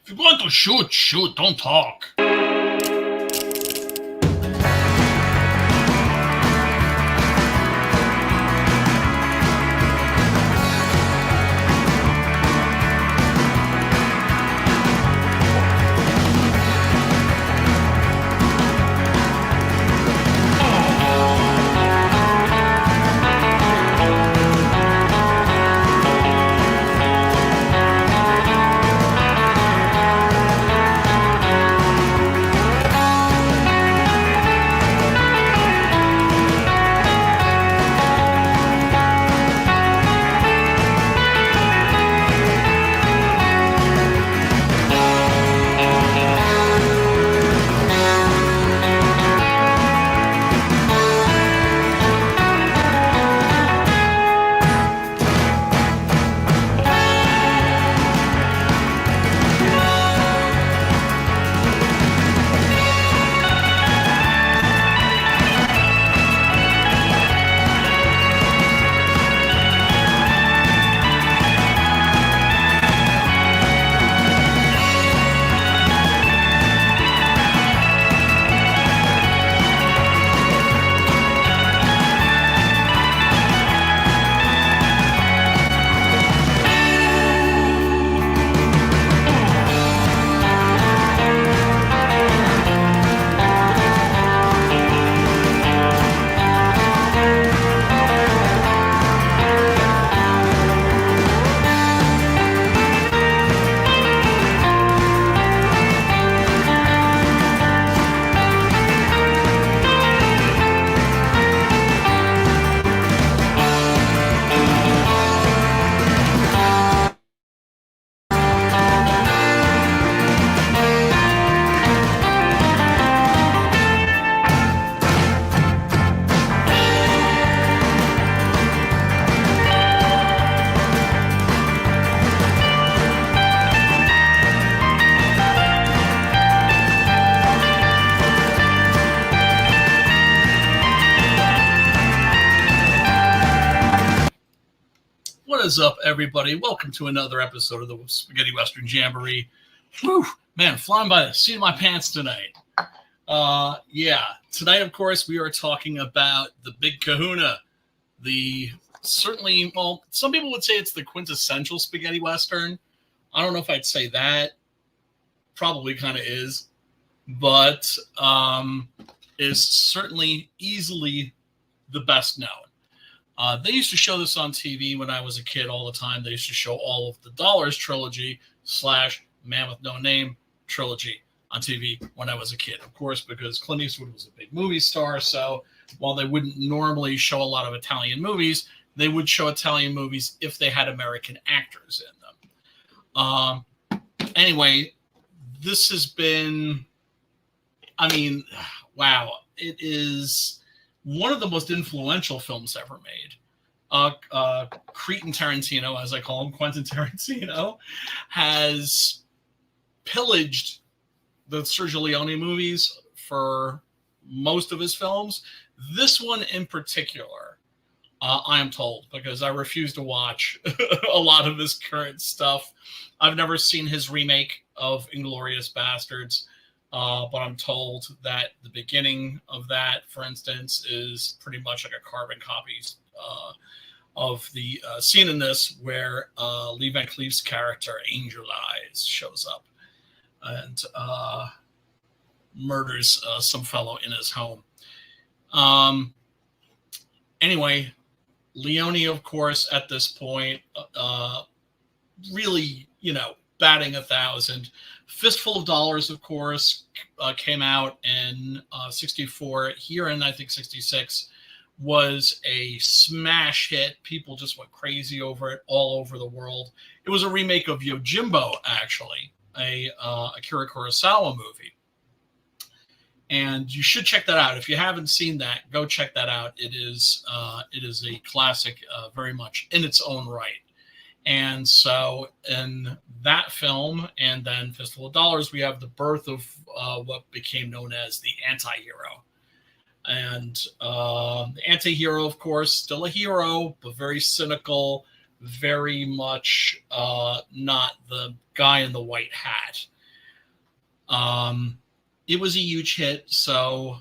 If you're going to shoot, shoot, don't talk. What is up, everybody? Welcome to another episode of the Spaghetti Western Jamboree. Whew, man, flying by the seat of my pants tonight. Tonight, of course, we are talking about the big kahuna. Some people would say it's the quintessential spaghetti Western. I don't know if I'd say that. Probably kind of is. But is certainly easily the best known. They used to show this on TV when I was a kid all the time. They used to show all of the Dollars trilogy / Man with No Name trilogy on TV when I was a kid. Of course, because Clint Eastwood was a big movie star. So while they wouldn't normally show a lot of Italian movies, they would show Italian movies if they had American actors in them. Anyway, this has been, wow. It is one of the most influential films ever made. Cretin Tarantino, as I call him, Quentin Tarantino, has pillaged the Sergio Leone movies for most of his films. This one in particular, I am told, because I refuse to watch a lot of his current stuff. I've never seen his remake of Inglourious Bastards. But I'm told that the beginning of that, for instance, is pretty much like a carbon copy of the scene in this where Lee Van Cleef's character, Angel Eyes, shows up and murders some fellow in his home. Anyway, Leone, of course, at this point, really, batting 1,000. Fistful of Dollars, of course, came out in 64. Here in, I think, 66, was a smash hit. People just went crazy over it all over the world. It was a remake of Yojimbo, actually, a Akira Kurosawa movie. And you should check that out. If you haven't seen that, go check that out. It is a classic, very much in its own right. And so in that film and then Fistful of Dollars, we have the birth of what became known as the anti-hero. And the anti-hero, of course, still a hero, but very cynical, very much not the guy in the white hat. It was a huge hit, so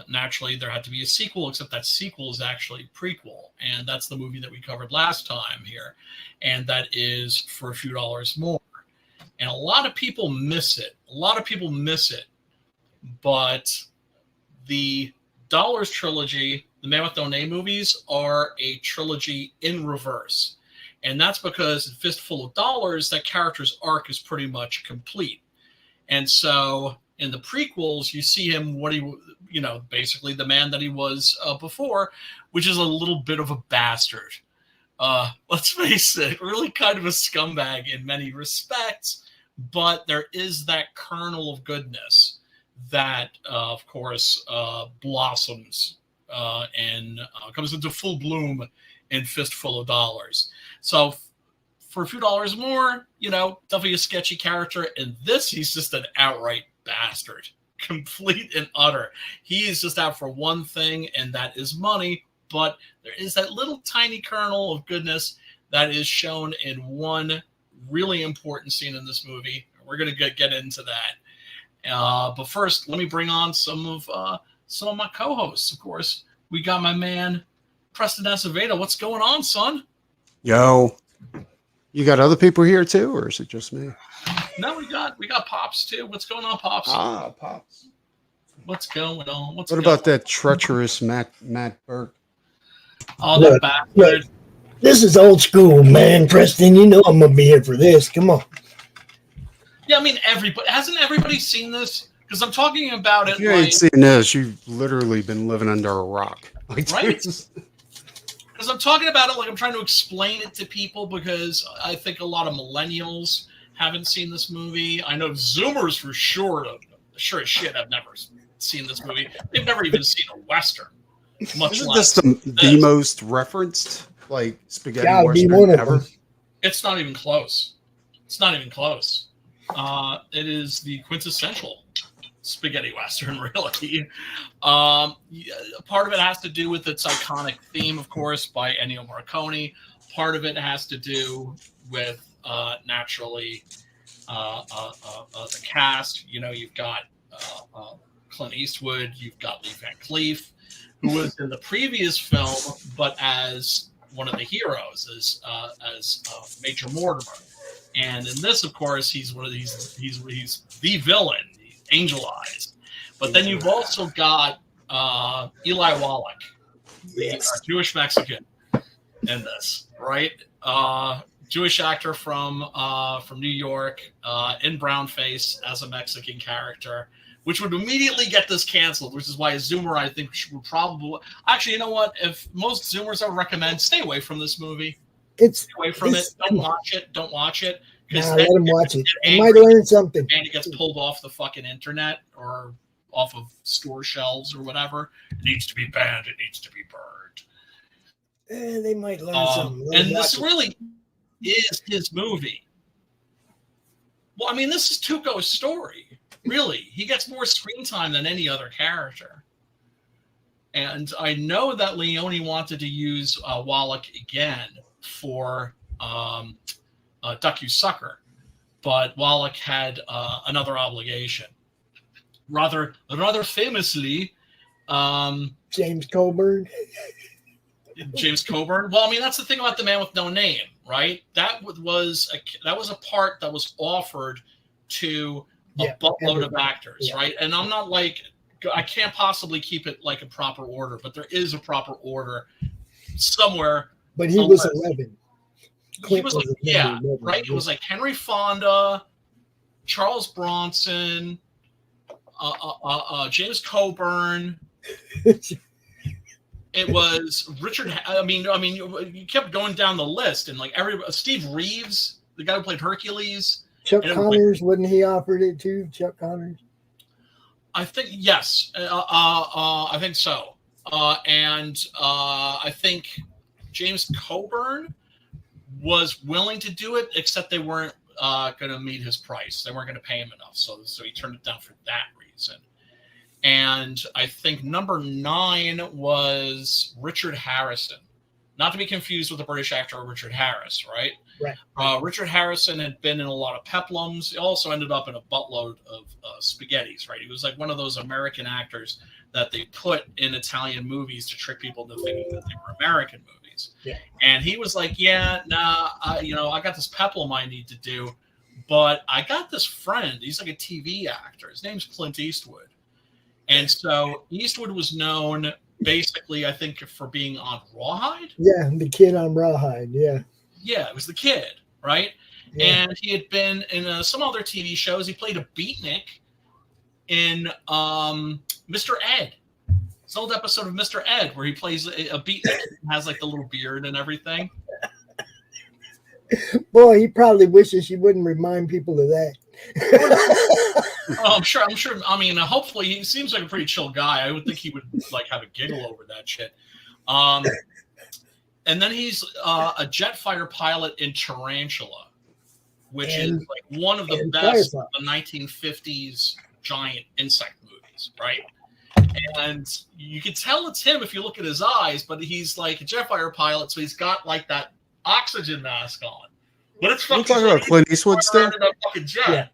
naturally there had to be a sequel, except that sequel is actually a prequel, and that's the movie that we covered last time here, and that is For a Few Dollars More. And a lot of people miss it. But the Dollars trilogy, the Man with No Name movies, are a trilogy in reverse. And that's because in Fistful of Dollars, that character's arc is pretty much complete. And so in the prequels, you see him basically the man that he was before, which is a little bit of a bastard. Let's face it, really kind of a scumbag in many respects, but there is that kernel of goodness that, of course, blossoms and comes into full bloom in Fistful of Dollars. So For a Few Dollars More, definitely a sketchy character. In this, he's just an outright bastard, complete and utter. He is just out for one thing, and that is money. But there is that little tiny kernel of goodness that is shown in one really important scene in this movie. We're going to get into that. But first, let me bring on some of my co-hosts. Of course, we got my man Preston Acevedo. What's going on, son? Yo, you got other people here too, or is it just me? No, we got Pops too. What's going on, Pops? Pops. What's going on? What about that treacherous Matt Burke? Oh, that bastard. This is old school, man. Preston, you know I'm going to be here for this. Come on. Yeah, I mean, hasn't everybody seen this? Because I'm talking about it. If you ain't seen this, you've literally been living under a rock. Right? Because I'm talking about it like I'm trying to explain it to people, because I think a lot of millennials haven't seen this movie. I know Zoomers for sure as shit have never seen this movie. They've never even seen a Western. Much Isn't less this the most referenced spaghetti Western ever? It's not even close. It is the quintessential spaghetti Western, really. Part of it has to do with its iconic theme, of course, by Ennio Morricone. Part of it has to do with, naturally, the cast. You've got Clint Eastwood, you've got Lee Van Cleef, who was in the previous film, but as one of the heroes, as Major Mortimer. And in this, of course, he's he's the villain, Angel Eyes. But then you've also got Eli Wallach, the Jewish Mexican, in this, right? Jewish actor from New York, in brownface as a Mexican character, which would immediately get this canceled, which is why a Zoomer, I think, would probably... Actually, you know what? If most Zoomers, I would recommend stay away from this movie. Stay away from it. Don't watch it. Nah, let him watch it. You might learn something. And it gets pulled off the fucking internet or off of store shelves or whatever. It needs to be banned. It needs to be burned. They might learn something. And this really is his movie. Well, I mean, this is Tuco's story. Really, he gets more screen time than any other character. And I know that Leone wanted to use Wallach again for Duck You Sucker, but Wallach had another obligation. Rather famously, James Coburn. James Coburn. Well, I mean, that's the thing about The Man with No Name, right? That was a part that was offered to a buttload of actors, right? And I'm not I can't possibly keep it like a proper order, but there is a proper order somewhere. But he was 11. He was right? It was like Henry Fonda, Charles Bronson, James Coburn. It was Richard. I mean, you kept going down the list, and Steve Reeves, the guy who played Hercules. Chuck Connors, wasn't he offered it too? Chuck Connors. I think yes. I think so. And I think James Coburn was willing to do it, except they weren't going to meet his price. They weren't going to pay him enough, so he turned it down for that reason. And I think number 9 was Richard Harrison, not to be confused with the British actor Richard Harris, right? Right. Richard Harrison had been in a lot of peplums. He also ended up in a buttload of spaghettis, right? He was like one of those American actors that they put in Italian movies to trick people into thinking that they were American movies. Yeah. And he was like, I got this peplum I need to do, but I got this friend. He's like a TV actor. His name's Clint Eastwood. And so Eastwood was known basically, I think, for being on Rawhide. Yeah, the kid on Rawhide, yeah. Yeah, it was the kid, right? Yeah. And he had been in some other TV shows. He played a beatnik in Mr. Ed. It's an old episode of Mr. Ed where he plays a beatnik and has like the little beard and everything. Boy, he probably wishes you wouldn't remind people of that. Oh, I'm sure. I mean, hopefully, he seems like a pretty chill guy. I would think he would like have a giggle over that shit. And then he's a jet fighter pilot in Tarantula, which is like one of the best of the 1950s giant insect movies, right? And you can tell it's him if you look at his eyes, but he's like a jet fighter pilot, so he's got like that oxygen mask on. But it's fucking. You're talking about Clint Eastwood still? Yeah.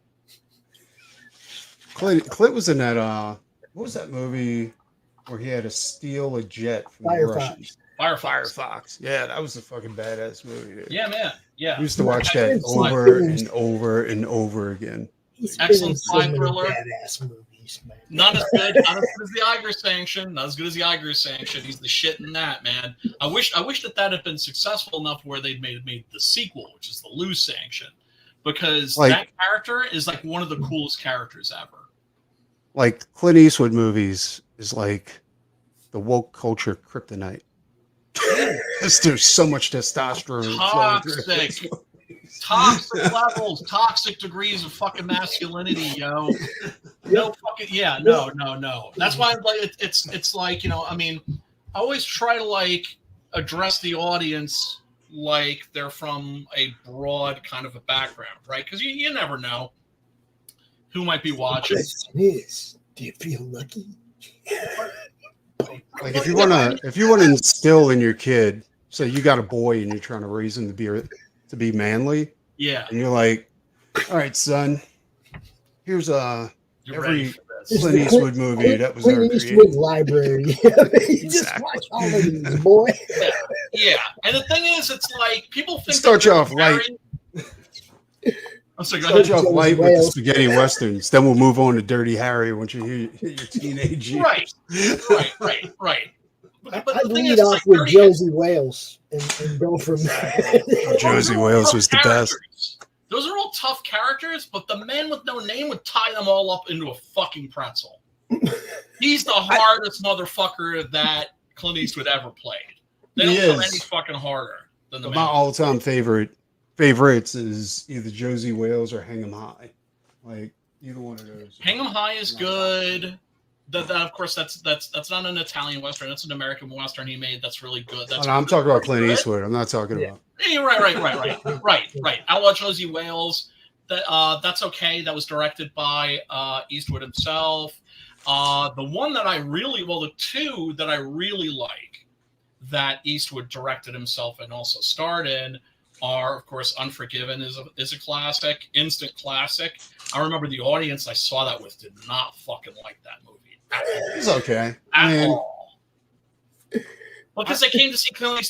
Clint was in that. What was that movie where he had to steal a jet from the Russians? Firefox. Yeah, that was a fucking badass movie. Dude. Yeah, man. Yeah. I used to watch that over and over and over again. Excellent spy thriller. Badass movies, man. Not as good as the Iger Sanction. Not as good as the Iger Sanction. He's the shit in that, man. I wish that had been successful enough where they'd made the sequel, which is the Lou Sanction, because that character is like one of the coolest characters ever. Like Clint Eastwood movies is like the woke culture kryptonite. There's so much testosterone. Toxic levels, toxic degrees of fucking masculinity, yo. No fucking no. That's why it's like, I mean, I always try to like address the audience like they're from a broad kind of a background, right? Because you never know who might be watching. Do you feel lucky? Like if you want to instill in your kid, say you got a boy and you're trying to raise him to be manly. Yeah. And you're like, all right, son, here's every this. Clint Eastwood movie that was Clint ever Eastwood created. library. You just watch all of these, boy. Yeah. And the thing is, it's like people think Start you off light. I'm sorry, go Start ahead. you off light with the spaghetti westerns. Then we'll move on to Dirty Harry once you hit your teenage years. Right. But I'd the thing lead is, off like with Josie Wales and go from there. Josie Wales was the best. Those are all tough characters, but the man with no name would tie them all up into a fucking pretzel. He's the hardest motherfucker that Clint Eastwood ever played. They don't go any fucking harder than the man. My all-time favorites is either Josie Wales or Hang 'em High. Like either one of those. Hang 'em High is good. That of course that's not an Italian Western. That's an American Western he made. That's really good. I'm talking about Clint Eastwood. I'm not talking about. Yeah, right. Outlaw Josie Wales. That's okay. That was directed by Eastwood himself. The two that I really like that Eastwood directed himself and also starred in are, of course, Unforgiven is a classic, instant classic. I remember the audience I saw that with did not fucking like that movie. It's okay. At all. Because they came to see Clint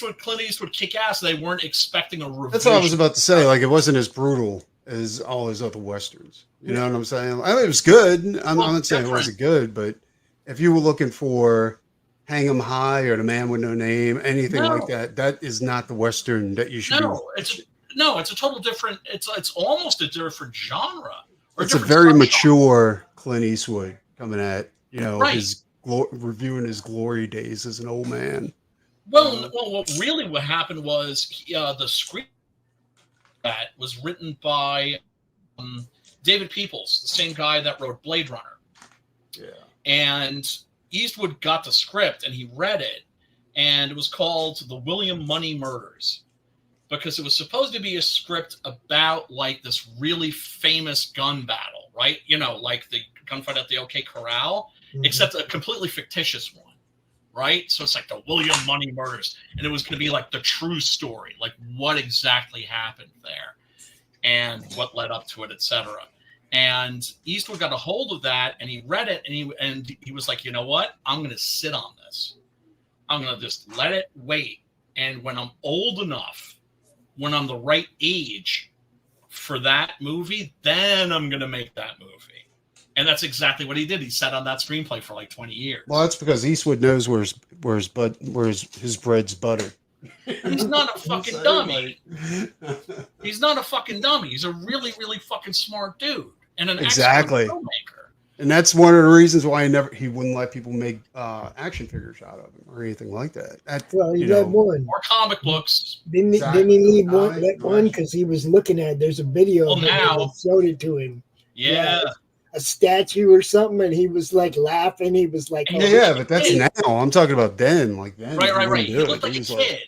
Eastwood kick ass. They weren't expecting a revision. That's what I was about to say. Like, it wasn't as brutal as all his other Westerns. You know what I'm saying? I mean, it was good. I'm not saying it wasn't good, but if you were looking for Hang 'em High or The Man with No Name, anything like that, that is not the Western that you should be. It's a total different, it's almost a different genre. It's a very mature Clint Eastwood coming at, his reviewing his glory days as an old man. Well, what happened was the script that was written by David Peoples, the same guy that wrote Blade Runner. Yeah. And Eastwood got the script and he read it, and it was called The William Money Murders, because it was supposed to be a script about like this really famous gun battle, right? Like the gunfight at the OK Corral, except a completely fictitious one, right? So it's like the William Money murders, and it was going to be like the true story, like what exactly happened there and what led up to it, etc. And Eastwood got a hold of that, and he read it, and he was like, you know what? I'm going to sit on this. I'm going to just let it wait. And when I'm old enough, when I'm the right age for that movie, then I'm going to make that movie. And that's exactly what he did. He sat on that screenplay for like 20 years. Well, that's because Eastwood knows where's his bread's buttered. He's not a fucking dummy. He's not a fucking dummy. He's a really, really fucking smart dude and an excellent filmmaker. And that's one of the reasons why he wouldn't let people make action figures out of him or anything like that. Well, he had one. Or comic books. Didn't he leave one because he was looking at? There's a video of now showed it to him. Yeah. A statue or something, and he was like laughing. He was like, but that's now. I'm talking about then, like then. Right. He looked like a kid.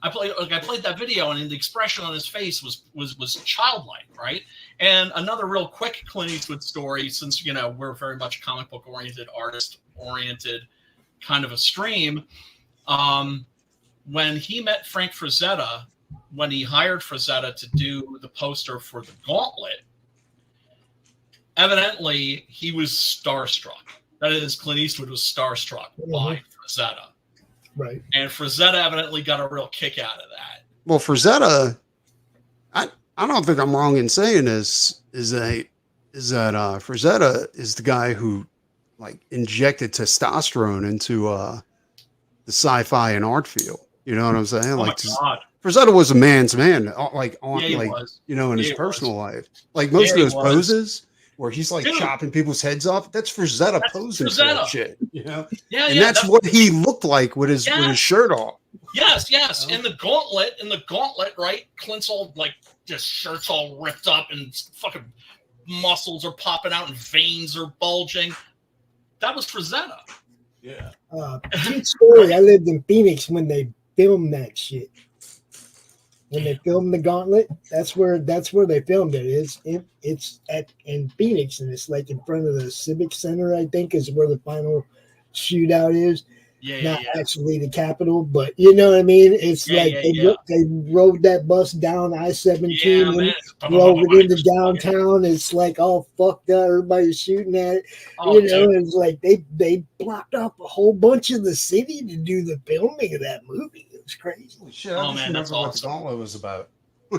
I played that video, and the expression on his face was childlike, right? And another real quick Clint Eastwood story, since we're very much comic book oriented, artist oriented kind of a stream. When he met Frank Frazetta, when he hired Frazetta to do the poster for the Gauntlet, evidently he was starstruck. That is, Clint Eastwood was starstruck by Frazetta. Right. And Frazetta evidently got a real kick out of that. Well, Frazetta, I don't think I'm wrong in saying this, is that Frazetta is the guy who like injected testosterone into the sci-fi and art field. You know what I'm saying? Oh my God. Frazetta was a man's man, like was. In his personal life. Like most of those poses where he's like chopping people's heads off, that's Frazetta posing for that shit. Yeah, and that's what he looked like with his shirt off. Yes. In the gauntlet, right? Clint's all like just shirt's all ripped up and fucking muscles are popping out and veins are bulging. That was Frazetta. Yeah. True story. I lived in Phoenix when they filmed that shit. When they filmed the Gauntlet, that's where they filmed it. It's in Phoenix, and it's like in front of the Civic Center, I think, is where the final shootout is. Not actually the Capitol, but you know what I mean. It's they rode that bus down I-17 and drove it into downtown. It's like all fucked up. Everybody's shooting at it. It's like they blocked off a whole bunch of the city to do the filming of that movie. It was crazy. Shit, I man, that's awesome. What the Gauntlet was about.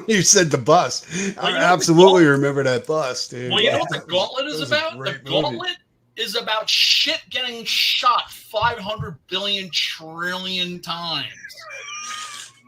You said the bus. I remember that bus, dude. Well, you know what the Gauntlet is about? The Gauntlet is about shit getting shot 500 billion trillion times.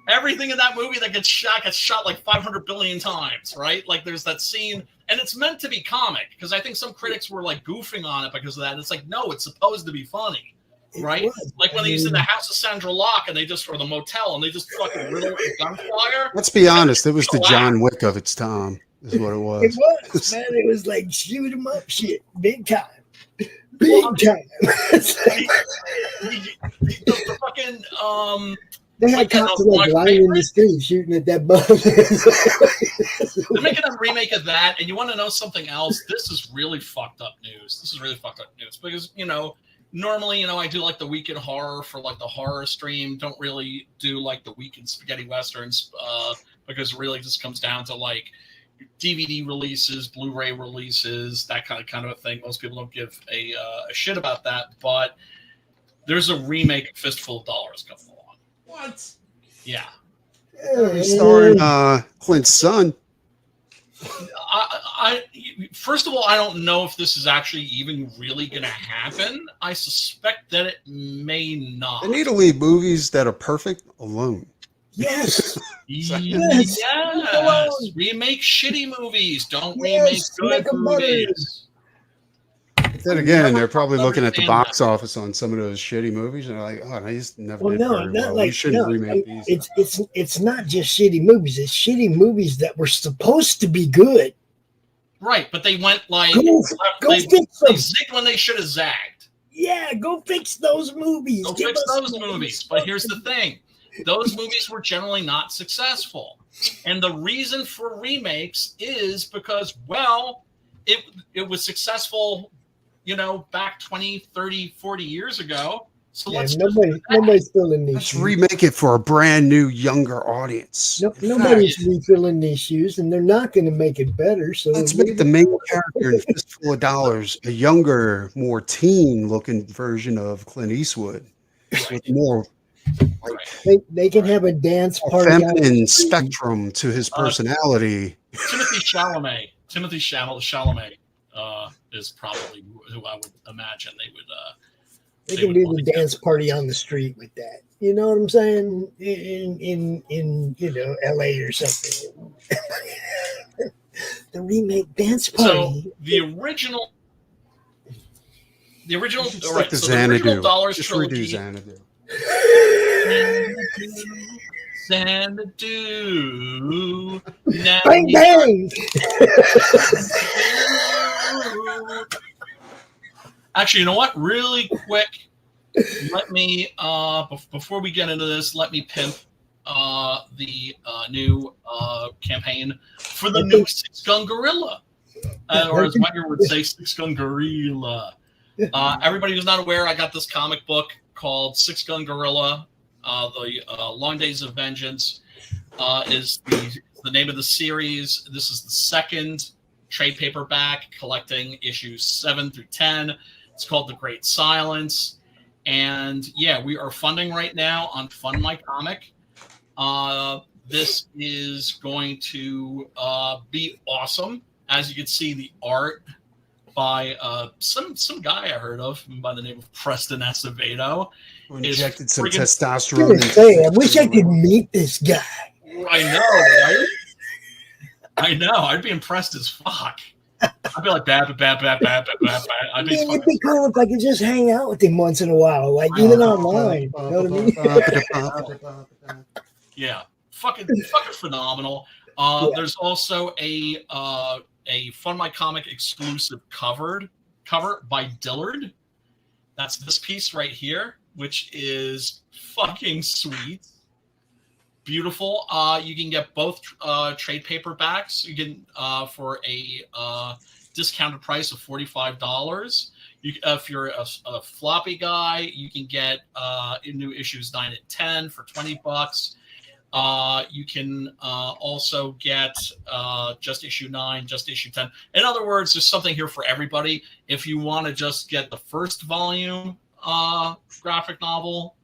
Everything in that movie that gets shot like 500 billion times, right? Like there's that scene, and it's meant to be comic, because I think some critics were like goofing on it because of that. It's like, no, it's supposed to be funny, right? Like when they used in the house of Sandra Locke, and or the motel, and they just fucking riddled with gunfire. Let's be honest, it was the John Wick of its time, is what it was. It was, man. It was like shoot 'em up shit, big time. Big time. The fucking they had cops like lying in the street shooting at that bus. They're making a remake of that, and you want to know something else? This is really fucked up news. Because normally I do like the Week in Horror for like the horror stream. Don't really do like the Week in Spaghetti Westerns because it really just comes down to like DVD releases, Blu-ray releases, that kind of a thing. Most people don't give a shit about that, but there's a remake of Fistful of Dollars coming along. What? Yeah. Starring Clint's son. I first of all, I don't know if this is actually even really going to happen. I suspect that it may not. They need to leave movies that are perfect alone. Yes. Yes. Remake shitty movies. Don't remake good movies. Then again, they're probably looking at the box office on some of those shitty movies, and they're like, "Oh, I just never did very well. We shouldn't remake these." It's not just shitty movies. It's shitty movies that were supposed to be good. Right, but they went like go fix them. They zigged when they should have zagged. Yeah, go fix those movies. Go fix those movies. But here's the thing. Those movies were generally not successful. And the reason for remakes is because, well, it was successful, back 20, 30, 40 years ago. So Yeah, let's nobody's filling these Let's shoes. remake it for a brand new, younger audience. Nobody's refilling these shoes, and they're not going to make it better. So Let's make the main character in Fistful of Dollars a younger, more teen-looking version of Clint Eastwood, with more they can have a dance party. feminine spectrum to his personality. Timothy Chalamet is probably who I would imagine they would. They can do the dance party on the street with that. You know what I'm saying? In LA or something. The remake dance party. So the original. All right. The So the original Dollars Just trilogy. redo Xanadu. Now Bang bang! Actually, you know what? Really quick, let me before we get into this, let me pimp the new campaign for the new Six Gun Gorilla, or as Wenger would say, Six Gun Gorilla. Everybody who's not aware, I got this comic book called Six Gun Gorilla. The Long Days of Vengeance is the name of the series. This is the second trade paperback collecting issues 7 through 10. It's called The Great Silence. And yeah, we are funding right now on Fund My Comic. This is going to be awesome. As you can see, the art by some guy I heard of by the name of Preston Acevedo. Who injected some I testosterone. wish I could meet this guy. I know, right? I know. I'd be impressed as fuck. I'd be like, bad. I'd be It'd be cool if I could just hang out with him once in a while, like even online. You know what I mean? Yeah, fucking phenomenal. There's also a Fund My Comic exclusive cover by Dillard. That's this piece right here, which is fucking sweet. Beautiful. You can get both trade paperbacks. You can for a discounted price of $45. If you're a floppy guy, you can get new issues 9 and 10 for $20. You can also get just issue 9, just issue 10. In other words, there's something here for everybody. If you want to just get the first volume graphic novel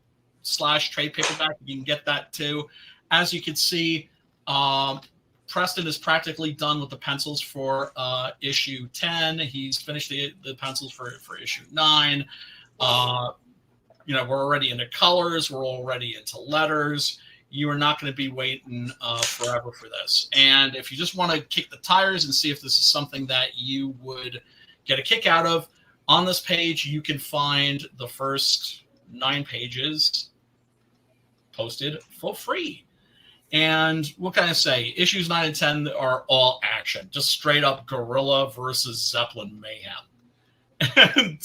/ trade paperback, you can get that too. As you can see, Preston is practically done with the pencils for issue 10. He's finished the pencils for issue 9. We're already into colors. We're already into letters. You are not going to be waiting forever for this. And if you just want to kick the tires and see if this is something that you would get a kick out of, on this page, you can find the first 9 pages posted for free. And what can I say? Issues 9 and 10 are all action, just straight up Gorilla versus Zeppelin mayhem. And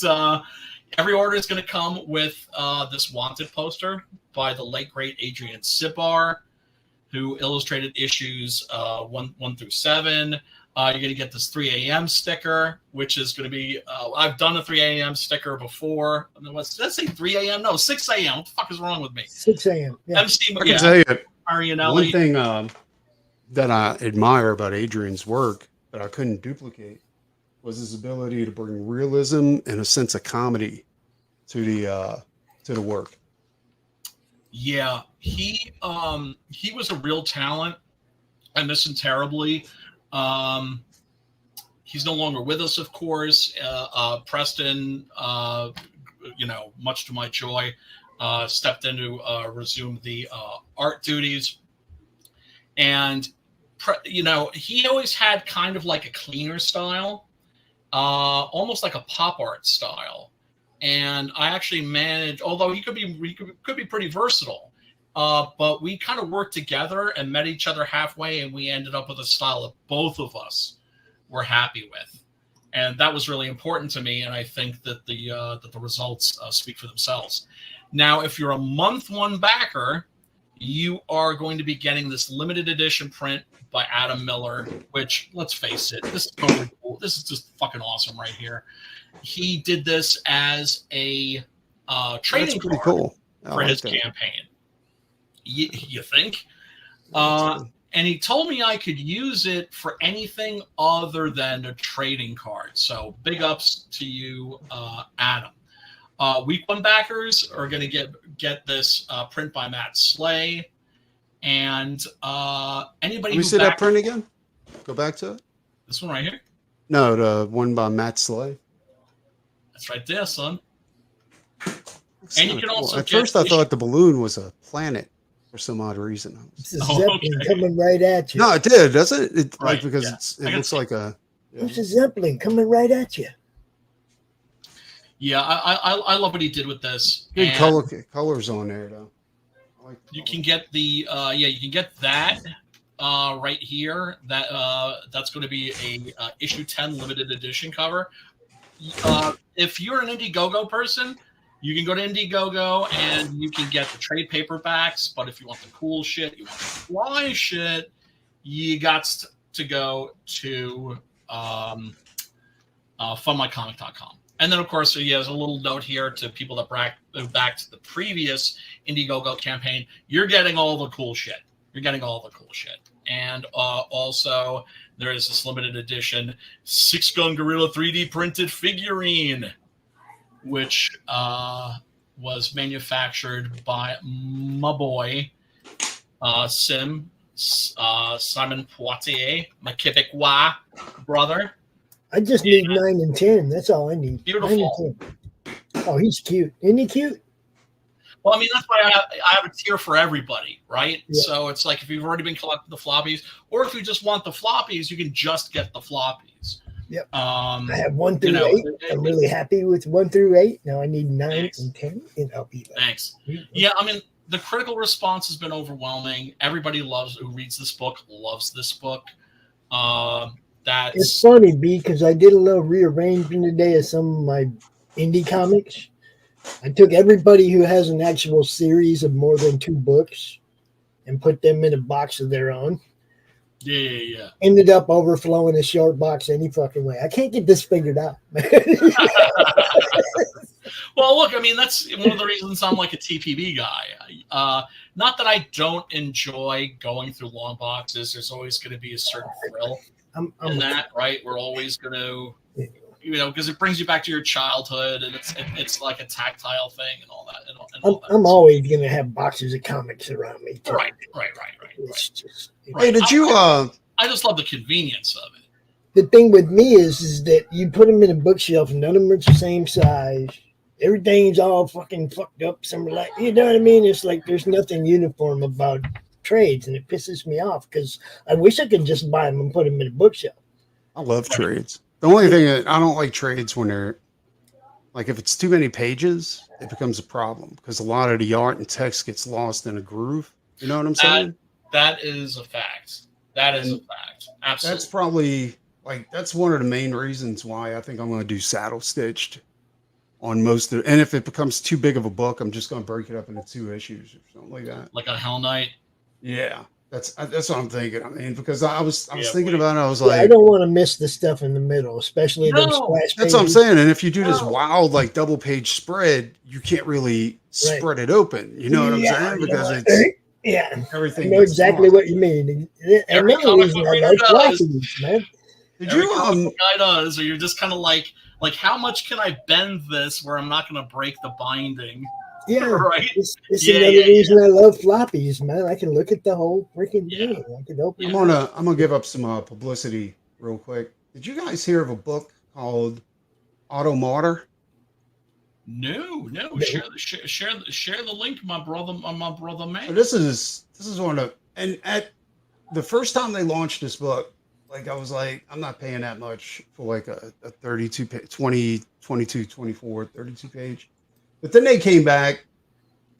every order is going to come with this Wanted poster by the late great Adrian Sibar, who illustrated issues 1 through 7. You're going to get this 3 a.m. sticker, which is going to be I've done a 3 a.m. sticker before. Did I say 3 a.m.? No, 6 a.m. What the fuck is wrong with me? 6 a.m. Yeah. MC, I can tell you Marianelli. one thing that I admire about Adrian's work that I couldn't duplicate was his ability to bring realism and a sense of comedy to the work. Yeah, he was a real talent. I miss him terribly. He's no longer with us, of course. Preston, much to my joy, stepped in to resume the art duties. And, he always had kind of like a cleaner style, almost like a pop art style. And I actually managed, although he could be pretty versatile, but we kind of worked together and met each other halfway, and we ended up with a style that both of us were happy with. And that was really important to me, and I think that the results speak for themselves. Now, if you're a month 1 backer, you are going to be getting this limited edition print by Adam Miller, which, let's face it, this is totally cool. This is just fucking awesome right here. He did this as a trading That's pretty card cool. for his campaign. You think? And he told me I could use it for anything other than a trading card. So big ups to you, Adam. Week one backers are going to get this print by Matt Slay. And anybody Let me see that print again. Go back to it. This one right here? No, the one by Matt Slay. That's right there, son. And you can also at first I thought the balloon was a planet for some odd reason. It's a Zeppelin coming right at you. No, it did, doesn't it? Right, because it looks like a. Yeah. It's a Zeppelin coming right at you. Yeah, I love what he did with this. Good colors on there though. I like you can get the you can get that right here. That's going to be a issue 10 limited edition cover. If you're an Indiegogo person, you can go to Indiegogo and you can get the trade paperbacks. But if you want the cool shit, you want the fly shit, you got to go to funmycomic.com. And then, of course, he has a little note here to people that backed the previous Indiegogo campaign. You're getting all the cool shit. And also, there is this limited edition 6-gun Gorilla 3D printed figurine, which was manufactured by my boy, Simon Poitier, my Quebecois brother. I just need 9 and 10. That's all I need. Beautiful. 9 and 10. Oh, he's cute. Isn't he cute? Well, I mean, that's why I have a tier for everybody, right? Yeah. So it's like if you've already been collecting the floppies, or if you just want the floppies, you can just get the floppies. Yep. I have 1 through 8. I'm really happy with 1 through 8. Now I need 9 and 10, and I'll be there. Thanks. Yeah, I mean, the critical response has been overwhelming. Everybody who reads this book loves this book. It's funny, B, because I did a little rearranging today of some of my indie comics. I took everybody who has an actual series of more than 2 books and put them in a box of their own. Yeah. Ended up overflowing a short box any fucking way. I can't get this figured out. Well, look, I mean, that's one of the reasons I'm like a TPB guy. Not that I don't enjoy going through long boxes. There's always going to be a certain thrill in that, right? We're always going to, because it brings you back to your childhood, and it's like a tactile thing and all that. I'm always going to have boxes of comics around me. Too. Right. It's just, Hey, did you? I just love the convenience of it. The thing with me is that you put them in a bookshelf, and none of them are the same size. Everything's all fucking fucked up. Some like, you know what I mean? It's like there's nothing uniform about trades, and it pisses me off because I wish I could just buy them and put them in a bookshelf. I love trades. The only thing that I don't like trades when they're like if it's too many pages, it becomes a problem because a lot of the art and text gets lost in a groove. You know what I'm saying? That is a fact. Absolutely. That's probably that's one of the main reasons why I think I'm going to do saddle stitched on most of it. And if it becomes too big of a book, I'm just going to break it up into 2 issues or something like that. Like a Hell Knight. Yeah. That's what I'm thinking. I mean, because I was thinking about it. I was like, I don't want to miss the stuff in the middle, especially those splash pages. That's what I'm saying. And if you do this wild double page spread, you can't really spread it open. You know what I'm saying? Because it's everything. I know exactly what you mean. Another reason I like floppies, man. Did you guy does, or you're just kind of like how much can I bend this where I'm not going to break the binding? Yeah, right. It's another reason I love floppies, man. I can look at the whole freaking thing. I can open. I'm gonna give up some publicity real quick. Did you guys hear of a book called Automata? No. Share the link, my brother, man. This is one of and at the first time they launched this book, I was like, I'm not paying that much for a 32 page, 20, 22, 24, 32 page. But then they came back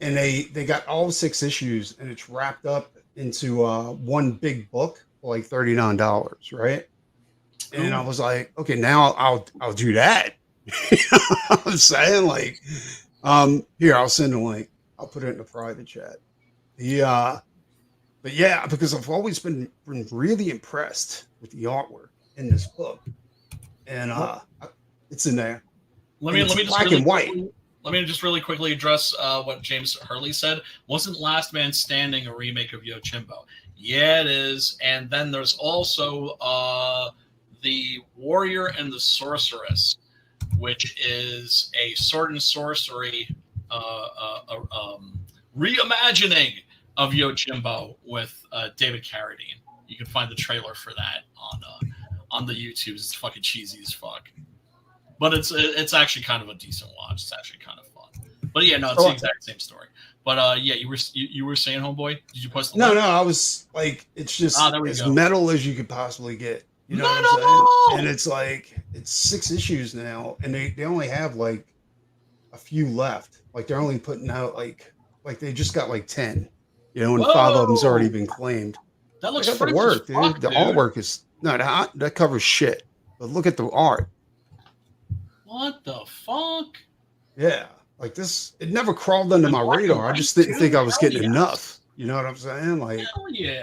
and they got all 6 issues and it's wrapped up into one big book for $39, right? And I was like, okay, now I'll do that. You know what I'm saying? Here, I'll send a link. I'll put it in the private chat. But yeah, because I've always been really impressed with the artwork in this book. And it's in there. Let me just black and white. let me just really quickly address what James Hurley said. Wasn't Last Man Standing a remake of Yojimbo? Yeah, it is. And then there's also The Warrior and the Sorceress, which is a sword and sorcery reimagining of Yojimbo with David Carradine. You can find the trailer for that on the YouTube. It's fucking cheesy as fuck, but it's actually kind of a decent watch. It's actually kind of fun. But yeah, no, it's the exact same story. But yeah, you were saying, homeboy, did you post the link? No, I was like, it's just as metal as you could possibly get. You know what I'm saying? And it's like, it's 6 issues now, and they only have like a few left. Like they're only putting out like they just got like 10. You know, and 5 of them's already been claimed. That looks the work, dude. The artwork is that covers shit. But look at the art. What the fuck? Yeah, like this. It never crawled under my radar. I just didn't think I was getting enough. You know what I'm saying? Like, hell yeah.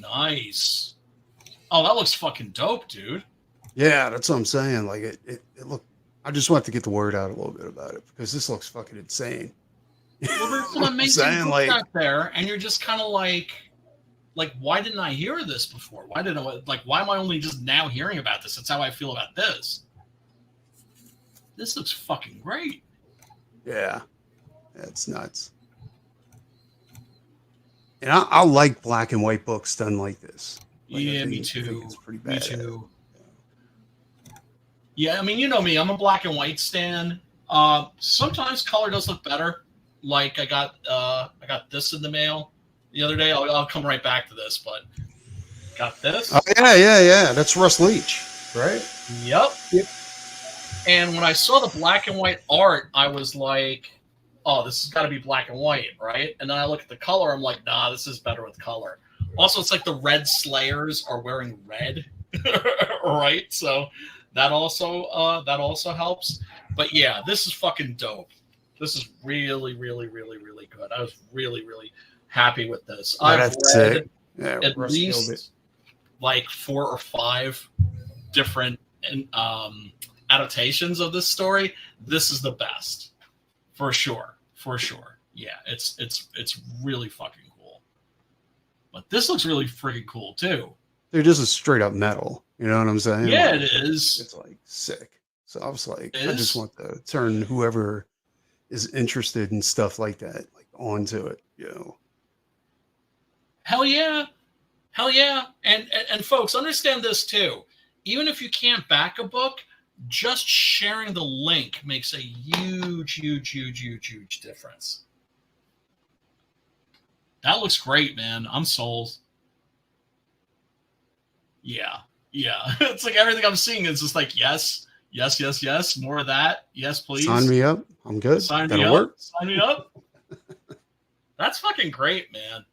Nice. Oh, that looks fucking dope, dude. Yeah, that's what I'm saying. Like it look. I just want to get the word out a little bit about it because this looks fucking insane. Well, there's some amazing books out there, and you're just kind of like, why didn't I hear this before? Why am I only just now hearing about this? That's how I feel about this. This looks fucking great. Yeah, it's nuts. And I like black and white books done like this. Like, yeah, me too. I think it's pretty bad. Me too. Yeah, I mean, you know me. I'm a black and white stan. Sometimes color does look better. Like I got this in the mail the other day. I'll come right back to this, but got this. Oh yeah. That's Russ Leach, right? Yep. And when I saw the black and white art, I was like, "Oh, this has got to be black and white, right?" And then I look at the color. I'm like, "Nah, this is better with color." Also, it's like the Red Slayers are wearing red, right? So that also helps. But yeah, this is fucking dope. This is really, really, really, really good. I was really, really happy with this. I've read at least like 4 or 5 different adaptations of this story. This is the best, for sure. Yeah, it's really fucking cool. But this looks really freaking cool too. Dude, this is straight up metal. You know what I'm saying? Yeah, like, it is. It's like sick. So I was like, I just want to turn whoever is interested in stuff like that, like onto it, you know. Hell yeah. And folks, understand this too. Even if you can't back a book, just sharing the link makes a huge difference. That looks great, man. I'm sold. Yeah. It's like everything I'm seeing is just like, yes. More of that. Yes, please. Sign me up. I'm good. That'll work. Sign me up. That's fucking great, man.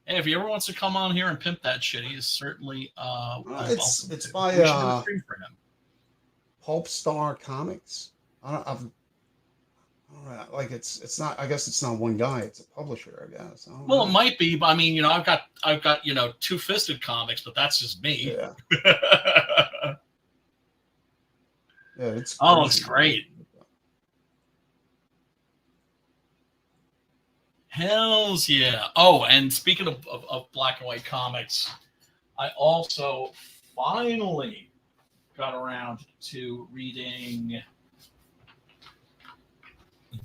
Hey, if he ever wants to come on here and pimp that shit, he is certainly it's by Pulp Star Comics. I don't know, like it's not. I guess it's not one guy. It's a publisher. I guess. Well, it might be, but I mean, you know, I've got Two Fisted Comics, but that's just me. Yeah. Yeah, it's great. Hells yeah. Oh, and speaking of black and white comics, I also finally got around to reading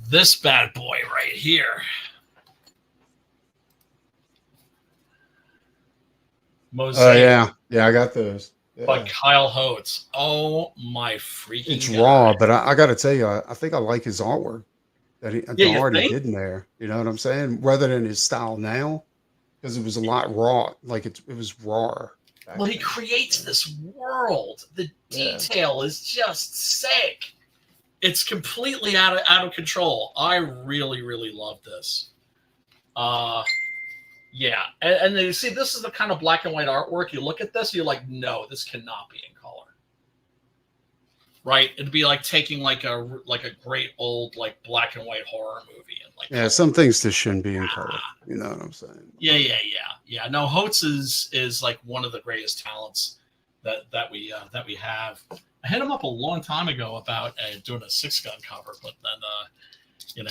this bad boy right here. Mosaic. Yeah, I got those. Yeah. By Kyle Holtz. Oh my freaking It's God. raw, but I got to tell you, I think I like his artwork. The art he did in there. You know what I'm saying? Rather than his style now, because it was a lot raw. Like it was raw. Well, he creates this world. The detail is just sick. It's completely out of control. I really, really love this. Yeah, and you see, this is the kind of black and white artwork. You look at this, you're like, no, this cannot be in color. Right? It'd be like taking like a great old like black and white horror movie and like some things just shouldn't be in color. You know what I'm saying? Yeah. No, Holtz is like one of the greatest talents that we have. I hit him up a long time ago about doing a 6-gun cover, but then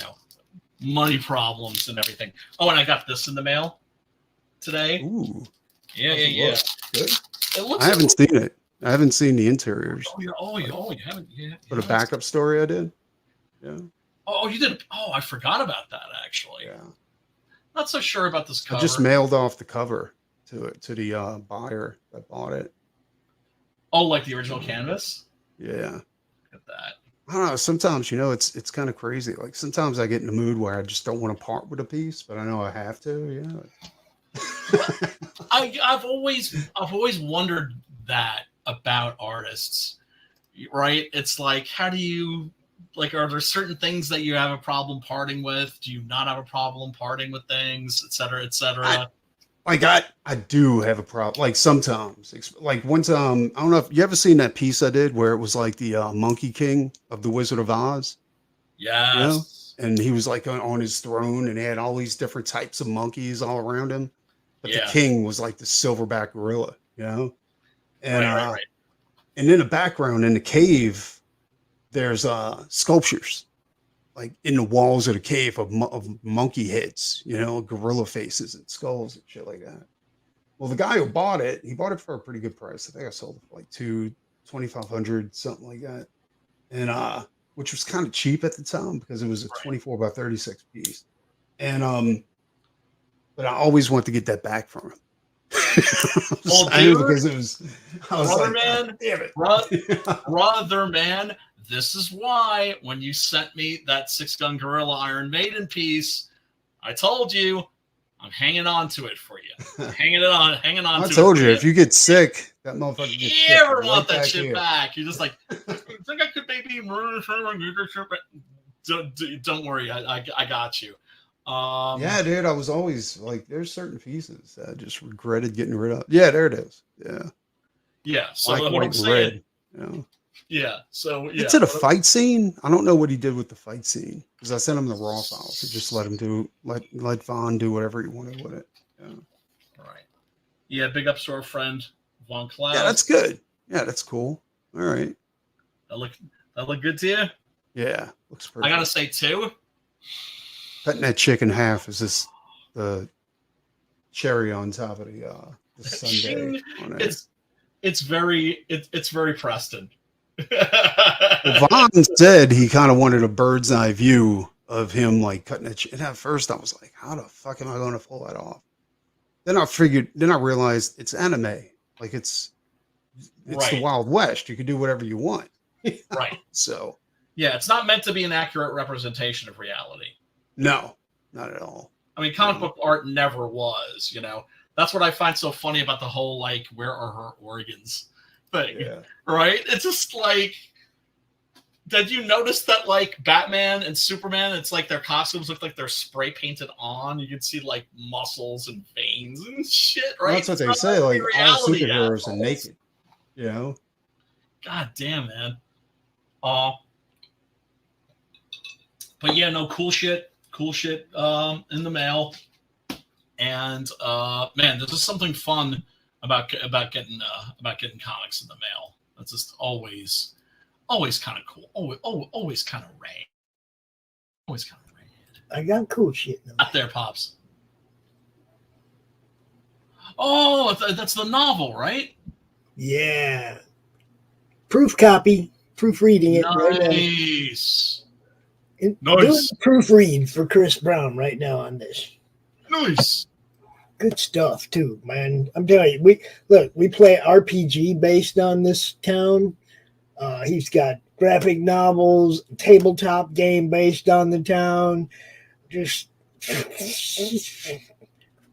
money problems and everything. Oh, and I got this in the mail today. Ooh. Yeah. Good. I haven't seen it. I haven't seen the interiors. Oh, you haven't? Yeah. But a backup story I did. Yeah. Oh, you did? Oh, I forgot about that, actually. Yeah. Not so sure about this cover. I just mailed off the cover to the buyer that bought it. Oh, like the original canvas? Yeah. Look at that. I don't know. Sometimes, it's kind of crazy. Like sometimes I get in a mood where I just don't want to part with a piece, but I know I have to. Yeah. I've always wondered that about artists, right? It's like, how do you are there certain things that you have a problem parting with? Do you not have a problem parting with things, et cetera, et cetera? I do have a problem. Like sometimes, like one time, I don't know if you ever seen that piece I did where it was like the Monkey King of the Wizard of Oz. Yes. And he was like on his throne and he had all these different types of monkeys all around him. But the king was like the silverback gorilla, And right. And in the background in the cave, there's sculptures like in the walls of the cave of monkey heads, gorilla faces and skulls and shit like that. Well, the guy who bought it, he bought it for a pretty good price. I think I sold it for like $2,500, something like that. And which was kind of cheap at the time because it was a 24 by 36 piece. And but I always want to get that back from him. Because it was, brother man, damn it, brother man. This is why when you sent me that 6-gun Gorilla Iron Maiden piece, I told you I'm hanging on to it for you. Hanging on. I told you if you get sick, that motherfucker. You ever want that shit back? You're just like, I think I could maybe don't worry, I got you. Yeah, dude, I was always like, there's certain pieces that I just regretted getting rid of. Yeah, there it is. Yeah. So black, what white, I'm saying, red. Yeah. So it's a fight scene. I don't know what he did with the fight scene because I sent him the raw files. He just let Vaughn do whatever he wanted with it. Yeah. Right. Yeah. Big ups to our friend Von Klaus. Yeah, that's good. Yeah, that's cool. All right. That look good to you? Yeah, looks pretty. I gotta say too. Cutting that chick in half is just the cherry on top of the sundae. It's very Preston. Well, Vaughn said he kind of wanted a bird's eye view of him like cutting it. And at first I was like, how the fuck am I going to pull that off? Then I realized it's anime. Like it's the Wild West. You can do whatever you want. Right. So yeah, it's not meant to be an accurate representation of reality. No, not at all. I mean, comic book art never was, That's what I find so funny about the whole, like, where are her organs thing, right? It's just like, did you notice that, like, Batman and Superman, it's like their costumes look like they're spray painted on? You can see, like, muscles and veins and shit, right? Well, that's what they say, like, all superheroes are naked, God damn, man. But yeah, no, cool shit in the mail. And man, there's just something fun about getting comics in the mail. That's just always kind of cool. Always kind of rad. Always kind of rad. I got cool shit in the mail. Out there, Pops. Oh, that's the novel, right? Yeah. Proof copy. Proofreading it. Nice. Nice. Proofread for Chris Brown right now on this. Nice. Good stuff too, man. I'm telling you, we play RPG based on this town. He's got graphic novels, tabletop game based on the town. Just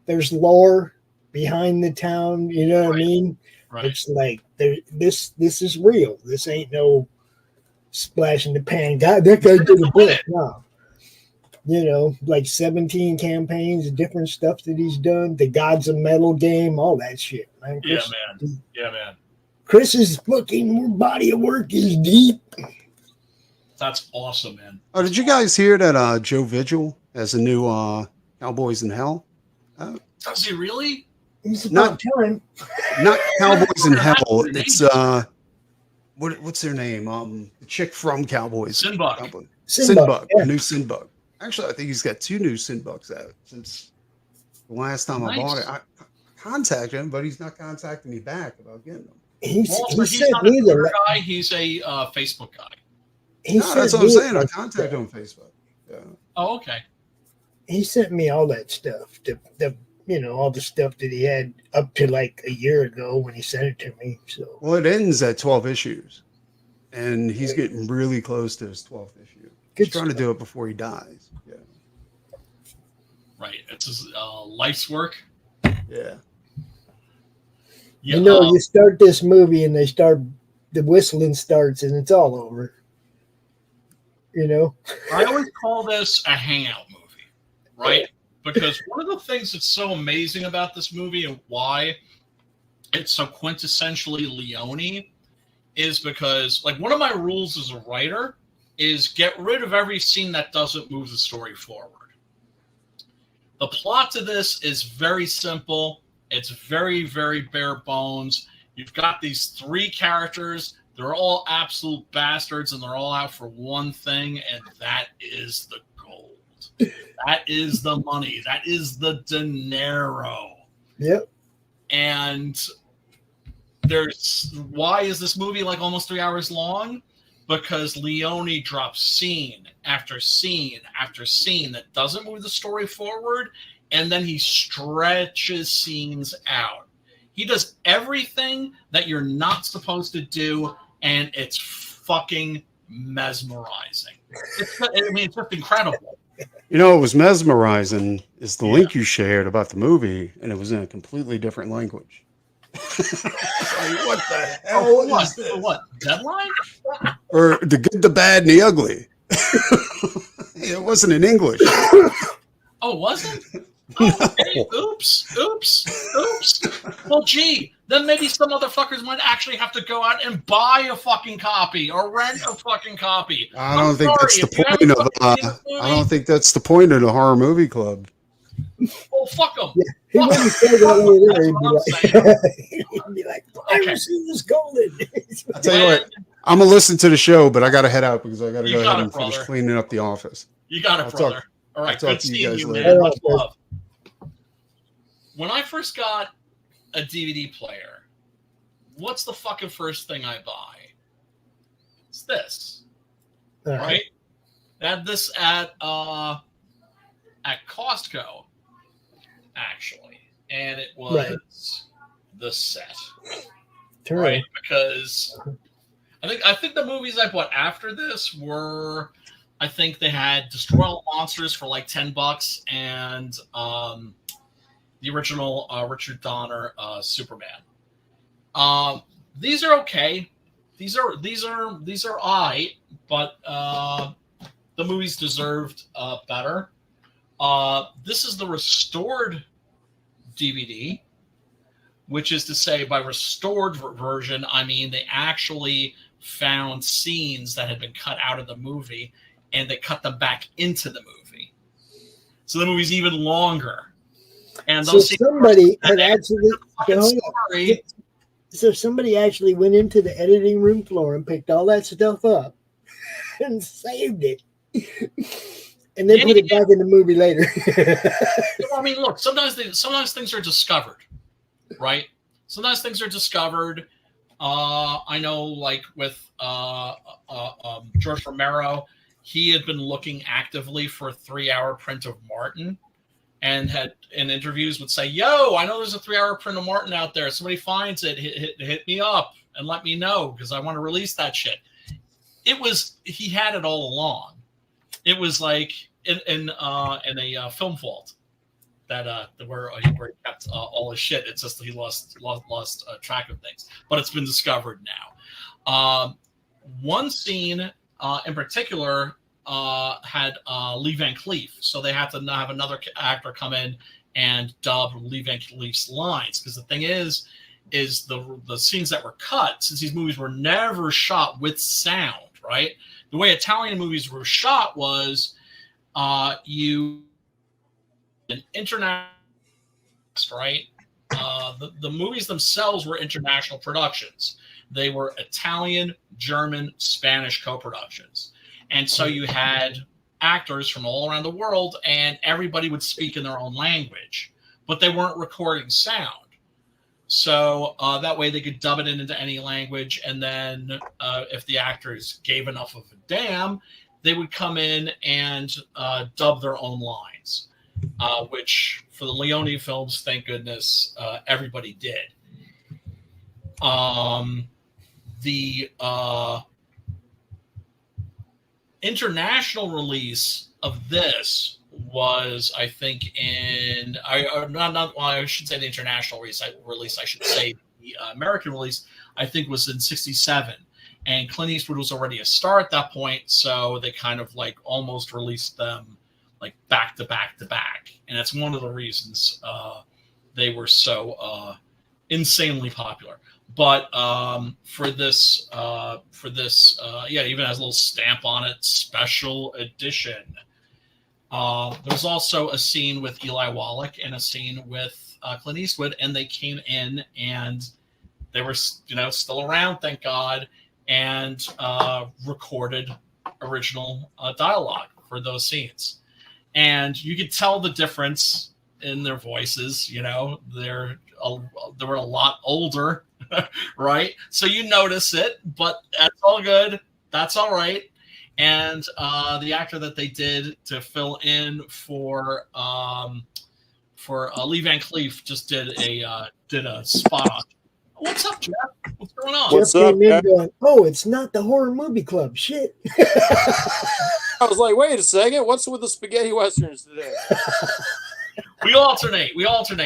there's lore behind the town. You know what I mean? Right. It's like this is real. This ain't no splash in the pan. God, that guy did a book. No. Like 17 campaigns, different stuff that he's done, the Gods of Metal game, all that shit, man. Yeah, man. Chris's fucking body of work is deep. That's awesome, man. Oh, did you guys hear that Joe Vigil has a new Cowboys in Hell? Does he really? It's about time. Not Cowboys in Hell. It's what's their name? The chick from Cowboys. Sinbug. Sinbug. Yeah. The new Sinbug. Actually, I think he's got 2 new Sinbugs out since the last time I bought it. I contacted him, but he's not contacting me back about getting them. He He's sent not a me Twitter the guy. He's a Facebook guy. That's what I'm saying. I contacted him on Facebook. Yeah. Oh, okay. He sent me all that stuff. The all the stuff that he had up to like a year ago when he sent it to me. So Well, it ends at 12 issues, and he's getting really close to his 12th issue. He's trying to do it before he dies. Yeah. Right. It's his life's work. Yeah. Yeah, you start this movie and the whistling starts and it's all over. I always call this a hangout movie, right? Because one of the things that's so amazing about this movie and why it's so quintessentially Leone is because, like, one of my rules as a writer is get rid of every scene that doesn't move the story forward. The plot to this is very simple. It's very, very bare bones. You've got these 3 characters. They're all absolute bastards, and they're all out for one thing, and that is the gold. That is the money. That is the dinero. Yep. And why is this movie like almost 3 hours long? Because Leone drops scene after scene after scene that doesn't move the story forward, and then he stretches scenes out. He does everything that you're not supposed to do, and it's fucking mesmerizing. It's just incredible. What was mesmerizing is the link you shared about the movie, and it was in a completely different language. What the hell is this? What? Deadline? Or The Good, the Bad, and the Ugly. It wasn't in English. Oh, wasn't? Oh, okay. Oops. Well, gee, then maybe some motherfuckers might actually have to go out and buy a fucking copy or rent a fucking copy. I don't think that's the point of. I don't think that's the point of the horror movie club. Well, fuck them. Yeah, he wouldn't say that over there. He'd be like, I haven't seen this golden. I'll tell you what, I'm going to listen to the show, but I got to head out because I got to go ahead and finish cleaning up the office. You got it, brother. All right, good seeing you, man. Later. Much love. When I first got a DVD player, what's the fucking first thing I buy? It's this. Right? I had this at Costco, actually, and it was the set, right? Because I think the movies I bought after this were, I think they had Destroy All Monsters for like $10 and the original Richard Donner Superman. These are okay. These are aight, but the movies deserved better. This is the restored DVD, which is to say, by restored version, I mean they actually found scenes that had been cut out of the movie and they cut them back into the movie. So the movie's even longer. And so somebody had actually somebody actually went into the editing room floor and picked all that stuff up and saved it. And then put it back in the movie later. I mean, look, sometimes things are discovered, right? Sometimes things are discovered. I know, like with George Romero, he had been looking actively for a 3-hour print of Martin, and had in interviews would say, "Yo, I know there's a 3-hour print of Martin out there. Somebody finds it, hit me up and let me know because I want to release that shit." He had it all along. It was like in a film vault that where he kept all his shit. It's just he lost track of things, but it's been discovered now. One scene in particular had Lee Van Cleef, so they had to have another actor come in and dub Lee Van Cleef's lines, because the thing is the scenes that were cut, since these movies were never shot with sound, right? The way Italian movies were shot was an international, right? The movies themselves were international productions, They were Italian, German, Spanish co-productions. And so you had actors from all around the world, and everybody would speak in their own language, but they weren't recording sound. So that way they could dub it into any language, and then if the actors gave enough of a damn, they would come in and dub their own lines, which for the Leone films, thank goodness, everybody did. The international release of this was, I think, I should say the international release. I should say the American release, I think, was in '67, and Clint Eastwood was already a star at that point, so they kind of like almost released them like back to back to back, and that's one of the reasons they were so insanely popular. But for this, yeah, it even has a little stamp on it, special edition. There's also a scene with Eli Wallach and a scene with Clint Eastwood, and they came in and they were, still around, thank God, and recorded original dialogue for those scenes. And you could tell the difference in their voices. They were a lot older, right? So you notice it, but that's all good. That's all right. And the actor that they did to fill in for Lee Van Cleef just did a spot on. What's up, Jeff? What's going on? Jeff came in going, "Oh, it's not the horror movie club." Shit. I was like, wait a second. What's with the spaghetti westerns today? We alternate,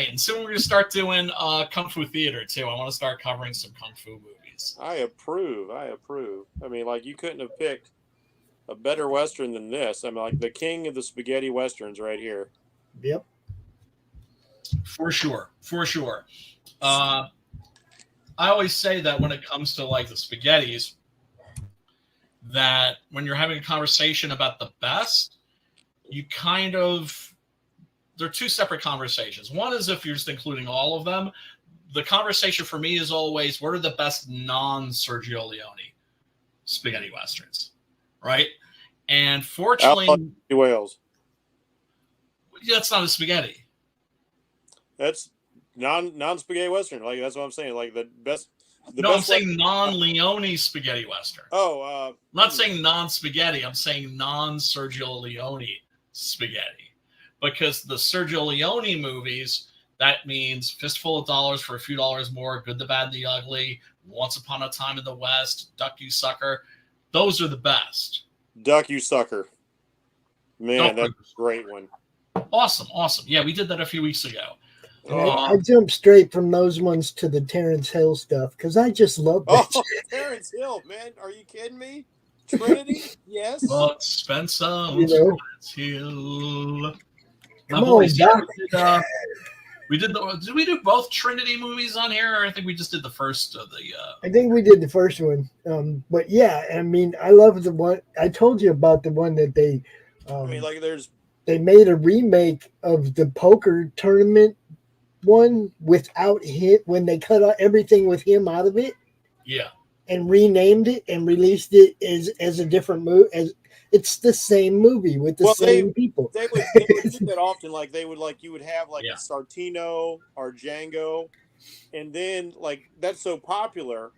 and soon we're going to start doing Kung Fu theater, too. I want to start covering some Kung Fu movies. I approve. I mean, like, you couldn't have picked a better Western than this. I mean, like, the king of the spaghetti Westerns right here. Yep. For sure. I always say that when it comes to, like, the spaghettis, that when you're having a conversation about the best, you kind of... They're two separate conversations. One is if you're just including all of them. The conversation for me is always, what are the best non-Sergio Leone spaghetti westerns, right? And fortunately, Wales. That's not a spaghetti. That's non-spaghetti western. Like, that's what I'm saying. Like, the best. I'm saying non-Leone spaghetti western. Oh, I'm not saying non-spaghetti. I'm saying non-Sergio Leone spaghetti. Because the Sergio Leone movies, that means Fistful of Dollars for a few dollars more, Good, the Bad, and the Ugly, Once Upon a Time in the West, Duck You Sucker. Those are the best. Duck You Sucker. Man, that's a great one. Awesome. Yeah, we did that a few weeks ago. I jumped straight from those ones to the Terrence Hill stuff because I just love that. Oh, Terrence Hill, man. Are you kidding me? Trinity? Yes. But Spencer Terrence Hill. Come on, Doc. Did we do both Trinity movies on here, or I think we just did the first of the... I think we did the first one. But yeah, I mean, I love the one... I told you about the one that they... I mean, like, they made a remake of the poker tournament one without him, when they cut out everything with him out of it. Yeah. And renamed it and released it as a different movie. It's the same movie with the same people. They would do that often. Like, you would have like a Sartino or Django, and then like that's so popular,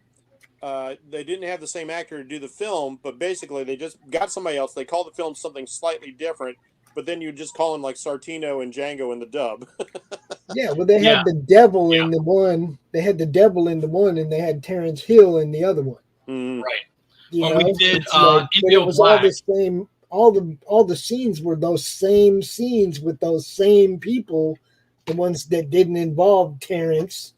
they didn't have the same actor to do the film, but basically they just got somebody else. They called the film something slightly different, but then you just call him like Sartino and Django in the dub. Yeah, well, they had the devil in the one. They had the devil in the one, and they had Terrence Hill in the other one. Mm. Right. We did Indio it was Black. all the same. All the scenes were those same scenes with those same people. The ones that didn't involve Terrence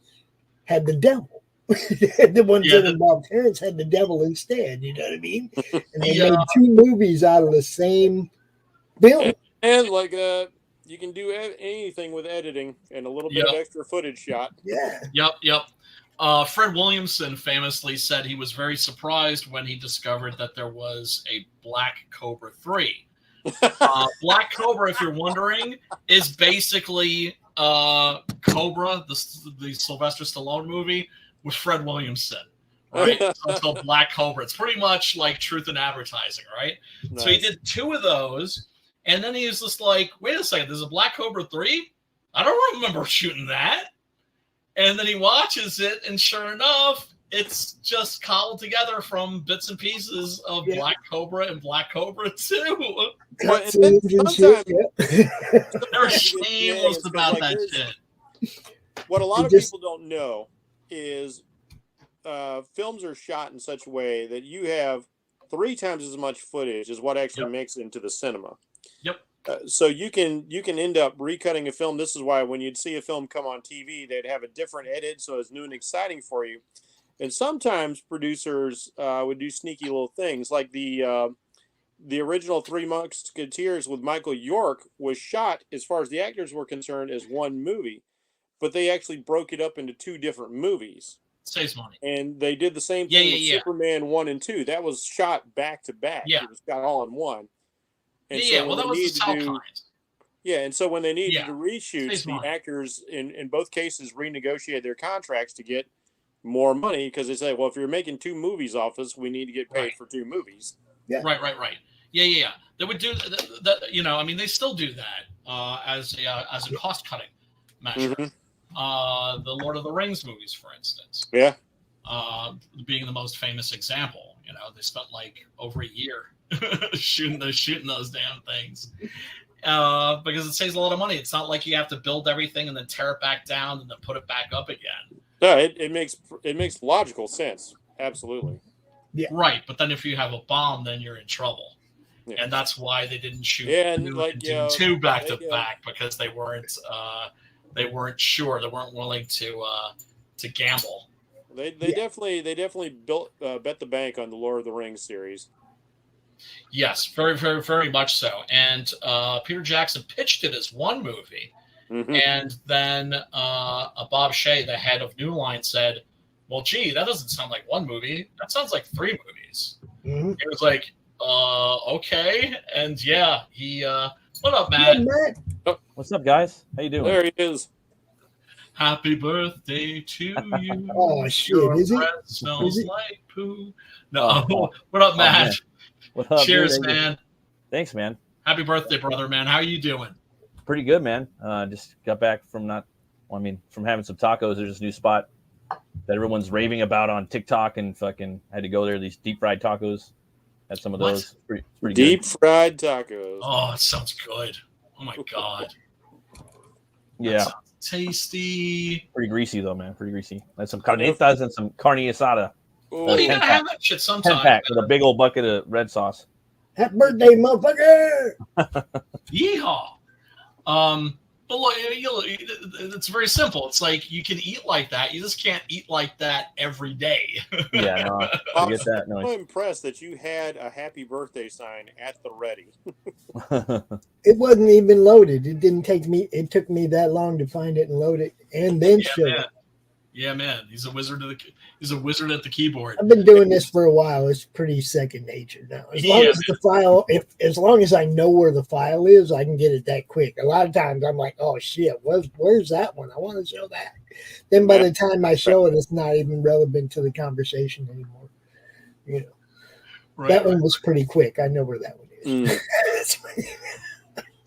had the devil. The ones that involved Terrence had the devil instead. You know what I mean? And they made two movies out of the same film. And like you can do anything with editing and a little bit of extra footage shot. Yeah. Yep. Fred Williamson famously said he was very surprised when he discovered that there was a Black Cobra 3. Black Cobra, if you're wondering, is basically Cobra, the Sylvester Stallone movie, with Fred Williamson, right? So it's called Black Cobra. It's pretty much like Truth in Advertising, right? Nice. So he did 2 of those, and then he was just like, wait a second, there's a Black Cobra 3? I don't remember shooting that. And then he watches it, and sure enough, it's just cobbled together from bits and pieces of Black Cobra and Black Cobra 2. But sometimes they're shameless about that shit. What a lot of people don't know is films are shot in such a way that you have 3 times as much footage as what actually makes it into the cinema. Yep. So you can end up recutting a film. This is why when you'd see a film come on TV, they'd have a different edit, so it's new and exciting for you. And sometimes producers would do sneaky little things, like the original Three Musketeers with Michael York was shot, as far as the actors were concerned, as one movie, but they actually broke it up into 2 different movies. Saves money. And they did the same thing with Superman 1 and 2. That was shot back to back. Yeah. It was shot all in one. And well, that was the South Times. Yeah, and so when they needed to reshoot, the actors in both cases renegotiated their contracts to get more money, because they say, well, if you're making 2 movies off us, we need to get paid for 2 movies. Yeah. Right. Yeah. They would do that. They still do that as a cost cutting measure. Mm-hmm. The Lord of the Rings movies, for instance. Yeah. Being the most famous example. They spent like over a year shooting those damn things. Because it saves a lot of money. It's not like you have to build everything and then tear it back down and then put it back up again. No, it makes logical sense. Absolutely. Yeah. Right, but then if you have a bomb, then you're in trouble. Yeah. And that's why they didn't shoot two back to back, because they weren't sure. They weren't willing to gamble. They definitely bet the bank on the Lord of the Rings series. Yes, very, very, very much so. And Peter Jackson pitched it as one movie. Mm-hmm. And then Bob Shea, the head of New Line, said, well, gee, that doesn't sound like one movie. That sounds like 3 movies. Mm-hmm. It was like, okay. And he, what up, Matt? Yeah, Matt. Oh, what's up, guys? How you doing? There he is. Happy birthday to you. Oh, shit. Your is breath it? smells like poo. No. What up, Matt? What up, cheers, dude? man. Thanks, man. Happy birthday, brother, man. How are you doing? Pretty good, man. Just got back from from having some tacos. There's this new spot that everyone's raving about on TikTok, and fucking had to go there. These deep fried tacos. Had some of those. Pretty deep good. Fried tacos. Oh, it sounds good. Oh my god. Yeah. Tasty. Pretty greasy though, man. Pretty greasy. And some carnitas and some carne asada. Oh, you gotta have that shit sometime. 10-pack with a big old bucket of red sauce. Happy birthday, motherfucker! Yeehaw. But look, it's very simple. It's like you can eat like that. You just can't eat like that every day. Yeah, no, I get that. No. I'm impressed that you had a happy birthday sign at the ready. It wasn't even loaded. It didn't take me. It took me that long to find it and load it, and then show it. Yeah, man. He's a wizard at the keyboard. I've been doing this for a while. It's pretty second nature now. As long as the file, as long as I know where the file is, I can get it that quick. A lot of times I'm like, oh shit, where's that one? I want to show that. Then by the time I show it, it's not even relevant to the conversation anymore. That one was pretty quick. I know where that one is.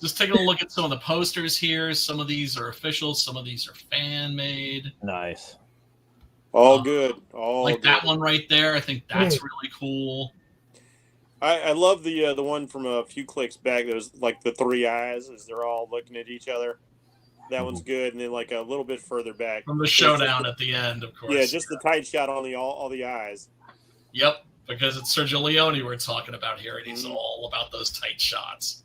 Just taking a look at some of the posters here. Some of these are official. Some of these are fan made. Nice. All good. All like good. that one right there. I think that's really cool. I love the one from a few clicks back. There's like the 3 eyes as they're all looking at each other. That one's good. And then like a little bit further back from the showdown at the end, of course. Yeah, just the tight shot on all the eyes. Yep, because it's Sergio Leone we're talking about here, and he's all about those tight shots.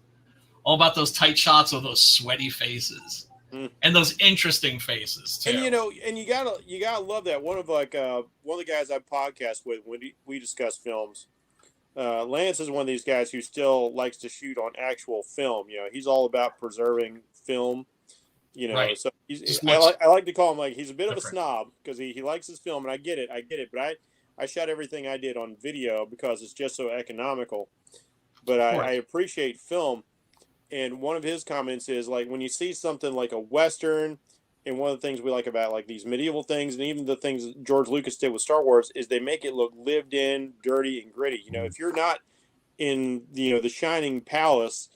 All about those tight shots of those sweaty faces and those interesting faces too. And you gotta love that. One of the guys I podcast with when we discuss films, Lance is one of these guys who still likes to shoot on actual film. He's all about preserving film. Right. So I like to call him like he's a bit of a snob because he likes his film, and I get it. But I shot everything I did on video because it's just so economical. But I appreciate film. And one of his comments is like when you see something like a Western and one of the things we like about like these medieval things, and even the things George Lucas did with Star Wars, is they make it look lived in, dirty, and gritty. You know, if you're not in the shining palace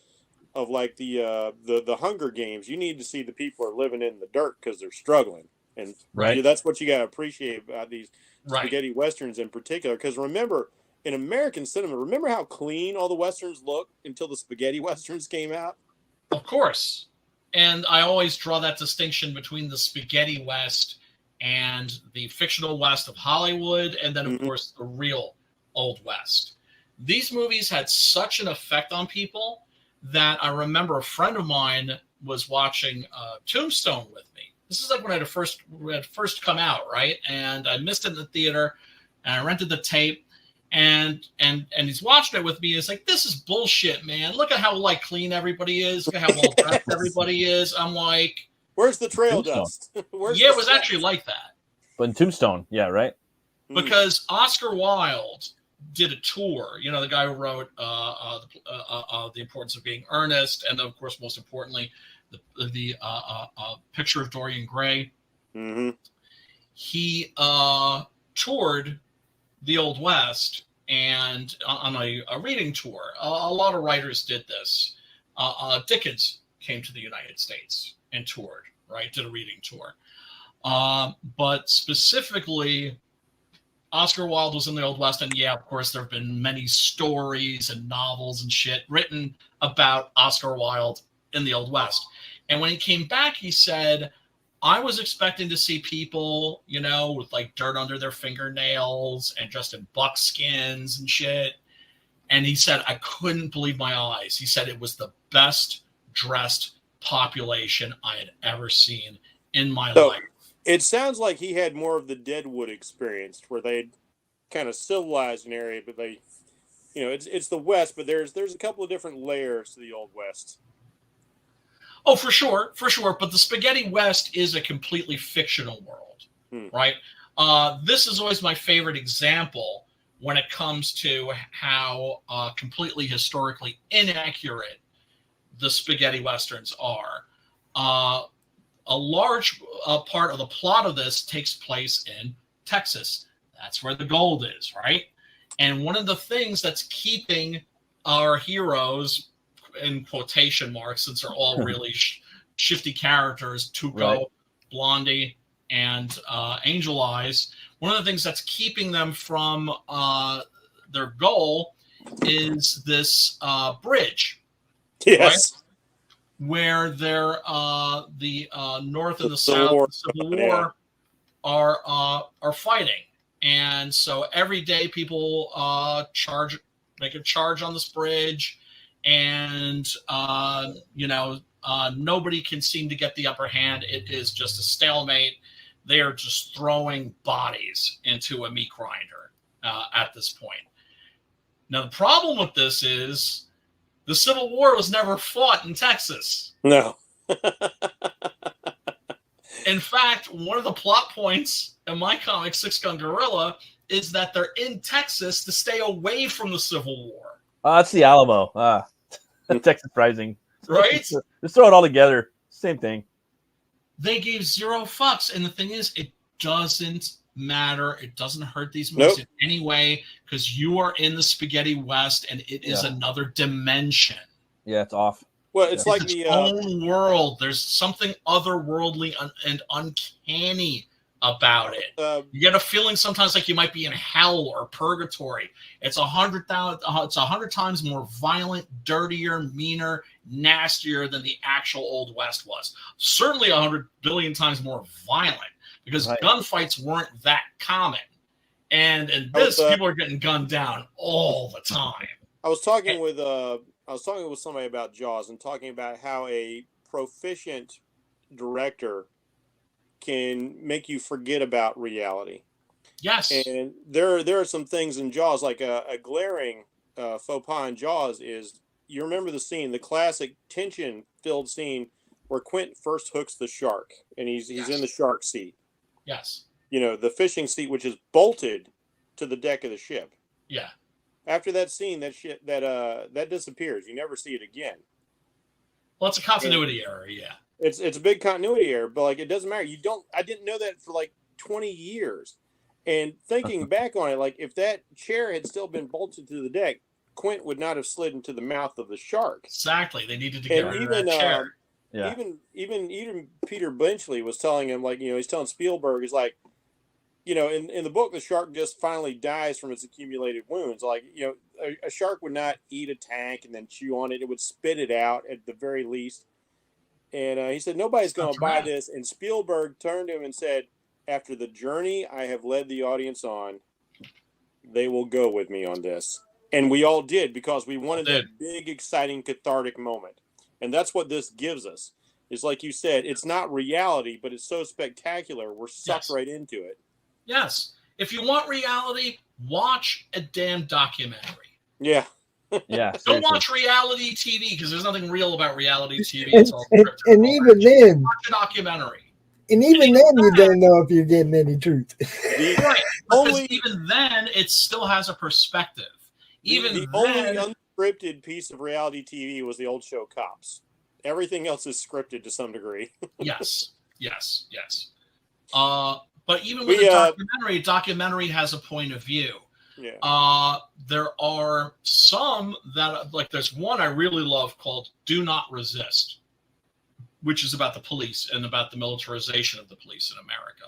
of like the Hunger Games, you need to see the people are living in the dirt because they're struggling, and Right. that's what you got to appreciate about these Right. spaghetti westerns in particular. Because remember, in American cinema, remember how clean all the westerns looked until the spaghetti westerns came out. Of course. And I always draw that distinction between the spaghetti West and the fictional West of Hollywood, and then, of course, the real Old West. These movies had such an effect on people that I remember a friend of mine was watching Tombstone with me. This is like when it had first come out, right? And I missed it in the theater, and I rented the tape. And he's watching it with me. It's like, this is bullshit, man. Look at how like clean everybody is. Look at how well dressed everybody is. I'm like, where's the trail Tombstone. dust? yeah, it was actually like that. But in Tombstone, yeah, right. Because Oscar Wilde did a tour. You know, the guy who wrote The Importance of Being Earnest, and then, of course, most importantly, the Picture of Dorian Gray. Mm-hmm. He toured the Old West and on a reading tour. A lot of writers did this. Dickens came to the United States and toured, right? Did a reading tour. But specifically, Oscar Wilde was in the Old West, and yeah, of course, there have been many stories and novels and shit written about Oscar Wilde in the Old West. And when he came back, he said, I was expecting to see people, you know, with like dirt under their fingernails and just in buckskins and shit. And he said, I couldn't believe my eyes. He said it was the best dressed population I had ever seen in my life. It sounds like he had more of the Deadwood experience, where they kind of civilized an area, but they, you know, it's the West, but there's a couple of different layers to the Old West. Oh, for sure. But the Spaghetti West is a completely fictional world, right? This is always my favorite example when it comes to how completely historically inaccurate the Spaghetti Westerns are. A large part of the plot of this takes place in Texas. That's where the gold is, right? And one of the things that's keeping our heroes, in quotation marks, since they're all really shifty characters, Tuco, Right. Blondie, and Angel Eyes, one of the things that's keeping them from their goal is this bridge. Yes. Right? Where they're the North and the South, the Civil War, are fighting. And so every day people make a charge on this bridge, and nobody can seem to get the upper hand. It is just a stalemate. They are just throwing bodies into a meat grinder at this point. Now, the problem with this is the Civil War was never fought in Texas. No. In fact, one of the plot points in my comic, Six Gun Gorilla, is that they're in Texas to stay away from the Civil War. That's the Alamo. Texas Rising. Right? Just throw it all together. Same thing. They gave zero fucks. And the thing is, it doesn't matter. It doesn't hurt these movies in any way, because you are in the Spaghetti West and it is another dimension. Yeah, it's off. Well, it's like its own world. There's something otherworldly and uncanny about it. You get a feeling sometimes like you might be in hell or purgatory. It's 100 times more violent, dirtier, meaner, nastier than the actual Old West was. Certainly 100 billion times more violent, because gunfights weren't that common. And in this, people are getting gunned down all the time. I was talking with somebody about Jaws, and talking about how a proficient director can make you forget about reality. Yes. And there are some things in Jaws, like a glaring faux pas in Jaws is, you remember the scene, the classic tension-filled scene where Quint first hooks the shark, and he's in the shark seat. Yes. You know, the fishing seat, which is bolted to the deck of the ship. Yeah. After that scene, that disappears. You never see it again. Well, it's a continuity error, yeah. It's a big continuity error, but like it doesn't matter. I didn't know that for like 20 years. And thinking back on it, like if that chair had still been bolted to the deck, Quint would not have slid into the mouth of the shark. Exactly. They needed to get rid of that chair. Even Peter Benchley was telling him, like, he's telling Spielberg, he's like, in the book, the shark just finally dies from its accumulated wounds. Like, a shark would not eat a tank and then chew on it. It would spit it out at the very least. And he said, nobody's going to buy this. And Spielberg turned to him and said, after the journey I have led the audience on, they will go with me on this. And we all did, because we wanted that big, exciting, cathartic moment. And that's what this gives us. It's like you said, it's not reality, but it's so spectacular. We're sucked right into it. Yes. If you want reality, watch a damn documentary. Yeah. Yeah. Don't watch reality TV, because there's nothing real about reality TV. And even then, watch a documentary. And even then, you don't know if you're getting any truth. Right. Because even then, it still has a perspective. The only unscripted piece of reality TV was the old show Cops. Everything else is scripted to some degree. Yes. But even with a documentary has a point of view. Yeah. There are some that, like, there's one I really love called "Do Not Resist," which is about the police and about the militarization of the police in America.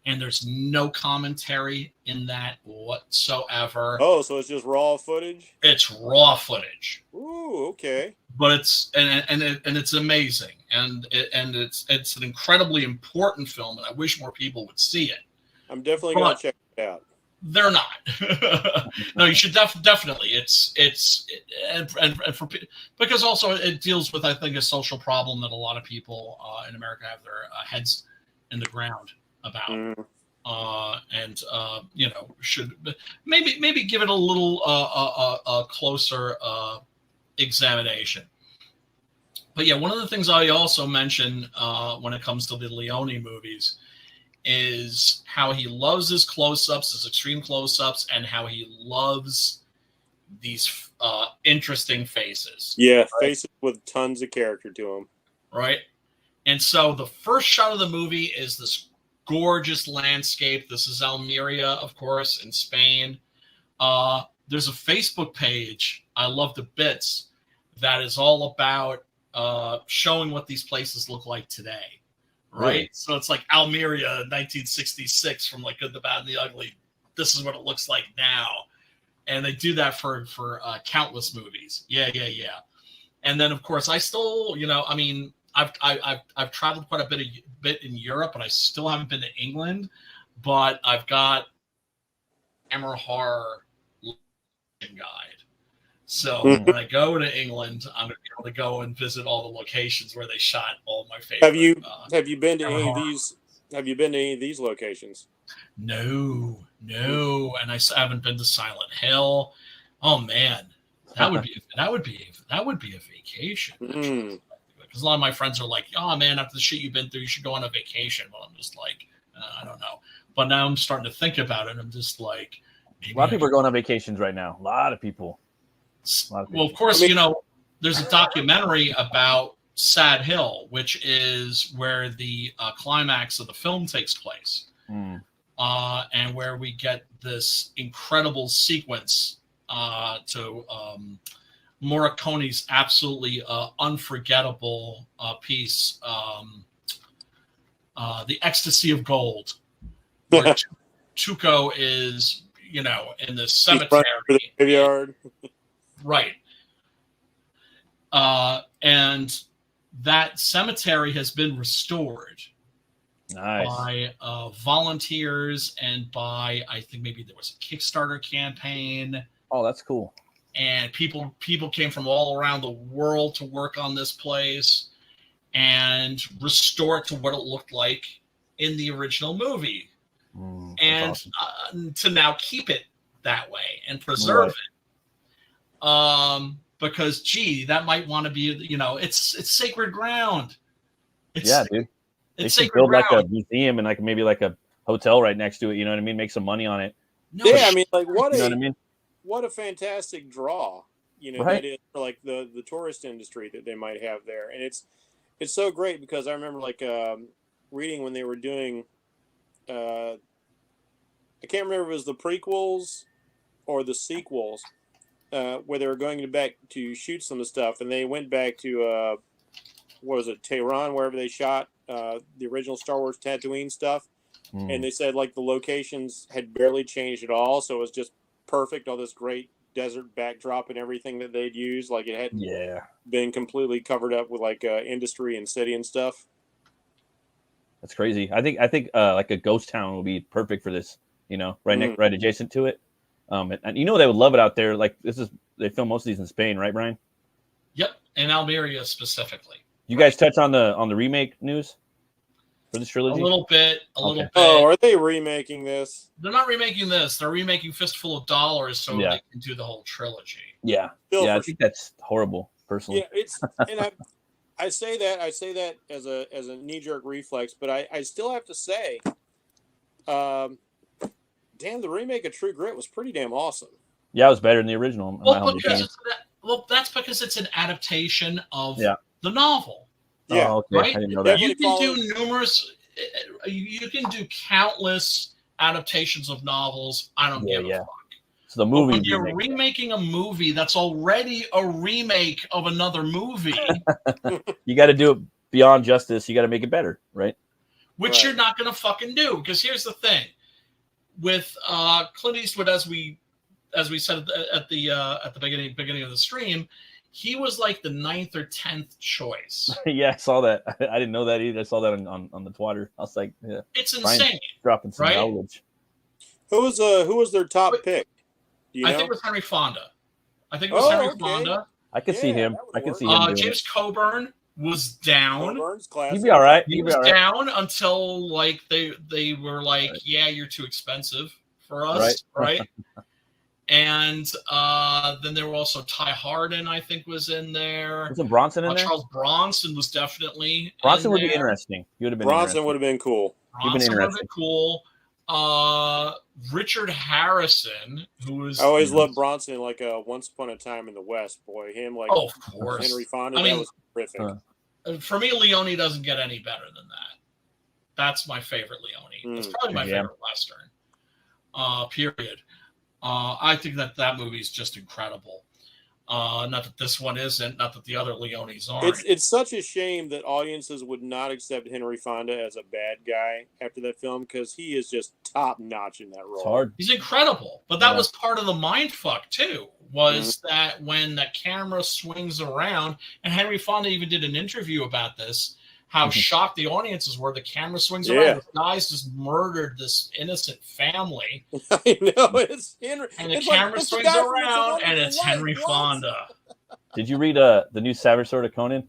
And there's no commentary in that whatsoever. Oh, so it's just raw footage? It's raw footage. Ooh, okay. But it's it's amazing, and it's an incredibly important film, and I wish more people would see it. I'm definitely going to check it out. They're not. No, you should definitely. Because also it deals with, I think, a social problem that a lot of people in America have their heads in the ground about, should maybe give it a little a closer examination. But yeah, one of the things I also mention when it comes to the Leone movies is how he loves his close-ups, his extreme close-ups, and how he loves these interesting faces. Yeah, faces with tons of character to them. Right? And so the first shot of the movie is this gorgeous landscape. This is Almeria, of course, in Spain. There's a Facebook page, I love the bits, that is all about showing what these places look like today. Right? Really? So it's like Almeria 1966 from like Good, the Bad, and the Ugly. This is what it looks like now. And they do that for countless movies. Yeah. And then, of course, I still, I've traveled quite a bit in Europe, but I still haven't been to England. But I've got Hammer Horror guide. So when I go to England, I'm going to be able to go and visit all the locations where they shot all my favorite. Have you been to any of these? Have you been to any of these locations? No, and I haven't been to Silent Hill. Oh man, that would be a vacation. Because a lot of my friends are like, "Oh man, after the shit you've been through, you should go on a vacation." Well, I'm just like, I don't know. But now I'm starting to think about it. I'm just like, a lot of people are going on vacations right now. A lot of people. Well, of course, there's a documentary about Sad Hill, which is where the climax of the film takes place, and where we get this incredible sequence to Morricone's absolutely unforgettable piece, The Ecstasy of Gold, where Tuco is, in the cemetery. The graveyard. Right. And that cemetery has been restored by volunteers and by, I think maybe there was a Kickstarter campaign. Oh, that's cool. And people came from all around the world to work on this place and restore it to what it looked like in the original movie. And awesome. To now keep it that way and preserve it. Because that might want to be, it's sacred ground. Dude. It's they should build ground. Like a museum and like maybe like a hotel right next to it. You know what I mean? Make some money on it. What a fantastic draw, right? That is for like the tourist industry that they might have there. And it's so great because I remember like reading when they were doing. I can't remember if it was the prequels or the sequels, where they were going back to shoot some of the stuff, and they went back to what was it, Tehran, wherever they shot the original Star Wars Tatooine stuff, and they said like the locations had barely changed at all, so it was just perfect, all this great desert backdrop and everything that they'd used, like it hadn't been completely covered up with like industry and city and stuff. That's crazy. I think like a ghost town would be perfect for this. You know, right adjacent to it. And you know they would love it out there. Like they film most of these in Spain, right, Brian? Yep, in Almeria specifically. You guys touch on the remake news for this trilogy? A little bit. Oh, are they remaking this? They're not remaking this. They're remaking Fistful of Dollars so they can do the whole trilogy. Yeah, I think that's horrible, personally. Yeah, it's and I say that as a knee-jerk reflex, but I still have to say, damn, the remake of True Grit was pretty damn awesome. Yeah, it was better than the original. That's because it's an adaptation of the novel. Yeah, okay. Right? I didn't know that. You can do numerous. You can do countless adaptations of novels. I don't give a fuck. So the movie. When you're remaking a movie that's already a remake of another movie, you got to do it beyond justice. You got to make it better, right? Which you're not going to fucking do. Because here's the thing: with Clint Eastwood, as we said at the beginning of the stream, he was like the 9th or 10th choice. Yeah, I saw that. I didn't know that either. I saw that on the Twitter. I was like, yeah, it's insane. Dropping some knowledge. Who was their top pick? I think it was Henry Fonda. Fonda. I could see him. I could see him. James Coburn was down. He'd be all right. He was down until like they were like, yeah, you're too expensive for us, right? And then there were also Ty Hardin, I think, was in there. Was Bronson in there? Charles Bronson was definitely. Bronson would be interesting. He would have been. Bronson would have been cool. Bronson would have been cool. Richard Harrison, who was. I always loved Bronson, like Once Upon a Time in the West. Boy, him like. Oh, of course. Henry Fonda. That was terrific. For me, Leone doesn't get any better than that. That's my favorite Leone. It's probably my favorite Western. Period. I think that movie is just incredible. Not that this one isn't, not that the other Leones aren't. It's such a shame that audiences would not accept Henry Fonda as a bad guy after that film, because he is just top notch in that role. It's hard. He's incredible, but that was part of the mind fuck too. Was that when the camera swings around, and Henry Fonda even did an interview about this. How shocked the audiences were. The camera swings around. The guys just murdered this innocent family. I know. It's Henry. And the camera swings around, and it's Henry Fonda. Did you read the new Savage Sword of Conan?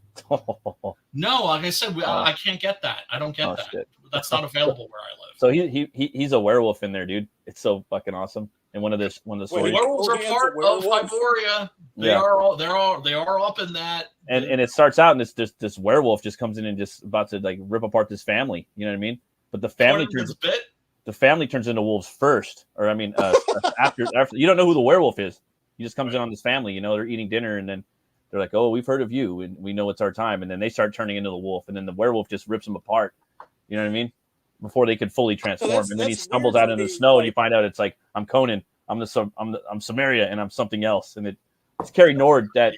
No, like I said, I can't get that. I don't get that. Shit. That's not available where I live. So he's a werewolf in there, dude. It's so fucking awesome. And one of the stories. Werewolves are part of Hyboria. They are up in that. And it starts out, and this werewolf just comes in and just about to like rip apart this family. You know what I mean? But the family turns into wolves first, or I mean, after you don't know who the werewolf is. He just comes in on this family. You know, they're eating dinner, and then they're like, "Oh, we've heard of you, and we know it's our time." And then they start turning into the wolf, and then the werewolf just rips them apart. You know what I mean? Before they could fully transform, and then he stumbles out in the snow, and you find out it's like, I'm Conan, I'm Samaria, and I'm something else. And it's Carrie Nord that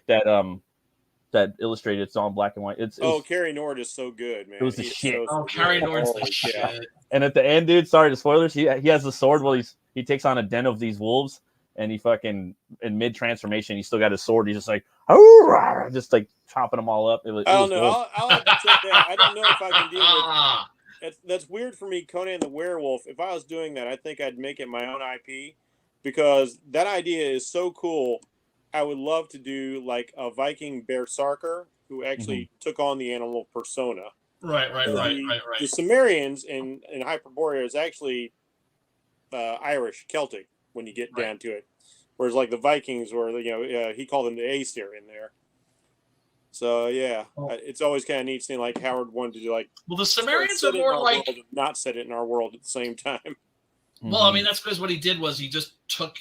illustrated. It's all in black and white. Carrie Nord is so good, man. It was the shit. Carrie Nord's the shit. And at the end, dude, sorry to spoilers, he has the sword while he takes on a den of these wolves, and he fucking in mid transformation, he still got his sword. He's just like, oh, just like chopping them all up. I don't know. I'll have to check that. I don't know if I can deal with. That's weird for me, Conan the Werewolf. If I was doing that, I think I'd make it my own IP, because that idea is so cool. I would love to do like a Viking berserker who actually took on the animal persona. Right. The Sumerians in Hyperborea is actually Irish, Celtic when you get down to it. Whereas like the Vikings were, he called them the Aesir in there. So it's always kind of neat seeing like Howard wanted to do like. Well, the Sumerians are more like not set it in our world at the same time. Well, I mean that's because what he did was he just took,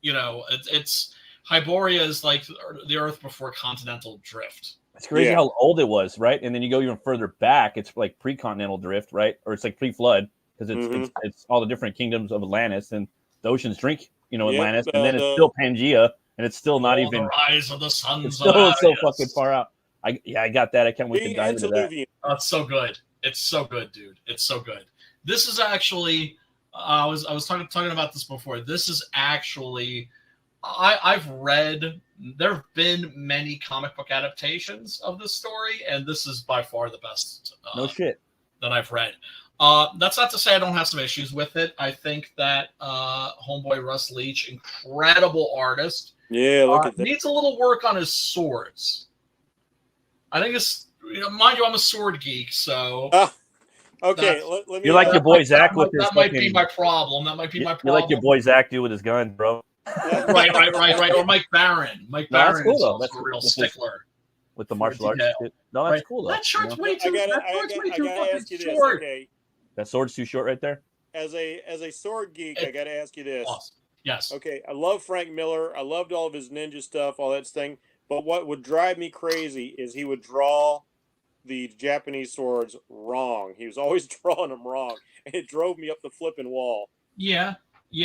it's Hyboria is like the Earth before continental drift. It's crazy how old it was, right? And then you go even further back, it's like pre-continental drift, right? Or it's like pre-flood because it's all the different kingdoms of Atlantis and the oceans drink, Atlantis, and then it's still Pangea, and it's still not even the rise of the sons. It's still so fucking far out. I got that. I can't wait to dive into that. Oh, it's so good. It's so good, dude. It's so good. This is actually, I was talking about this before. This is actually, I've read. There have been many comic book adaptations of this story, and this is by far the best. No shit. That I've read. That's not to say I don't have some issues with it. I think that homeboy Russ Leach, incredible artist. Yeah, look at that. Needs a little work on his swords. I think it's, mind you, I'm a sword geek, so. Okay, let me. You're like your boy Zach with his. That might be my problem. That might be my problem. You're like your boy Zach do with his gun, bro. Right. Or Mike Barron. Mike Barron cool, is though. also That's a real his, stickler. With the martial arts shit. No, that's cool, though. That shirt's way too, I gotta ask you this, okay? That sword's too short right there? As a sword geek, I gotta ask you this. Awesome. Yes. Okay, I love Frank Miller. I loved all of his ninja stuff, all that thing. But what would drive me crazy is he would draw the Japanese swords wrong. He was always drawing them wrong, and it drove me up the flipping wall. Yeah.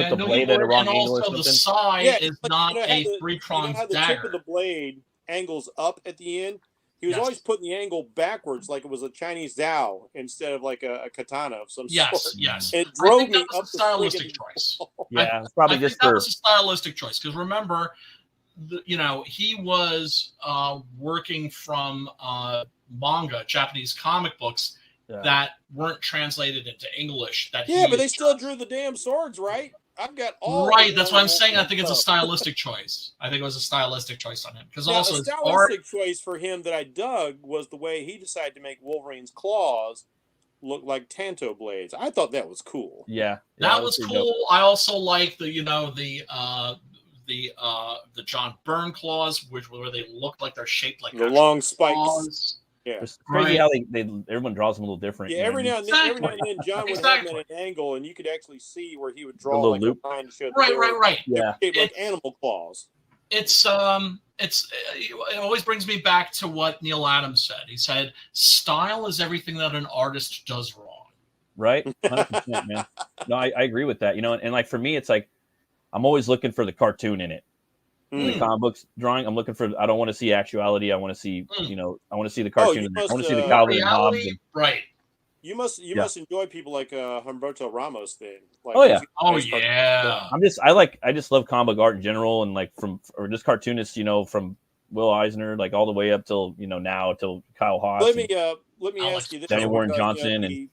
Put the blade at a wrong angle or also the something. side is not a three-pronged the dagger. tip of the blade angles up at the end. He was always putting the angle backwards, like it was a Chinese Dao instead of like a katana of some sort. Yes. It drove me up the stylistic choice. Yeah, it's probably just that was a stylistic choice because remember, he was working from manga, Japanese comic books that weren't translated into English. But they still drew the damn swords, right? I've got all right. That's what I'm saying. I think it's a stylistic choice. I think it was a stylistic choice on him because also a stylistic choice for him that I dug was the way he decided to make Wolverine's claws look like Tanto blades. I thought that was cool. Yeah, that was cool. Dope. I also like the John Byrne claws, where they look like they're shaped like the long spikes. Claws. Yeah, it's crazy how everyone draws them a little different. Yeah, every now and then, John would have them at an angle, and you could actually see where he would draw like a line to show. Right. Yeah, like animal claws. It always brings me back to what Neil Adams said. He said, "Style is everything that an artist does wrong." Right, 100%, man. No, I agree with that. And like for me, it's like I'm always looking for the cartoon in it. In the comic books drawing, I'm looking for. I don't want to see actuality. I want to see, I want to see the cartoon. I want to see the Calvin and Hobbes. Right. You must enjoy people like Humberto Ramos then. Like, I just love comic art in general, and like or just cartoonists, from Will Eisner, like all the way up till now till Kyle Haas. Let me ask you this: Daniel Warren Johnson, and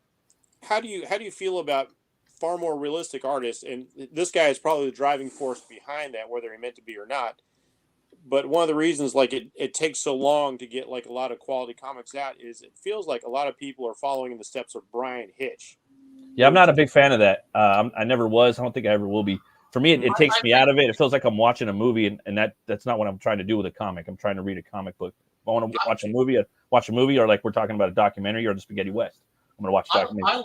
how do you feel about far more realistic artists, and this guy is probably the driving force behind that, whether he meant to be or not. But one of the reasons, like it takes so long to get like a lot of quality comics out, is it feels like a lot of people are following in the steps of Brian Hitch. Yeah, I'm not a big fan of that. I never was. I don't think I ever will be. For me, it takes me out of it. It feels like I'm watching a movie, and that's not what I'm trying to do with a comic. I'm trying to read a comic book. If I want to watch a movie, or like we're talking about a documentary or the Spaghetti West. I'm going to watch a documentary.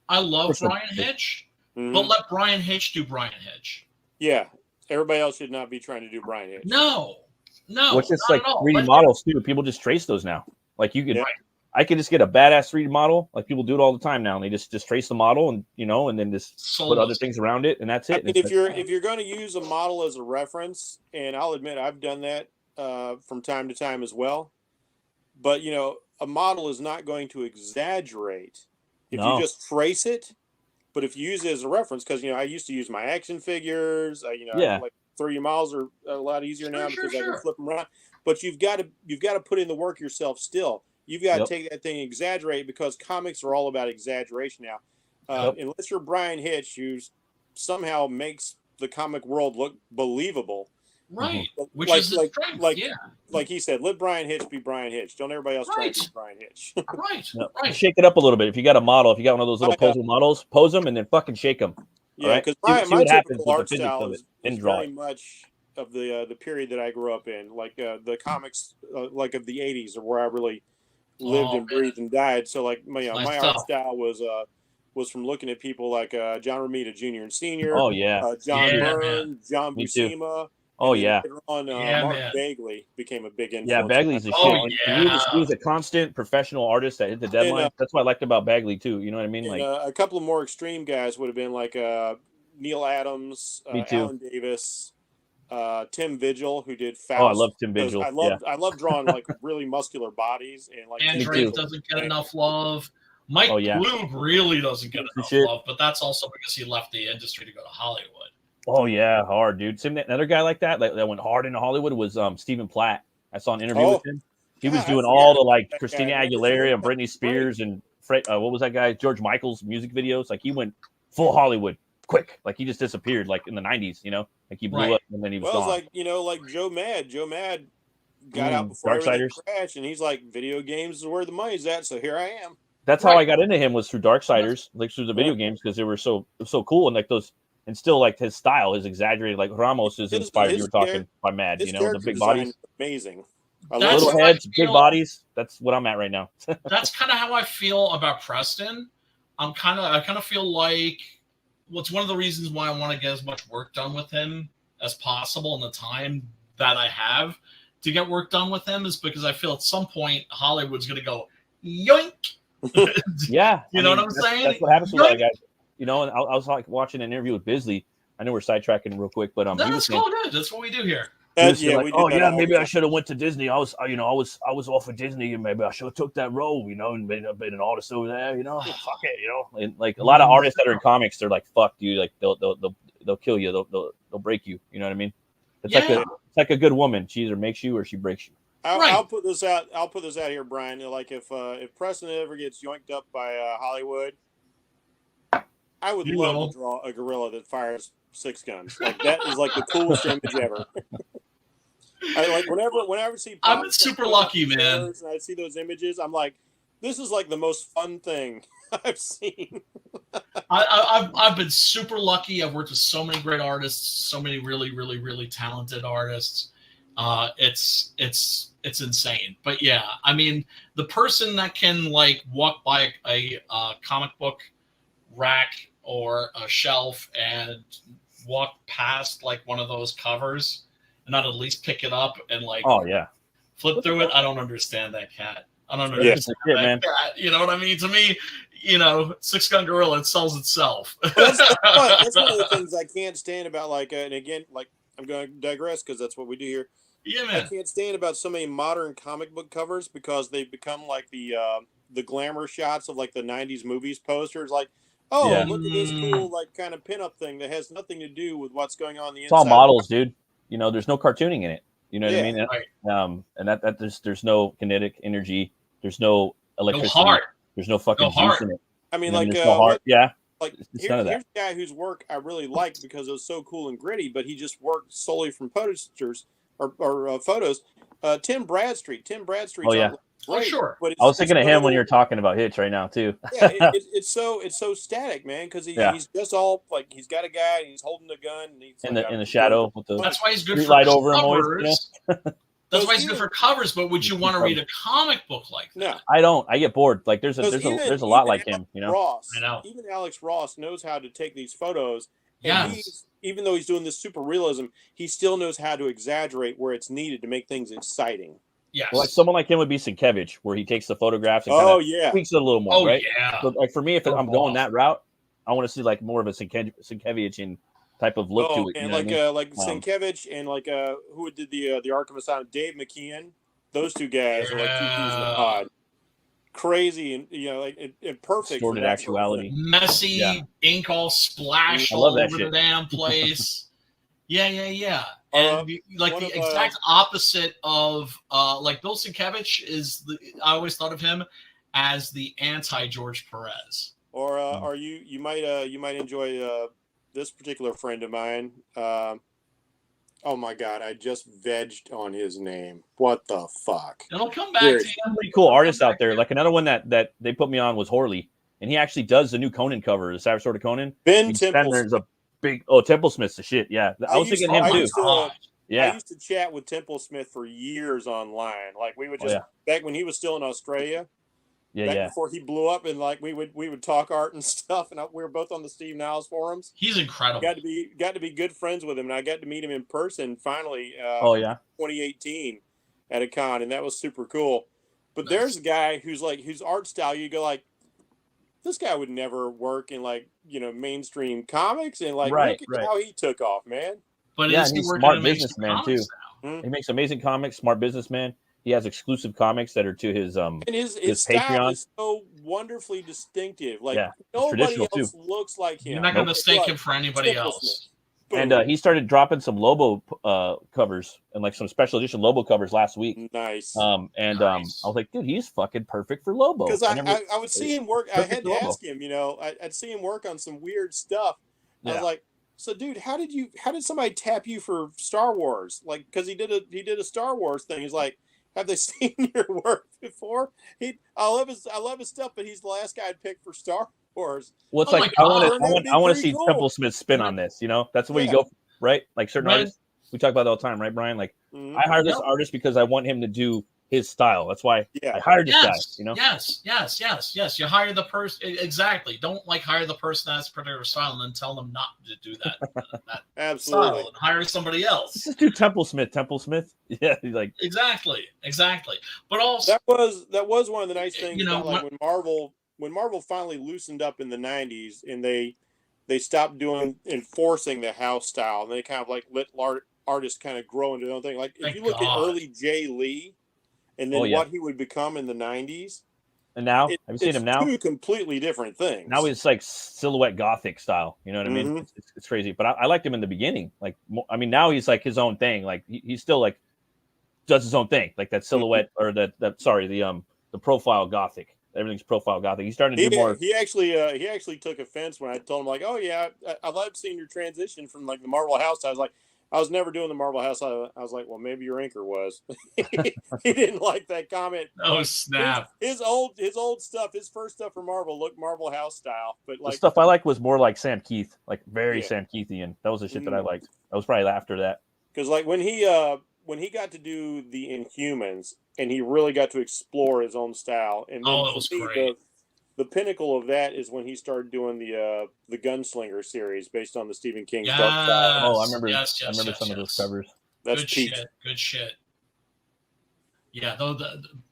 I love Brian Hitch, but let Brian Hitch do Brian Hitch. Yeah, everybody else should not be trying to do Brian Hitch. No. Which is like 3D models too. People just trace those now. Like you could, I could just get a badass 3D model. Like people do it all the time now, and they just trace the model and and then just put other things around it, and that's it. I mean, if you're going to use a model as a reference, and I'll admit I've done that from time to time as well, but a model is not going to exaggerate. If you just trace it, but if you use it as a reference, because I used to use my action figures, like 30 miles are a lot easier now because I can flip them around. But you've got to put in the work yourself still. You've got to take that thing and exaggerate, because comics are all about exaggeration now. Unless you're Brian Hitch, who somehow makes the comic world look believable. Right. Which like, is the strength. Like he said, let Brian Hitch be Brian Hitch. Don't everybody else try to be Brian Hitch. Right. Shake it up a little bit. If you got a model, if you got one of those little posable models, pose them and then fucking shake them. Yeah, because my typical art style is very much of the period that I grew up in, like the comics, like of the 80s, or where I really lived and breathed and died. So like my art style was from looking at people like John Romita Jr. and Sr. Oh yeah, John Byrne, John Buscema, Oh And then yeah, later on, Yeah, Mark man. Bagley became a big influence. yeah. Bagley's the Oh, shit. And yeah. he was a constant professional artist that hit the deadline. That's what I liked about Bagley too. You know what I mean? And Like a couple of more extreme guys would have been like Neil Adams, me too. Alan Davis, Tim Vigil, who did Faust. Oh, I love Tim Vigil. I love drawing like really muscular bodies and like And Me Drake too. doesn't get enough love. Mike Oh, yeah. Blue really doesn't get enough Shit. love, but that's also because he left the industry to go to Hollywood. Oh yeah, hard dude. Same another guy like that went hard into Hollywood was Stephen Platt. I saw an interview with him. He was doing all the like Christina Aguilera and Britney Spears and Fred, what was that guy? George Michael's music videos. Like he went full Hollywood quick. Like he just disappeared like in the 90s, you know? Like he blew up and then he was gone. It's like, like Joe Mad. Joe Mad got out before everything crashed, and he's like, video games is where the money's at, so here I am. That's how I got into him, was through Darksiders, like through the video games, because they were so cool, and like those, and still like his style is exaggerated. Like Ramos is inspired. You were talking by Mad, you know, the big bodies, amazing, little heads, big bodies. That's what I'm at right now. That's kind of how I feel about Preston. I kind of feel like what's one of the reasons why I want to get as much work done with him as possible in the time that I have to get work done with him is because I feel at some point Hollywood's going to go yoink. Yeah, you know what I'm saying? That's what happens with a lot of guys. You know, and I was like watching an interview with Bisley. I know we're sidetracking real quick, but he was saying, good. That's what we do here. Maybe I should have went to Disney. I was off of Disney, and maybe I should have took that role, you know, and been an artist over there, you know. Fuck it, you know. And like a lot of artists that are in comics, they're like, fuck you, like they'll kill you, they'll break you. You know what I mean? It's like a good woman. She either makes you or she breaks you. I'll put this out. I'll put this out here, Brian. Like if Preston ever gets yoinked up by Hollywood, I would love to draw a gorilla that fires 6 guns. Like that is like the coolest image ever. I like whenever I see. I'm super lucky, man. And I see those images, I'm like, this is like the most fun thing I've seen. I've been super lucky. I've worked with so many great artists, so many really, really, really talented artists. It's insane. But yeah, I mean, the person that can like walk by a comic book rack or a shelf and walk past like one of those covers and not at least pick it up and like flip through it. I don't understand that cat. I don't understand that cat. You know what I mean? To me, you know, 6-gun gorilla, it sells itself. That's one of the things I can't stand about like, and again, like I'm going to digress because that's what we do here. Yeah, man. I can't stand about so many modern comic book covers because they've become like the glamour shots of like the 90s movies posters. Like, look at this cool like kind of pinup thing that has nothing to do with what's going on the inside. It's all models, dude. You know, there's no cartooning in it. You know what I mean? Right. And that there's no kinetic energy. There's no electricity. No heart. There's no fucking juice in it. I mean, like, no heart. Like here's a guy whose work I really liked because it was so cool and gritty, but he just worked solely from posters or photos. Tim Bradstreet. Tim Bradstreet's great, sure. But I was thinking of him when you're talking about Hitch right now too. Yeah, it's so static, man, because he's just all like he's got a guy and he's holding the gun and he's in the shadow with the that's why he's good for light over him. Always, that's why he's good for covers. But would you want to read a comic book like that? No, I don't. I get bored. Like there's a lot like him. You know, Ross. I know. Even Alex Ross knows how to take these photos. And even though he's doing this super realism, he still knows how to exaggerate where it's needed to make things exciting. Yes. Well, like someone like him would be Sienkiewicz, where he takes the photographs and kind of tweaks it a little more, right? Yeah. So, like for me, if I'm going that route, I want to see like more of a Sienkiewicz type of look to it. And like Sienkiewicz and like who did the Arkham Asylum, Dave McKeon. Those two guys are like two peas in the pod. Crazy and like perfect. Distorted actuality. Messy, ink all splashed all over the damn place. Yeah. And like the exact opposite of like Bill Sienkiewicz is I always thought of him as the anti George Perez. Or you might enjoy this particular friend of mine. Oh my God! I just vegged on his name. What the fuck? It'll come back to you. Pretty cool artists out there. Like another one that they put me on was Horley, and he actually does the new Conan cover, the Savage Sword of Conan. Ben Temple. Templesmith's the shit. Yeah, I was thinking him too. I used to chat with Templesmith for years online. Like we would just back when he was still in Australia. Yeah. Before he blew up, and like we would talk art and stuff, and we were both on the Steve Niles forums. He's incredible. Got to be good friends with him, and I got to meet him in person finally. 2018 at a con, and that was super cool. But there's a guy whose art style, you go like, this guy would never work in like, you know, mainstream comics, and like look at how he took off, man. But he's a smart businessman too. Mm-hmm. He makes amazing comics, smart businessman. He has exclusive comics that are to his and his Patreon. Style is so wonderfully distinctive. Like nobody else looks like him. You're not going to mistake him for anybody else. And he started dropping some Lobo covers and like some special edition Lobo covers last week. Nice. I was like, dude, he's fucking perfect for Lobo. Because I would see him work. I had to ask him, you know, I'd see him work on some weird stuff. I was like, so dude, how did somebody tap you for Star Wars? Like, because he did a Star Wars thing. He's like, have they seen your work before? I love his stuff, but he's the last guy I'd pick for Star Wars. Well, it's like I want to see Temple Smith's spin on this. You know, that's the way you go, right? Like certain artists, we talk about that all the time, right, Brian? Like I hired this artist because I want him to do his style. That's why I hired this guy. You know? Yes. You hire the person exactly. Don't like hire the person that has a particular style and then tell them not to do that Absolutely style and hire somebody else. Just do Temple Smith. Yeah, like exactly. But also that was one of the nice things. You know, like when Marvel finally loosened up in the 90s and they stopped enforcing the house style, and they kind of like let artists kind of grow into their own thing. Like if you look at early Jay Lee. And then what he would become in the 90s. And now, have you seen him now? Two completely different things. Now it's like silhouette gothic style. You know what I mean? It's crazy. But I liked him in the beginning. Like, I mean, now he's like his own thing. Like he's still like does his own thing. Like that silhouette or the profile gothic. Everything's profile gothic. He's starting to do more. He actually took offense when I told him like, oh yeah, I love seeing your transition from like the Marvel House. I was never doing the Marvel House. I was like, well, maybe your anchor was. He didn't like that comment. Oh snap! His old stuff, his first stuff for Marvel looked Marvel House style, but like the stuff I liked was more like Sam Keith, like very Sam Keithian. That was the shit that I liked. That was probably after that. Because like when he got to do the Inhumans and he really got to explore his own style, and then it was great. The pinnacle of that is when he started doing the Gunslinger series based on the Stephen King stuff. Oh, I remember some of those covers. That's good shit. Yeah,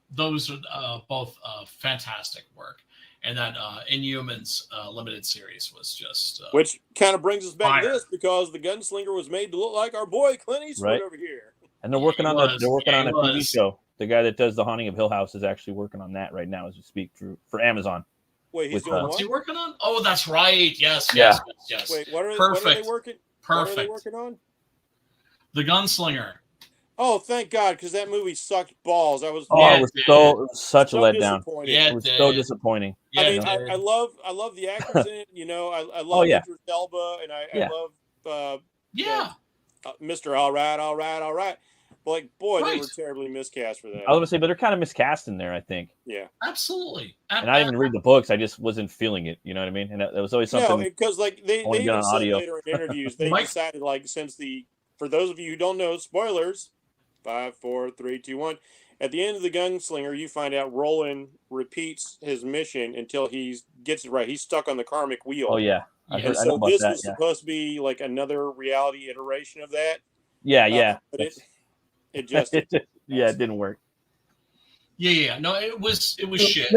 those are both fantastic work, and that Inhumans limited series was just which kind of brings us back to this, because the Gunslinger was made to look like our boy Clint Eastwood over here. And they're working on a TV show. The guy that does The Haunting of Hill House is actually working on that right now as we speak for Amazon. Wait, he's doing what's he working on? Oh, that's right. Yes. Wait, what are they working? Perfect. What are they working on? The Gunslinger. Oh, thank God, because that movie sucked balls. It was such a letdown. Yeah, it was so disappointing. Yeah, I love the actors in it. You know, I love Idris Elba, and I love Mr. All Right. But like, boy, they were terribly miscast for that. I was gonna say, but they're kind of miscast in there, I think. Yeah, absolutely. And I didn't even read the books; I just wasn't feeling it. You know what I mean? And that was always something. No, because like they even said later in interviews, they decided like for those of you who don't know, spoilers, 5, 4, 3, 2, 1. At the end of the Gunslinger, you find out Roland repeats his mission until he gets it right. He's stuck on the karmic wheel. Oh yeah, and so this was supposed to be like another reality iteration of that. Yeah. But it just it didn't work. Yeah. No, it was shit.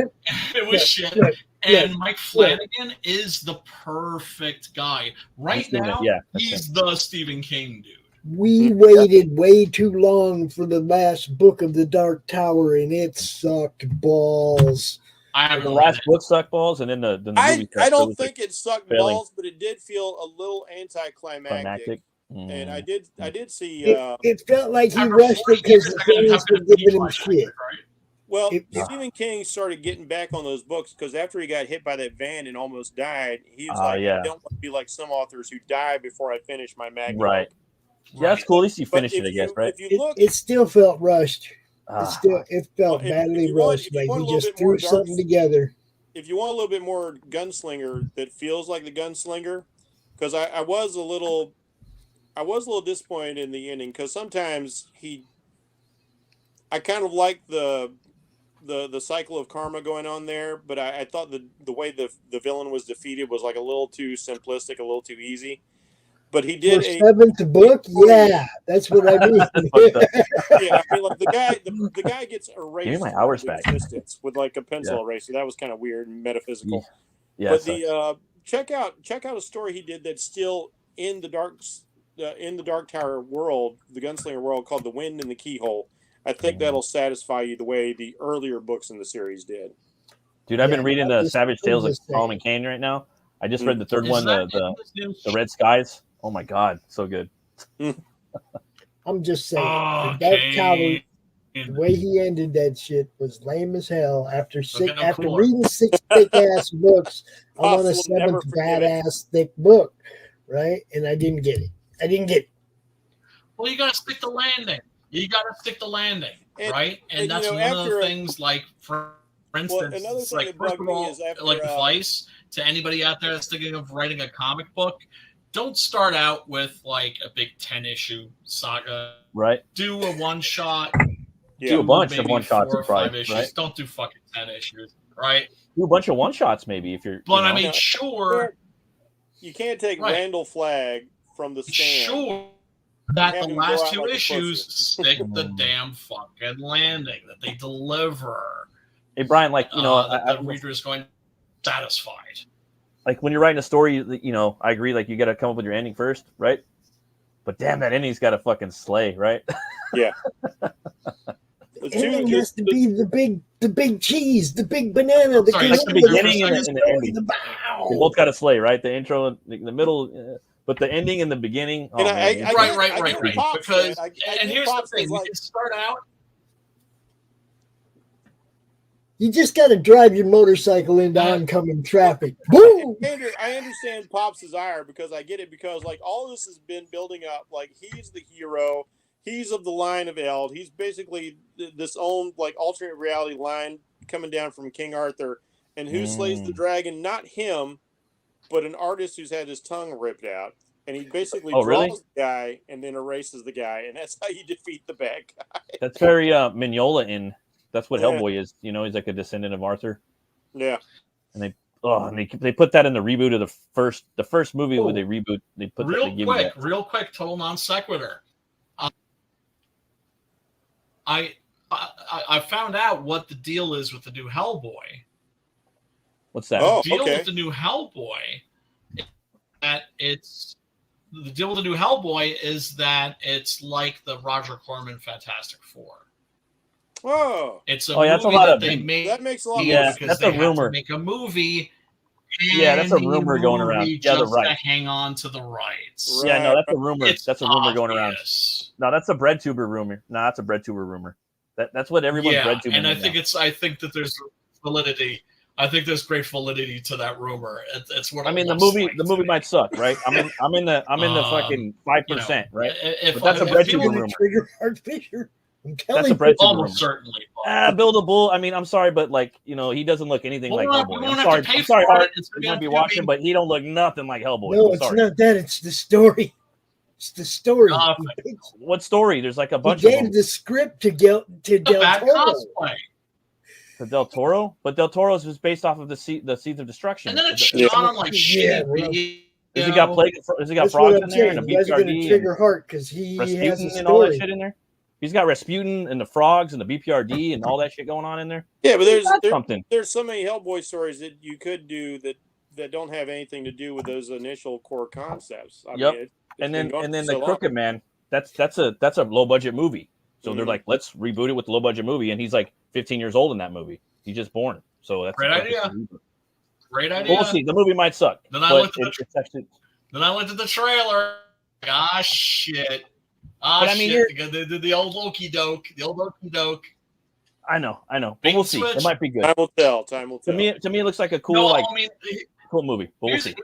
It was shit. And Mike Flanagan is the perfect guy right now. He's the Stephen King dude. We waited way too long for the last book of the Dark Tower, and it sucked balls. The last book sucked balls, and then the movie. I don't think it sucked balls, but it did feel a little anticlimactic. And I did see. It felt like he rushed it because the fans were giving him shit. Well, Stephen King started getting back on those books because after he got hit by that van and almost died, he was like, I don't want to be like some authors who die before I finish my magnum. Right. Yeah, that's cool. At least he finished it, I guess, right? If you look, it still felt rushed. It felt badly rushed. Like he just threw something together. If you want a little bit more Gunslinger that feels like the Gunslinger, because I was a little disappointed in the ending because sometimes I kind of like the the cycle of karma going on there, but I thought the way the villain was defeated was like a little too simplistic, a little too easy. But he did For seventh book, yeah, that's what I mean. Yeah, I mean, like the guy gets erased my hours from back. existence with like a pencil eraser. That was kind of weird and metaphysical. Yeah, but the check out a story he did that's still in the Dark Tower world, the Gunslinger world, called The Wind in the Keyhole. I think that'll satisfy you the way the earlier books in the series did. Dude, I've been reading the Savage Tales of Solomon Kane right now. I just read the third one, the Red Skies. Oh my God, so good. I'm just saying, the Dark Tower, the way he ended that shit was lame as hell. After reading 6 thick ass books, I want a 7th badass thick book, right? And I didn't get it. Well, you got to stick the landing. Right? And that's one of the things. Like for instance, it's like first of all, like advice to anybody out there that's thinking of writing a comic book. Don't start out with like a big 10-issue saga. Right. Do a one-shot. Do a bunch of one-shots. 4 or 5 issues. Right? Don't do fucking 10 issues. Right. Do a bunch of one-shots maybe if you're. But I mean, sure. You can't take Randall Flagg from the stand. Sure. That the last 2 issues stick the damn fucking landing that they deliver. Hey Brian, like the reader is going satisfied. Like when you're writing a story, I agree. Like you got to come up with your ending first, right? But damn, that ending's got to fucking slay, right? Yeah. The ending has to be the big cheese, the big banana, the beginning and the ending. They both got to slay, right? The intro, and the middle, but the ending and the beginning. Oh, right. Because and here's the thing: you can start out. You just got to drive your motorcycle into oncoming traffic. Boom! I understand Pop's desire because I get it, because like all this has been building up. Like he's the hero. He's of the line of Eld. He's basically this own like alternate reality line coming down from King Arthur. And who slays the dragon? Not him, but an artist who's had his tongue ripped out. And he basically draws the guy and then erases the guy. And that's how you defeat the bad guy. That's very Mignola in. That's what Hellboy is. He's like a descendant of Arthur. Yeah. And they put that in the reboot of the first movie where they reboot. They put real quick, total non sequitur. I found out what the deal is with the new Hellboy. What's that? The deal with the new Hellboy is that it's like the Roger Corman Fantastic Four. Oh, it's a movie that they made. That makes a lot of sense. That's a rumor. To make a movie. That's a rumor going around. To hang on to the rights. Right. Yeah, no, that's a rumor. That's a rumor going around. No, that's a breadtuber rumor. No, that's a breadtuber rumor. That's what everyone's breadtuber. And I think that there's validity. I think there's great validity to that rumor. It's what the movie might suck, right? I'm in the fucking 5%, right? But that's a breadtuber rumor. Trigger hard fissure. That's a breadtuber rumor. Certainly. Bill the Bull. I mean, I'm sorry, but like he doesn't look anything like Hellboy. I'm sorry, Art. You might be watching, but he don't look nothing like Hellboy. No, it's not that. It's the story. It's the story. What story? There's like a bunch of them. He gave the script to Del Toro. To Del Toro? But Del Toro's was based off of the Seeds of Destruction. And then it's shot on like shit. Has he got frogs in there and a BPRD? Trigger heart because he has a story. And all that shit in there. He's got Rasputin and the frogs and the BPRD and all that shit going on in there. Yeah, but there's so many Hellboy stories that you could do that don't have anything to do with those initial core concepts. I mean, and then the Crooked Man. That's a low budget movie. So they're like, let's reboot it with a low budget movie, and he's like 15 years old in that movie. He's just born. So that's great idea. Great idea. We'll see. The movie might suck. Then I went to the trailer. Ah shit. But I mean, the old Loki doke. I know. But we'll see. It might be good. Time will tell. To me, it looks like a cool, cool movie. But we'll see.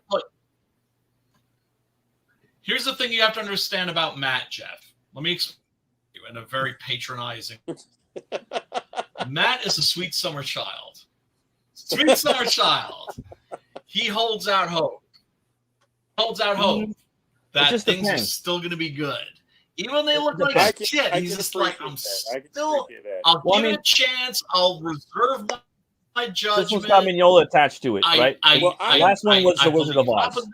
Here's the thing you have to understand about Matt, Jeff. Let me explain to you in a very patronizing. Matt is a sweet summer child. Sweet summer child. He holds out hope. That things are still going to be good. Even when they look like shit, he's just like, I'm still. I'll give it a chance. I'll reserve my judgment. This one's got Mignola attached to it, right? The last one was The Wizard of Oz.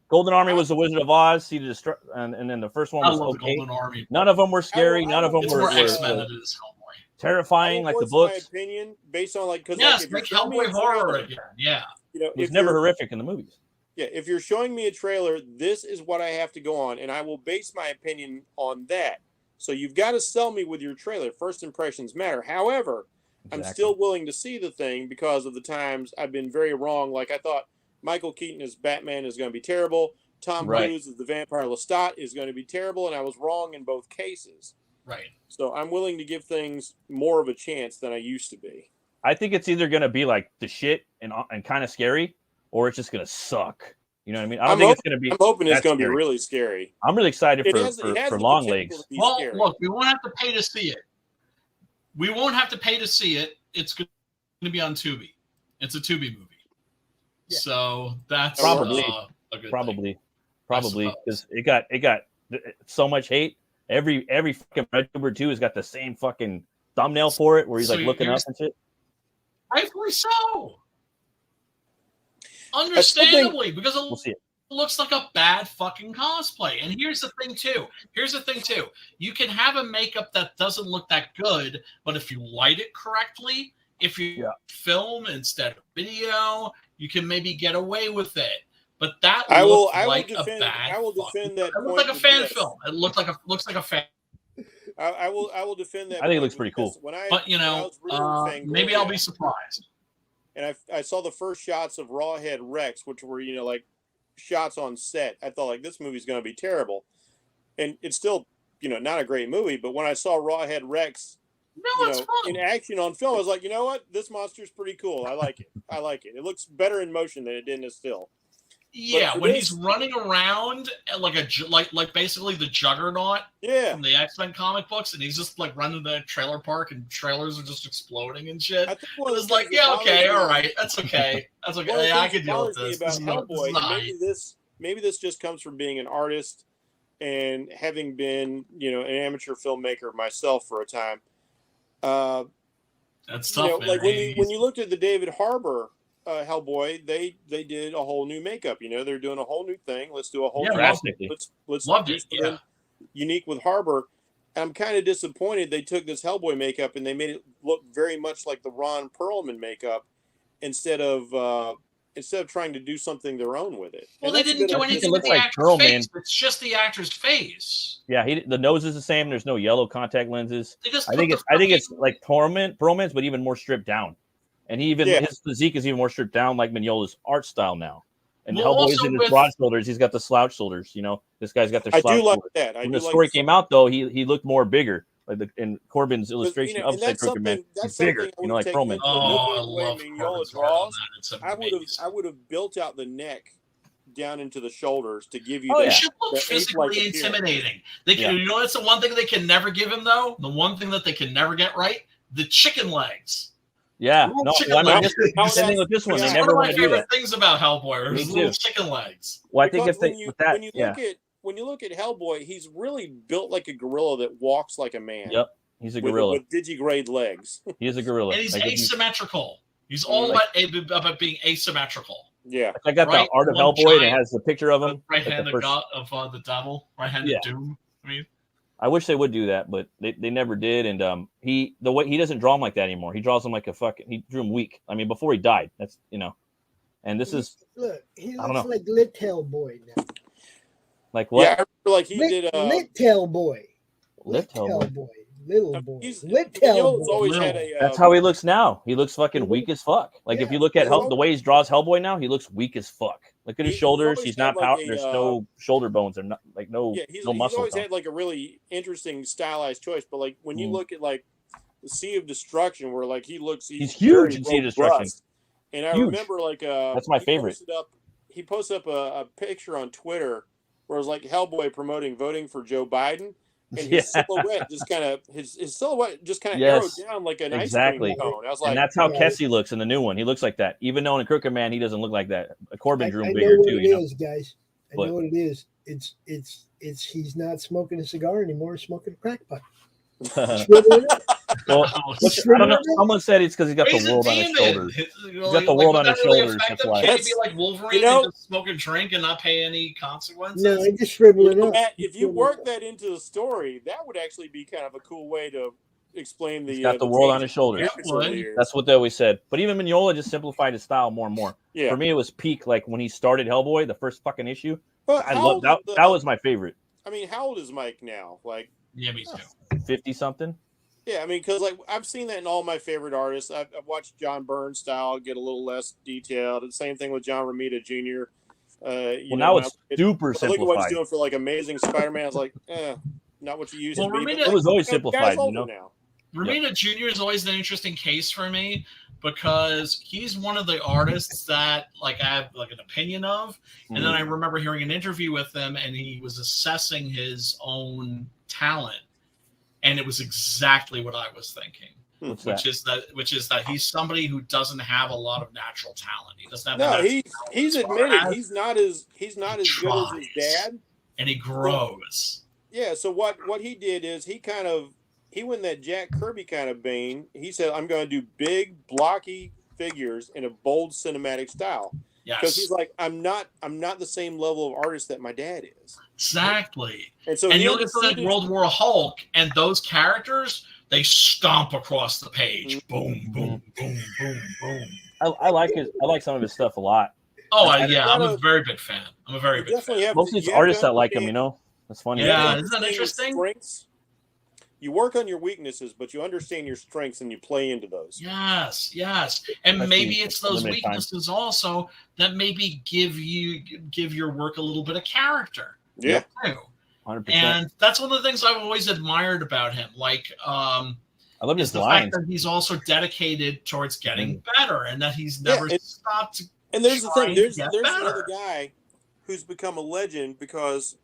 Golden Army was The Wizard of Oz. And then the first one was okay. Golden Army. None of them were scary. None of them were X-Men than it is Hellboy. Terrifying, like the books. My opinion based on because make Hellboy horror again. Yeah, it was never horrific in the movies. Yeah, if you're showing me a trailer, this is what I have to go on, and I will base my opinion on that. So you've got to sell me with your trailer. First impressions matter. However, I'm still willing to see the thing because of the times I've been very wrong. Like I thought Michael Keaton as Batman is going to be terrible. Tom Cruise as the Vampire Lestat is going to be terrible, and I was wrong in both cases. Right. So I'm willing to give things more of a chance than I used to be. I think it's either going to be like the shit and kind of scary, or it's just going to suck. You know what I mean? I don't think it's going to be. I'm hoping it's going to be really scary. I'm really excited for Long Legs. Well, look, we won't have to pay to see it. We won't have to pay to see it. It's going to be on Tubi. It's a Tubi movie. Yeah. So that's probably a good probably because it got so much hate. Every fucking YouTuber too has got the same fucking thumbnail for it where he's like looking up and shit. Rightfully so. Understandably, because it looks like a bad fucking cosplay. And here's the thing too. You can have a makeup that doesn't look that good, but if you light it correctly, if you film instead of video, you can maybe get away with it. But that I will It defend that. It looked like a fan film. It looks like a fan. I will defend that. I think it looks pretty cool. Maybe I'll be surprised. And I saw the first shots of Rawhead Rex, which were like shots on set. I thought like this movie's going to be terrible, and it's still not a great movie. But when I saw Rawhead Rex, in action on film, I was like, you know what, this monster's pretty cool. I like it. It looks better in motion than it did in a still. Yeah, when he's running around like basically the Juggernaut from the X-Men comic books, and he's just like running the trailer park, and trailers are just exploding and shit. It's like, all right, that's okay. Yeah, I can deal with this. Maybe this just comes from being an artist and having been, an amateur filmmaker myself for a time. That's tough, man. Like when you looked at the David Harbour Hellboy, they did a whole new makeup. They're doing a whole new thing. Let's do a whole let's do something unique with Harbour. And I'm kind of disappointed they took this Hellboy makeup and they made it look very much like the Ron Perlman makeup instead of trying to do something their own with it. Well, they didn't do anything with the actor's face. It's just the actor's face. Yeah, the nose is the same. There's no yellow contact lenses. I think it's like Perlman's, but even more stripped down. And his physique is even more stripped down, like Mignola's art style now. And Hellboy's in his broad shoulders. He's got the slouch shoulders. This guy's got the slouch shoulders. I do like that. When the story came out, though, he looked more bigger. Like in Corbin's illustration of Crooked Man, he's bigger. Like Perlman. Oh, I love Mignola draws. I would have built out the neck down into the shoulders to give you that. It should look physically intimidating. That's the one thing they can never give him, though. The one thing that they can never get right: the chicken legs. Yeah, the same thing with this one. They never want to do that. One of my favorite things about Hellboy is little chicken legs. Well, I think when you look at Hellboy, he's really built like a gorilla that walks like a man. Yep, he's a gorilla with digigrade legs. He is a gorilla, and he's asymmetrical. He's all about being asymmetrical. Yeah, I got the art of Hellboy, and it has the picture of him. Right-handed god of the devil. Right-handed Doom. I wish they would do that, but they never did. And he doesn't draw him like that anymore. He draws him like he drew him weak. I mean, before he died. That's And this is he looks like Lit Hellboy now. Like what? Yeah, I remember like he did Lit Hellboy. Lit Hellboy. Little boy. Lit Hellboy. That's how he looks now. He looks fucking weak as fuck. Like if you look at the way he draws Hellboy now, he looks weak as fuck. Look at his shoulders. He's not power. There's no shoulder bones. They're not like no muscle. He's always had like a really interesting stylized choice. But like when you look at like the Sea of Destruction, where like he's huge in Sea of Destruction. And I remember like that's my favorite. He posted up a picture on Twitter where it was like Hellboy promoting voting for Joe Biden. And his silhouette just kind of arrowed down like an ice cream cone. I was like, and that's how Kessie looks in the new one. He looks like that. Even though in Crooked Man he doesn't look like that. Corbin drew him bigger too. I know what it is, guys. I know what it is. he's not smoking a cigar anymore. He's smoking a crack pipe. Well, I don't know. Someone said it's because he's got the world on his shoulders. He's got the world on his shoulders. That's why. Can he be like Wolverine and just smoke a drink and not pay any consequences? No, he just shrivel it up. Matt, if you work that into the story, that would actually be kind of a cool way to explain the. He's got the world on his shoulders. That's what they always said. But even Mignola just simplified his style more and more. Yeah. For me, it was peak like when he started Hellboy, the first fucking issue. Well, I love that. That was my favorite. I mean, how old is Mike now? Like, yeah, me too. 50 something. Yeah, I mean, because like I've seen that in all my favorite artists. I've watched John Byrne's style get a little less detailed. The same thing with John Romita Jr. Now it's super simplified. Look at what he's doing for like Amazing Spider-Man. I was like, not what you used to be. It was always simplified, you know. Now. Romita Jr. is always an interesting case for me because he's one of the artists that like I have like an opinion of, and then I remember hearing an interview with him, and he was assessing his own talent. And it was exactly what I was thinking, which is that he's somebody who doesn't have a lot of natural talent. He doesn't have. No, he's admitted he's not as good as his dad, and he grows. Yeah. So what he did is he went that Jack Kirby kind of vein. He said, "I'm going to do big, blocky figures in a bold cinematic style." Yes. Because he's like, I'm not the same level of artist that my dad is. Exactly. And so you look at like World War Hulk, and those characters, they stomp across the page. Boom, boom, boom, boom, boom. I like some of his stuff a lot. Oh, yeah, I'm a very big fan. Most of these artists that like him, you know. That's funny. Yeah, isn't that interesting? You work on your weaknesses, but you understand your strengths and you play into those. Yes. And maybe it's those weaknesses also that maybe give your work a little bit of character. Yeah. Too. 100%. And that's one of the things I've always admired about him. Like, I love his fact that he's also dedicated towards getting better and that he's never stopped. And there's the thing, there's another guy who's become a legend because,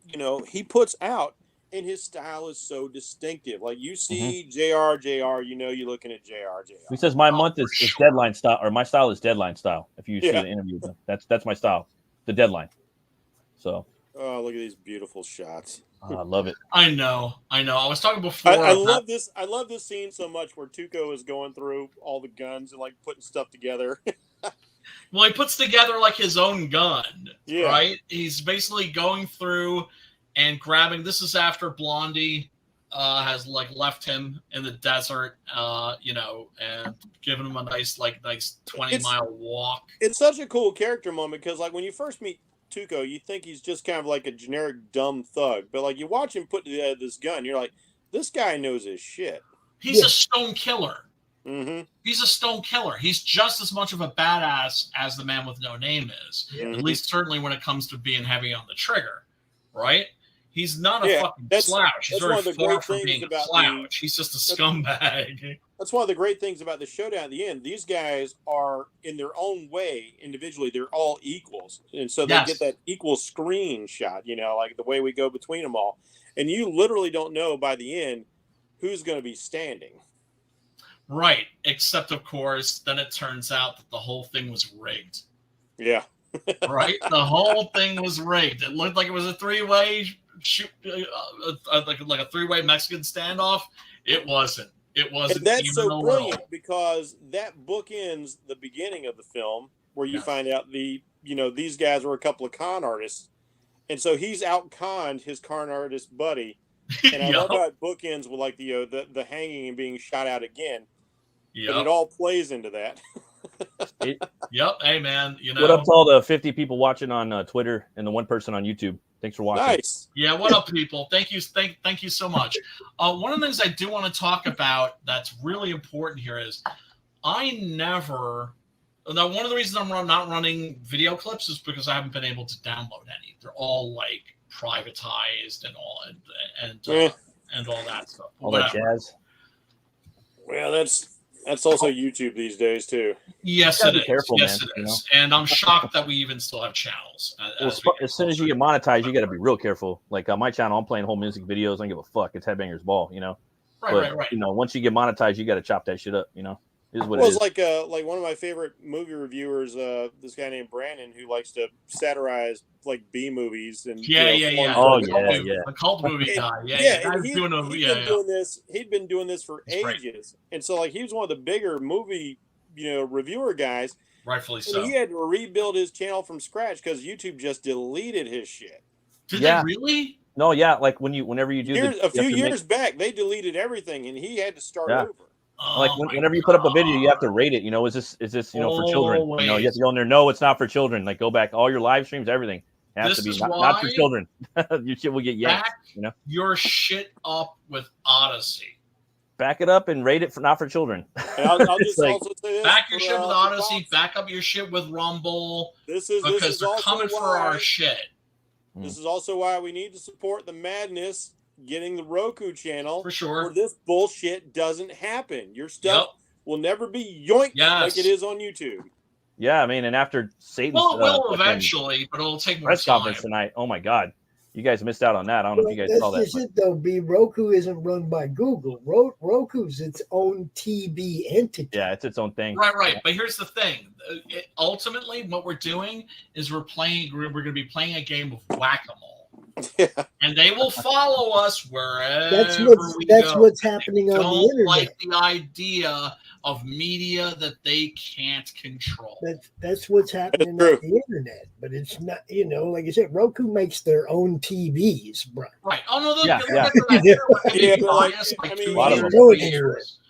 you know, he puts out and his style is so distinctive. Like you see JR, you know you're looking at JR. He says my month is deadline style, or my style is deadline style. If you see the interview, that's my style, the deadline. So. Oh, look at these beautiful shots. I love it. I know. I was talking before. I love this. I love this scene so much where Tuco is going through all the guns and like putting stuff together. Well, he puts together like his own gun, right? He's basically going through and grabbing. This is after Blondie has like left him in the desert, you know, and given him a nice 20-mile walk. It's such a cool character moment because like when you first meet Tuco, you think he's just kind of like a generic dumb thug, but like you watch him put together this gun, you're like, this guy knows his shit. He's a stone killer. Mm-hmm. He's a stone killer. He's just as much of a badass as the man with no name is. Mm-hmm. At least certainly when it comes to being heavy on the trigger, right? He's not a fucking slouch. He's very far from being a slouch. He's just a scumbag. That's one of the great things about the showdown at the end. These guys are, in their own way, individually, they're all equals. And so they get that equal screen shot, you know, like the way we go between them all. And you literally don't know by the end who's going to be standing. Right. Except, of course, then it turns out that the whole thing was rigged. Yeah. Right? The whole thing was rigged. It looked like it was a three-way shoot, like a three-way Mexican standoff. It wasn't. It wasn't. And that's so brilliant because that bookends the beginning of the film where you find out these guys were a couple of con artists. And so he's out-conned his con artist buddy. And I love how it bookends with like the hanging and being shot out again. Yeah. And it all plays into that. Hey man, you know. What up to all the 50 people watching on Twitter and the one person on YouTube? Thanks for watching. Nice. Yeah, what up, people? Thank you so much. One of the things I do want to talk about that's really important here is one of the reasons I'm not running video clips is because I haven't been able to download any. They're all like privatized and all and all that stuff. All that jazz. Well, that's also YouTube these days too. Yes, it is. Careful, yes, man, it is. And I'm shocked that we even still have channels. As soon as you get monetized, you got to be real careful. Like on my channel, I'm playing whole music videos. I don't give a fuck. It's Headbangers Ball, you know. Right. You know, once you get monetized, you got to chop that shit up, you know. Is what Well, it it's is. like one of my favorite movie reviewers, this guy named Brandon, who likes to satirize like B movies and Yeah. Oh, foreign yeah, films. yeah. The cult movie And, guy. and Guy's doing a, he'd been doing this. He'd been doing this for That's great. ages, and so like he was one of the bigger movie reviewer guys. Rightfully And so. he had to rebuild his channel from scratch because YouTube just deleted his shit. Did they really? No, yeah. Like whenever you do A few years back, they deleted everything, and he had to start over. Like whenever you put up a video, you have to rate it. Is this for children? You have to go in there. No, it's not for children. Like go back, all your live streams, everything has to be not for children. Your shit will get yanked. Back your shit up with Odyssey. Back it up and rate it for not for children. And I'll just also say this: back your shit with Odyssey. Back up your shit with Rumble. Because they're coming for our shit. This is also why we need to support the madness. Getting the Roku channel for sure, where this bullshit doesn't happen. Your stuff will never be yoinked like it is on YouTube. Yeah, I mean, and after Satan's it will eventually, but it'll take more press time. Conference tonight. Oh my God, you guys missed out on that. I don't know if you guys saw that. That's just it, though. Roku isn't run by Google. Roku's its own TV entity. Yeah, it's its own thing. Right. But here's the thing. Ultimately, what we're doing is we're going to be playing a game of whack-a-mole. Yeah. And they will follow us wherever that's go. What's happening on the internet. Like the idea of media that they can't control. That's what's happening on the internet. But it's not, like I said, Roku makes their own TVs, bro. Right. Oh no, they'll get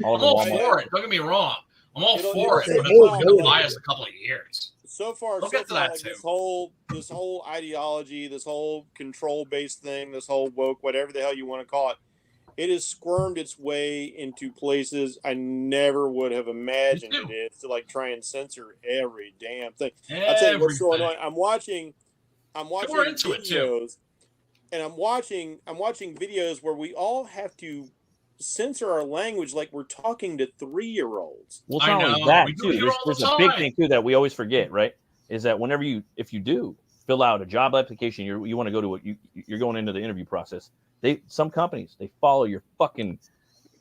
I'm all for it. Don't get me wrong. I'm all for it, but it's going to bias a couple of years. So far, like this whole ideology, this whole control-based thing, this whole woke, whatever the hell you want to call it, it has squirmed its way into places I never would have imagined it is to like try and censor every damn thing. I'll tell you what's so annoying. I'm watching videos, and I'm watching videos where we all have to censor our language like we're talking to 3-year-olds. Well, it's not only that too. There's a big thing too that we always forget, right? Is that if you do fill out a job application, you want to go to you're going into the interview process. Some companies they follow your fucking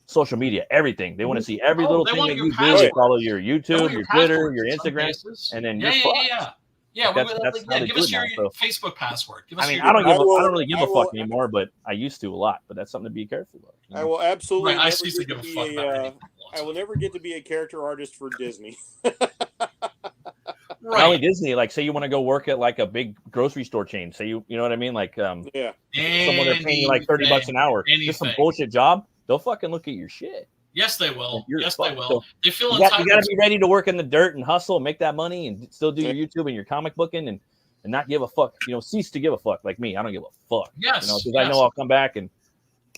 social media, everything. They want to see every little thing that you do. They follow your YouTube, your Twitter, your Instagram, and then you're fucked. Yeah, give us your Facebook password. I don't really give a fuck anymore, but I used to a lot. But that's something to be careful of. I will absolutely. I used to give a fuck about anything. I will never get to be a character artist for Disney. Not only Disney, like say you want to go work at like a big grocery store chain. Say you know what I mean, like someone they're paying you like $30 an hour, just some bullshit job. They'll fucking look at your shit. Yes, they will. Yes, they will. So they feel you got to be ready to work in the dirt and hustle and make that money and still do your YouTube and your comic booking and not give a fuck. Cease to give a fuck. Like me, I don't give a fuck. Yes, because I know I'll come back and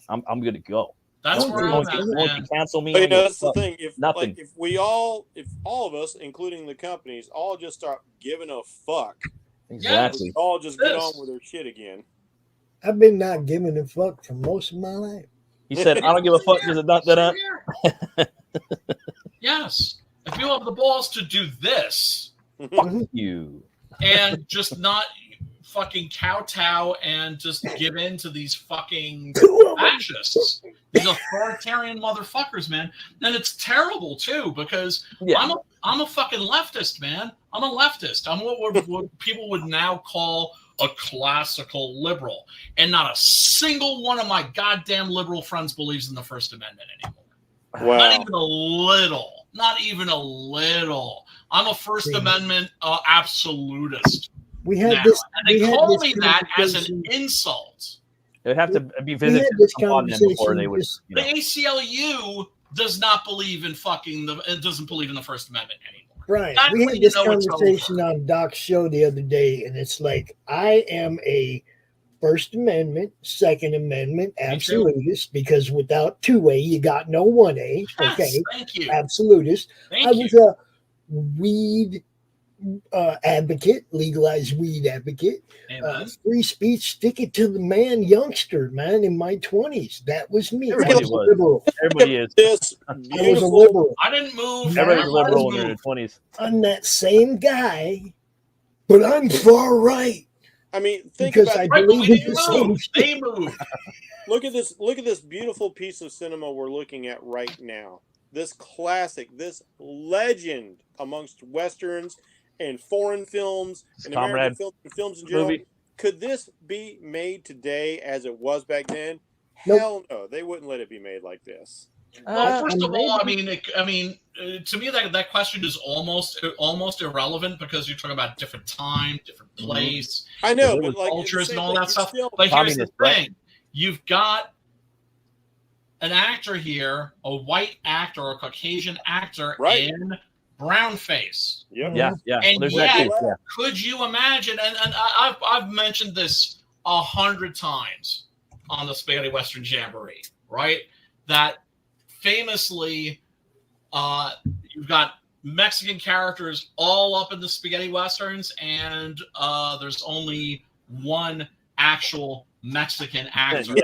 I'm good to go. That's where I'm at. Cancel me. But, that's the thing. If nothing. If all of us, including the companies, all just start giving a fuck. Exactly. All just get on with their shit again. I've been not giving a fuck for most of my life. He said, "I don't give a fuck." Because of that. Yes, if you have the balls to do this, fuck you, and just not fucking kowtow and just give in to these fucking fascists, these authoritarian motherfuckers, man, then it's terrible too. Because I'm a fucking leftist, man. I'm a leftist. I'm what people would now call a classical liberal, and not a single one of my goddamn liberal friends believes in the First Amendment anymore. Wow. Not even a little. Not even a little. I'm a First Amendment absolutist. We had now. this, and they call me that as an insult. It'd have to be visited upon them before they would. The ACLU does not believe in doesn't believe in the First Amendment anymore. Right. We had this conversation on Doc's show the other day, and it's like, I am a First Amendment, Second Amendment absolutist, because without 2A, you got no 1A. Yes, okay. Thank you. Absolutist. I was a weed advocate, legalized weed advocate, free speech, stick it to the man youngster, man, in my 20s. That was me. Everybody was. Liberal. Everybody is. I was a liberal. I didn't move. Everybody's liberal in their 20s. I'm that same guy, but I'm far right. I mean, think because about I believe in the same They move. Look at this beautiful piece of cinema we're looking at right now. this classic, this legend amongst westerns and foreign films and American films in general. Movie. Could this be made today as it was back then? Nope. Hell no, they wouldn't let it be made like this. Well, first of all, I mean, to me, that question is almost irrelevant because you're talking about different time, different place. I know, but like cultures and all that stuff. But here's the thing: you've got an actor here, a white actor, a Caucasian actor, in brown face. Yep. Yeah. And could you imagine? And I've mentioned this 100 times on the Spaghetti Western Jamboree, right? That famously, you've got Mexican characters all up in the Spaghetti Westerns, and there's only one actual Mexican actor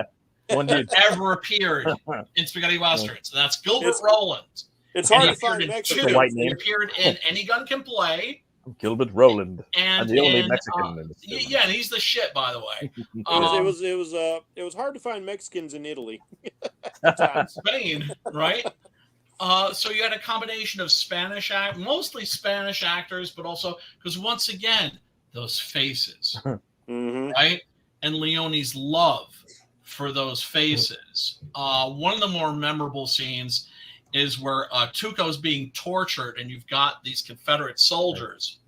one dude ever appeared in Spaghetti Westerns. And that's Gilbert Roland. It's hard to find Mexican. He appeared in Any Gun Can Play. Gilbert Roland. And I'm the only Mexican in this film. Yeah, and he's the shit, by the way. It was hard to find Mexicans in Italy. Spain, right? So you had a combination of mostly Spanish actors, but also because once again, those faces, right? And Leone's love for those faces. One of the more memorable scenes is where Tuco's being tortured, and you've got these Confederate soldiers,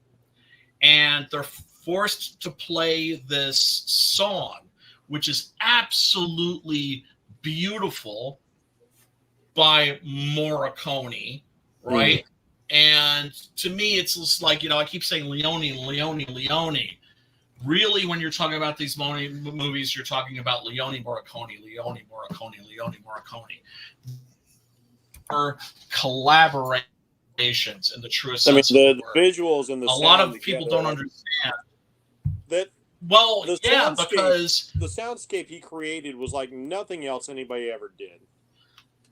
and they're forced to play this song, which is absolutely beautiful, by Morricone, right? And to me, it's just like, I keep saying Leone. Really, when you're talking about these movies, you're talking about Leone, Morricone. Collaborations in the truest sense of the word. Visuals and a lot of people don't understand that. Well, because the soundscape he created was like nothing else anybody ever did.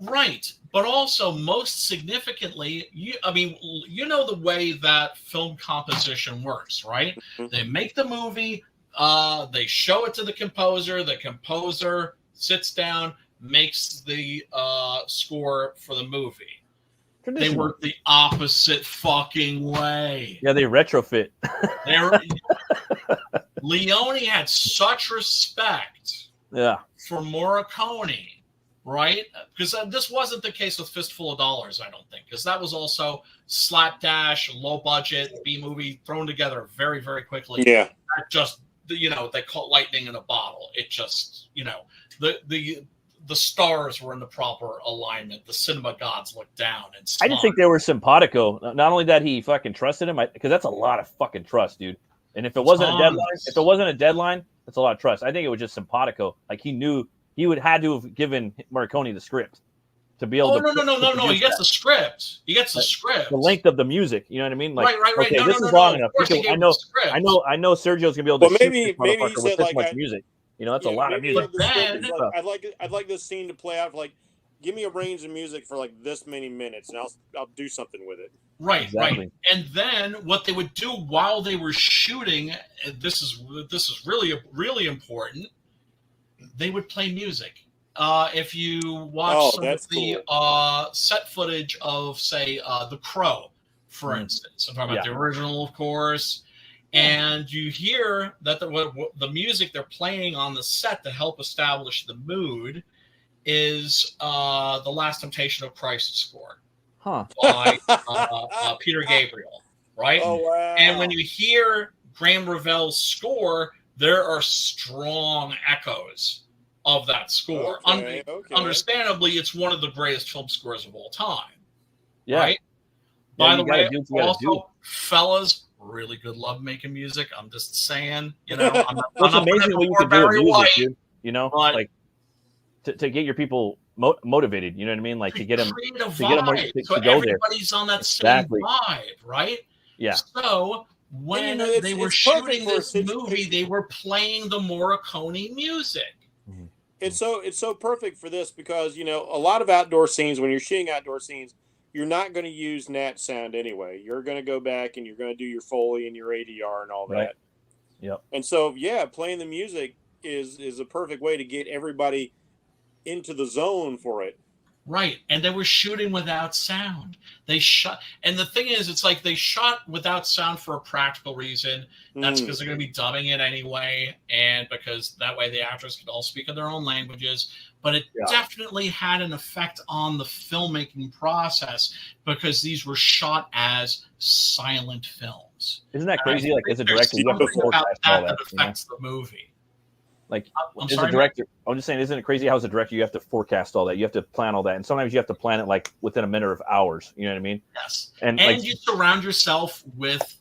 Right, but also most significantly, the way that film composition works, right? They make the movie, they show it to the composer sits down, makes the score for the movie. They work the opposite fucking way. Yeah, they retrofit. Leone had such respect for Morricone, right? Because this wasn't the case with Fistful of Dollars, I don't think, because that was also slapdash, low budget, B movie thrown together very, very quickly. Yeah. Just, they caught lightning in a bottle. It just, the stars were in the proper alignment. The cinema gods looked down and smiled. I just think they were simpatico. Not only that he fucking trusted him, because that's a lot of fucking trust, dude. And if it wasn't a deadline, that's a lot of trust. I think it was just simpatico. Like he knew he had to have given Morricone the script to be able to. No. He gets the script. The length of the music. You know what I mean? Like, right. Okay, this is long enough. I know Sergio's gonna be able to. Well, maybe he said this much music. That's a lot of music. I'd like this scene to play out. Like, give me a range of music for like this many minutes, and I'll do something with it. Right, exactly. Right. And then what they would do while they were shooting, and this is really, really important, they would play music. If you watch some of the set footage of, say, The Crow, for instance, I'm talking about the original, of course, and you hear that the music they're playing on the set to help establish the mood is The Last Temptation of Christ score. By Peter Gabriel, right? Oh, wow. And when you hear Graham Revell's score, there are strong echoes of that score. Okay. Understandably, it's one of the greatest film scores of all time. Yeah. Right? By the way, also, fellas, really good love making music. I'm just saying, I'm not amazing what you can do with music, dude. Like to get your people motivated, you know what I mean? Like to get them to go there. Everybody's on that same vibe, right? Yeah. So when they were shooting this movie, they were playing the Morricone music. Mm-hmm. It's so perfect for this because a lot of outdoor scenes, when you're shooting outdoor scenes, you're not going to use nat sound anyway. You're going to go back and you're going to do your Foley and your ADR and all that. Right. Yep. And so playing the music is a perfect way to get everybody into the zone for it. Right, and they were shooting without sound. They shot, and the thing is, it's like they shot without sound for a practical reason. That's because they're going to be dubbing it anyway, and because that way the actors could all speak in their own languages. But it definitely had an effect on the filmmaking process because these were shot as silent films. Isn't that crazy? Like, as a director, you have to something about forecast all that that. affects the movie. Like, I'm as sorry, a director, I'm just saying, isn't it crazy how as a director you have to forecast all that? You have to plan all that, and sometimes you have to plan it like within a minute of hours. You know what I mean? Yes, and like, you surround yourself with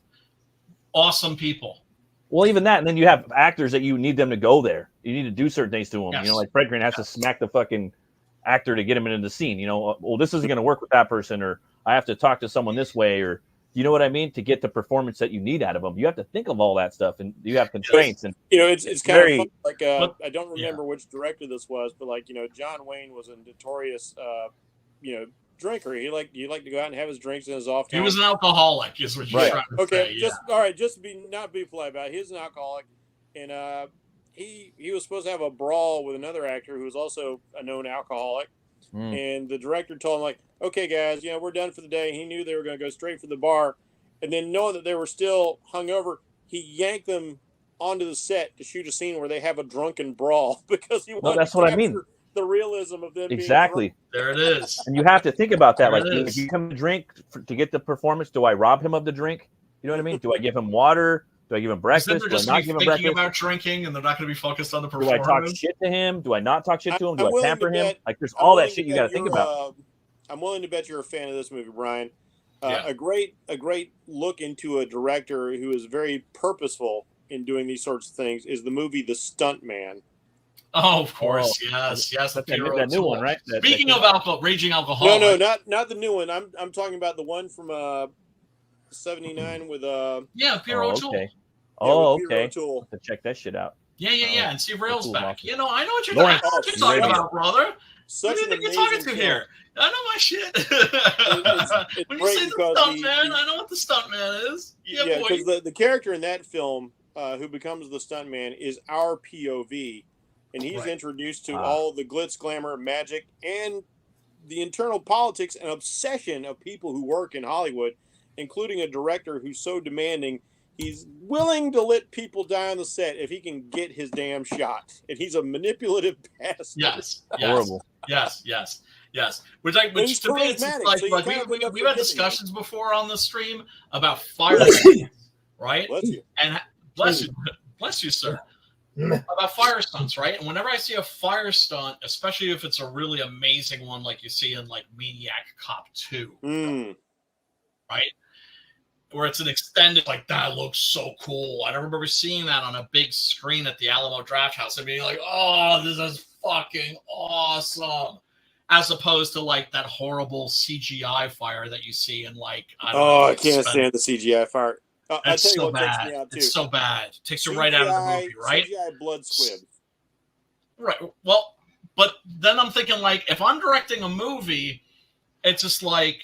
awesome people. Well, even that, and then you have actors that you need them to go there. You need to do certain things to them. Yes. You know, like Fred Grant has to smack the fucking actor to get him into the scene. You know, well, this isn't going to work with that person, or I have to talk to someone this way, or you know what I mean, to get the performance that you need out of them. You have to think of all that stuff, and you have constraints. And you know, it's kind of fun. Like I don't remember which director this was, but like, you know, John Wayne was a notorious, you know, drinker. He liked to go out and have his drinks in his off time. He was an alcoholic, is what you're trying to say. Just to be not be polite about it, he's an alcoholic, and he was supposed to have a brawl with another actor who was also a known alcoholic. And the director told him, like, okay, guys, you know, we're done for the day. He knew they were going to go straight for the bar. And then knowing that they were still hungover, he yanked them onto the set to shoot a scene where they have a drunken brawl because he wanted that's to what I mean. The realism of them exactly. being drunk. There it is. And you have to think about that. Like, if you come to drink to get the performance, do I rob him of the drink? You know what I mean? Do I give him water? Do I give him breakfast? They're just do I not give him breakfast? About drinking, and they're not going to be focused on the performance. Do I talk shit to him? Do I not talk shit to him? Do I pamper him? Like, there's all that shit you got to think about. I'm willing to bet you're a fan of this movie, Brian. A great look into a director who is very purposeful in doing these sorts of things is the movie The Stuntman. Oh, of course, yes. That's that new one, right? Speaking of raging alcoholic. No, not the new one. I'm talking about the one from 79 with Pierrot O'Toole. Okay. Okay. To check that shit out. Yeah. And Steve Rail's back. Awesome. You know, I know what you're talking about, brother. What do you think you're talking to here? I know my shit. It's when you say the stuntman, I know what the stuntman is. Yeah, because the character in that film who becomes the stuntman is our POV, and he's introduced to all the glitz, glamour, magic, and the internal politics and obsession of people who work in Hollywood, including a director who's so demanding he's willing to let people die on the set if he can get his damn shot. And he's a manipulative bastard. Yes. Horrible. Yes. Which to me, it's like, so we've had discussions before on the stream about fire stunts, right? Bless you. And bless you, sir. About fire stunts, right? And whenever I see a fire stunt, especially if it's a really amazing one like you see in like Maniac Cop 2, right? Where it's an extended, like, that looks so cool. I remember seeing that on a big screen at the Alamo Draft House and being like, oh, this is fucking awesome. As opposed to, like, that horrible CGI fire that you see in, like, I can't stand the CGI fire. It's so bad. It's so bad. It takes you right out of the movie, right? CGI blood squib. Right. Well, but then I'm thinking, like, if I'm directing a movie, it's just like,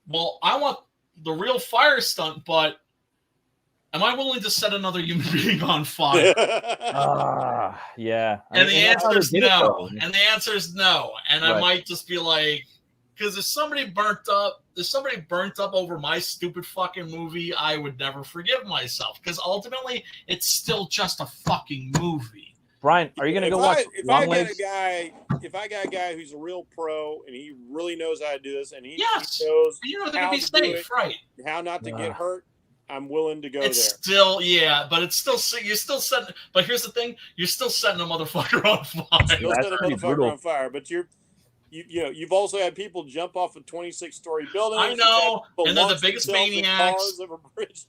well, I want the real fire stunt, but am I willing to set another human being on fire? Yeah. And the answer is no. And the answer is no. And I might just be like, because if somebody burnt up over my stupid fucking movie, I would never forgive myself. Because ultimately, it's still just a fucking movie. Brian, are you going to go watch Long Legs? If I got a guy who's a real pro and he really knows how to do this and he knows how to be safe, right? How not to get hurt, I'm willing to go there. But it's still you're still setting. But here's the thing: you're still setting a motherfucker on fire. You'll set a motherfucker on fire, but you've also had people jump off a 26-story building. I know, and they're the biggest maniacs.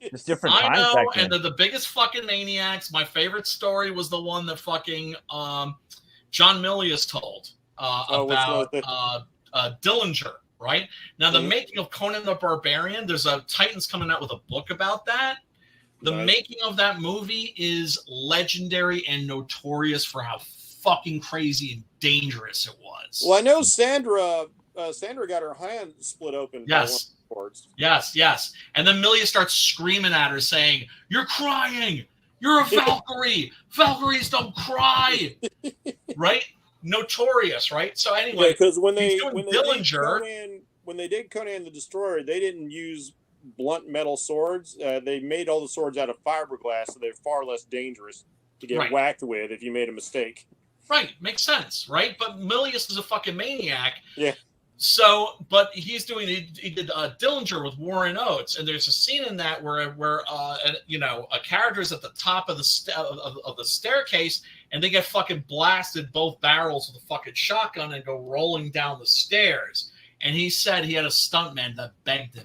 It's different times. I know, and they're the biggest fucking maniacs. My favorite story was the one that fucking John Milius told about Dillinger. Right now, the making of Conan the Barbarian. There's a Titans coming out with a book about that. The making of that movie is legendary and notorious for how fucking crazy and dangerous it was. Well, I know Sandra got her hand split open. Yes. Yes. And then Milius starts screaming at her saying, "You're crying. You're a Valkyrie. Valkyries don't cry." Right? notorious, right? So anyway, because when he's they doing when they Dillinger. did Conan the Destroyer, they didn't use blunt metal swords. They made all the swords out of fiberglass, so they're far less dangerous to get whacked with if you made a mistake. Right, makes sense, right? But Milius is a fucking maniac. Yeah. So, but he did Dillinger with Warren Oates, and there's a scene in that where a character is at the top of the staircase, and they get fucking blasted both barrels with a fucking shotgun and go rolling down the stairs. And he said he had a stuntman that begged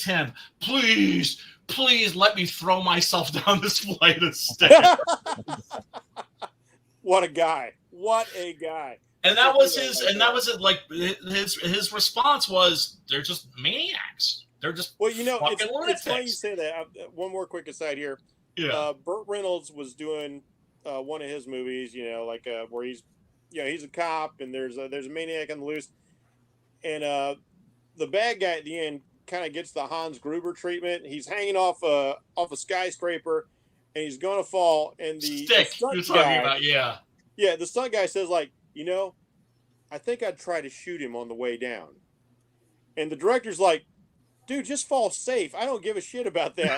him, please let me throw myself down this flight of stairs. What a guy! What a guy! And that was his response was, they're just maniacs. They're just fucking lunatics. It's funny you say that. One more quick aside here. Yeah. Burt Reynolds was doing one of his movies, where he's a cop and there's a maniac on the loose, and the bad guy at the end kind of gets the Hans Gruber treatment. He's hanging off a skyscraper, and he's going to fall. And the stunt you're talking about, the stunt guy says, like, I think I'd try to shoot him on the way down. And the director's like, dude, just fall safe. I don't give a shit about that.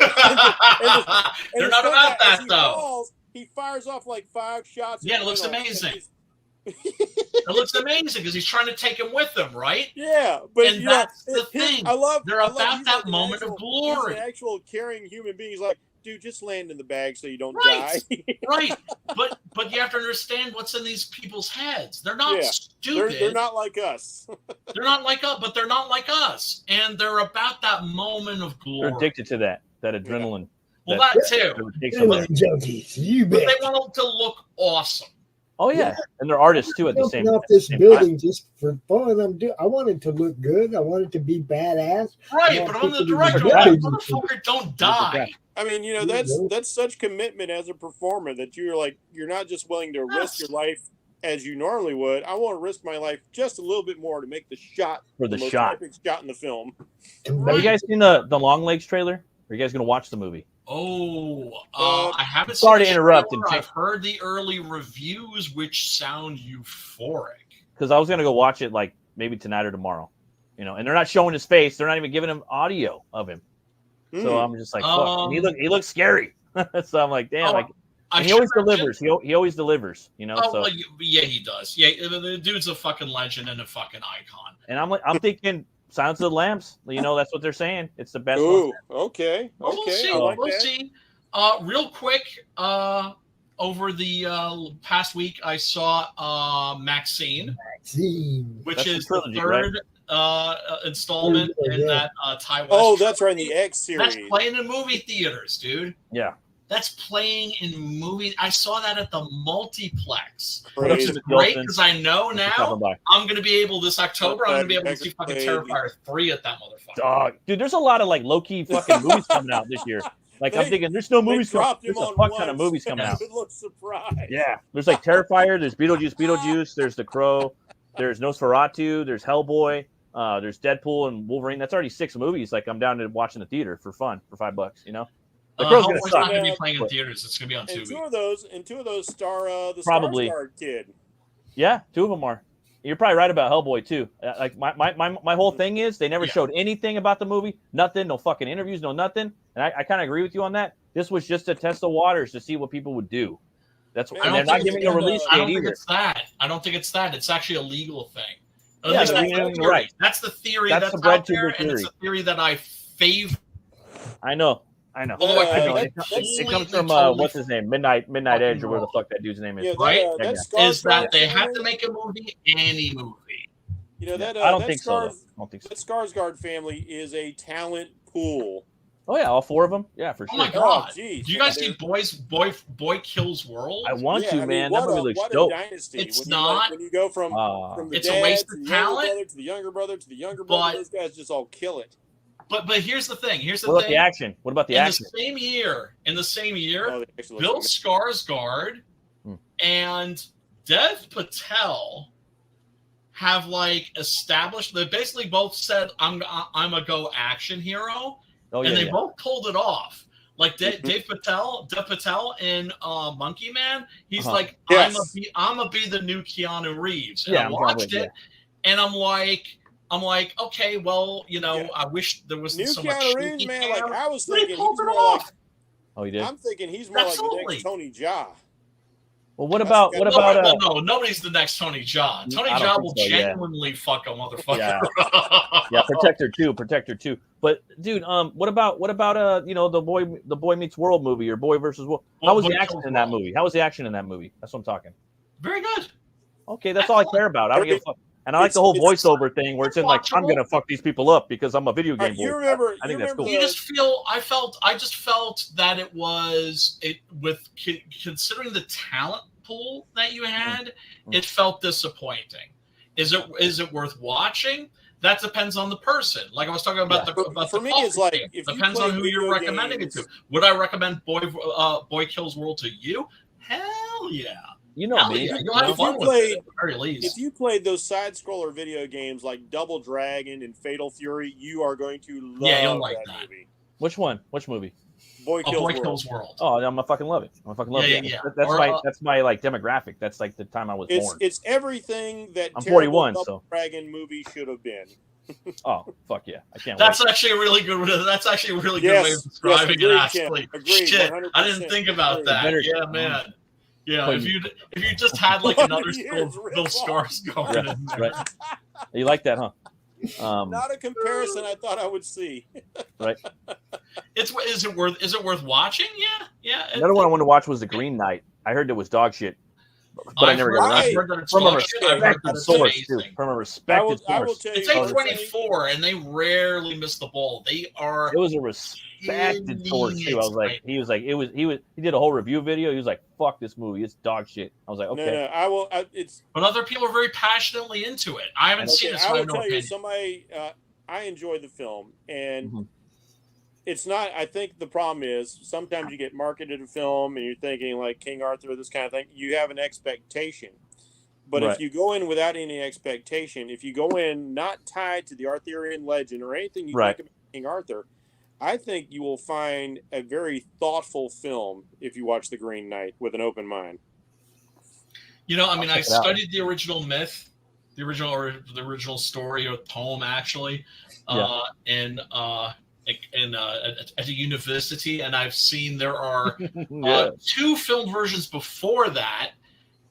They're not about that, though. He fires off like 5 shots. Yeah, it looks amazing. It looks amazing because he's trying to take him with him, right? Yeah, but and that's the thing. They're about that moment of glory. He's an actual caring human being. He's like, dude, just land in the bag so you don't die. Right. But you have to understand what's in these people's heads. They're not stupid. They're not like us. They're not like us, but they're not like us. And they're about that moment of glory. They're addicted to that adrenaline. Yeah. Well, that too. Junkies, you bet. But they want to look awesome. Oh yeah, and they're artists too at the same time. Off this building just for fun. I want it to look good. I want it to be badass. Right, but I'm the director. Motherfucker, don't die. I mean, that's such commitment as a performer that you're not just willing to risk your life as you normally would. I want to risk my life just a little bit more to make the shot the most shot. epic shot in the film. Have you guys seen the Long Legs trailer? Are you guys going to watch the movie? I haven't. Sorry to interrupt. I've heard the early reviews, which sound euphoric. Because I was gonna go watch it like maybe tonight or tomorrow, and they're not showing his face. They're not even giving him audio of him. So I'm just like, fuck. And he looks scary. So I'm like, damn. And he always delivers. He always delivers. So. Yeah, he does. Yeah, the dude's a fucking legend and a fucking icon. And I'm thinking. Silence of the Lambs, that's what they're saying. It's the best one. Okay. We'll see. Real quick, over the past week, I saw Maxine, which is the third installment in that Ty West. Oh, that's right, in the X series. That's playing in movie theaters, dude. Yeah. That's playing in movies. I saw that at the multiplex, Crazy. which is great because I know now I'm going to be able this October. I'm going to be able to see fucking Terrifier 3 at that motherfucker. Dude, there's a lot of low key fucking movies coming out this year. I'm thinking there's no movies coming out. There's a fuck ton of movies coming out. Good look surprised. Yeah, there's like Terrifier. There's Beetlejuice. There's The Crow. There's Nosferatu. There's Hellboy. There's Deadpool and Wolverine. That's already 6 movies. Like I'm down to watch in the theater for fun for $5. Hellboy's not going to be playing in theaters. It's going to be on Tubi. Two of those star the probably Skarsgård kid. Yeah, 2 of them are. You're probably right about Hellboy too. Like my whole thing is they never showed anything about the movie. Nothing, no fucking interviews, no nothing. And I kind of agree with you on that. This was just to test the waters to see what people would do. That's and they're not giving a release date either. I don't think it's that. It's actually a legal thing. Right. That's the theory that's that's out there, and it's a theory that I favor. I know. It comes from what's his name, Midnight Edge, or whatever the fuck that dude's name is. Yeah, right? Is that they have to make a movie, any movie. I don't think so. That Skarsgård family is a talent pool. Oh yeah, all 4 of them. Yeah, for sure. Oh my god! Do you guys see Boy Kills World? I want to, man. That movie looks dope. It's not. When you go from the it's a waste of talent to the younger brother to the younger brother, those guys just all kill it. But here's the thing. What about the action? What about the action? In the same year, Bill Skarsgård and Dev Patel have established. They basically both said, "I'm a go action hero," and they both pulled it off. Like Dev Patel in Monkey Man, he's like, Yes. I'm gonna be the new Keanu Reeves. And Yeah, I watched it, and I'm like, okay, well, I wish there wasn't New so much Keanu Reeves, shaky man. cam, Like I was but he thinking, pulled he's it more like. off. Oh, he did. I'm thinking he's more like the next Tony Jaa. Well, what about No, nobody's the next Tony Jaa. Tony I don't Jaa think will so, yeah. genuinely fuck a motherfucker. Yeah, Protector 2. But dude, what about the Boy Meets World movie or Boy versus World? How was the action in that movie? How was the action in that movie? That's what I'm talking. Very good. Okay, that's all I care about. I don't give a fuck. And I like the whole voiceover thing where it's in like, I'm gonna fuck these people up because I'm a video game boy. I think that's cool. I just felt that it was considering the talent pool that you had, it felt disappointing. Is it worth watching? That depends on the person. Like I was talking about for me, it's like if depends on who you're recommending it to. Would I recommend Boy Kills World to you? Hell yeah. You know me. Yeah. You'll have fun with it at the very least. If you played those side-scroller video games like Double Dragon and Fatal Fury, you are going to love you'll like that movie. Which one? Which movie? Boy Kills World. Oh, I'm gonna fucking love it. I'm gonna fucking love it. Yeah. That's my like demographic. That's like the time I was born. It's everything that I'm 41, Double Dragon movie should have been. Oh fuck yeah! I can't. That's actually a really good. That's actually a really good way of describing it. Actually, shit, I didn't think about that. Yeah, man. Yeah, if you just had like another Bill Skarsgård in there. Right. You like that, huh? Not a comparison I thought I would see. Right. Is it worth watching? Yeah. Another one I wanted to watch was The Green Knight. I heard it was dog shit, but I never got around to it. From a respected source, too. From a respected source. It's A24, and they rarely miss the ball. It was a respected source too. I was like, he did a whole review video. He was like, "Fuck this movie, it's dog shit." I was like, "Okay." No, but other people are very passionately into it. I haven't seen it, so I will tell you. I enjoyed the film, and it's not. I think the problem is sometimes you get marketed a film, and you're thinking like King Arthur, this kind of thing. You have an expectation, but if you go in without any expectation, if you go in not tied to the Arthurian legend or anything you think about King Arthur, I think you will find a very thoughtful film if you watch The Green Knight with an open mind. I studied the original myth, the original story or poem actually, at a university, and I've seen there are two film versions before that,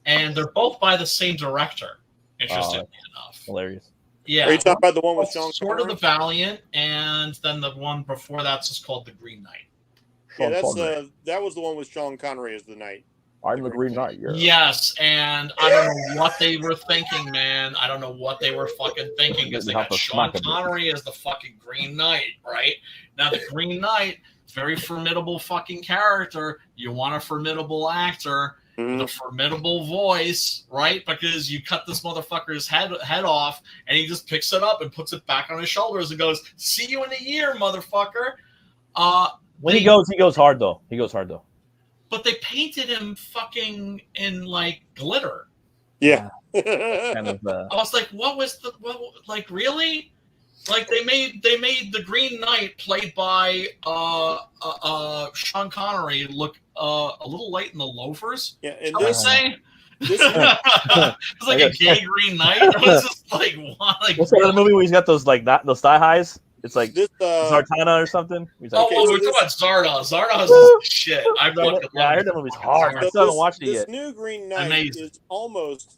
and they're both by the same director. Interestingly enough, hilarious. Yeah, are you talking about the one with Sean Sword of the Valiant, and then the one before that's just called The Green Knight. Yeah, that was the one with Sean Connery as the knight. I'm the Green Knight. Yeah. Yes, and I don't know what they were thinking, man. I don't know what they were fucking thinking because they got Sean Connery as the fucking Green Knight, right? Now the Green Knight, very formidable fucking character. You want a formidable actor. The formidable voice, right? Because you cut this motherfucker's head off, and he just picks it up and puts it back on his shoulders and goes, "See you in a year, motherfucker." When he goes hard though. He goes hard though. But they painted him fucking in like glitter. Yeah. Kind of. I was like, like really? Like they made the Green Knight played by Sean Connery look a little light in the loafers. Yeah, and it's like a gay Green Knight. It was just like what? Like what's the other movie where he's got those like those thigh highs? It's like Zartana or something. We're talking about Zarda. Zarda is shit. I heard that movie's hard. I still haven't watched it yet. This new Green Knight is almost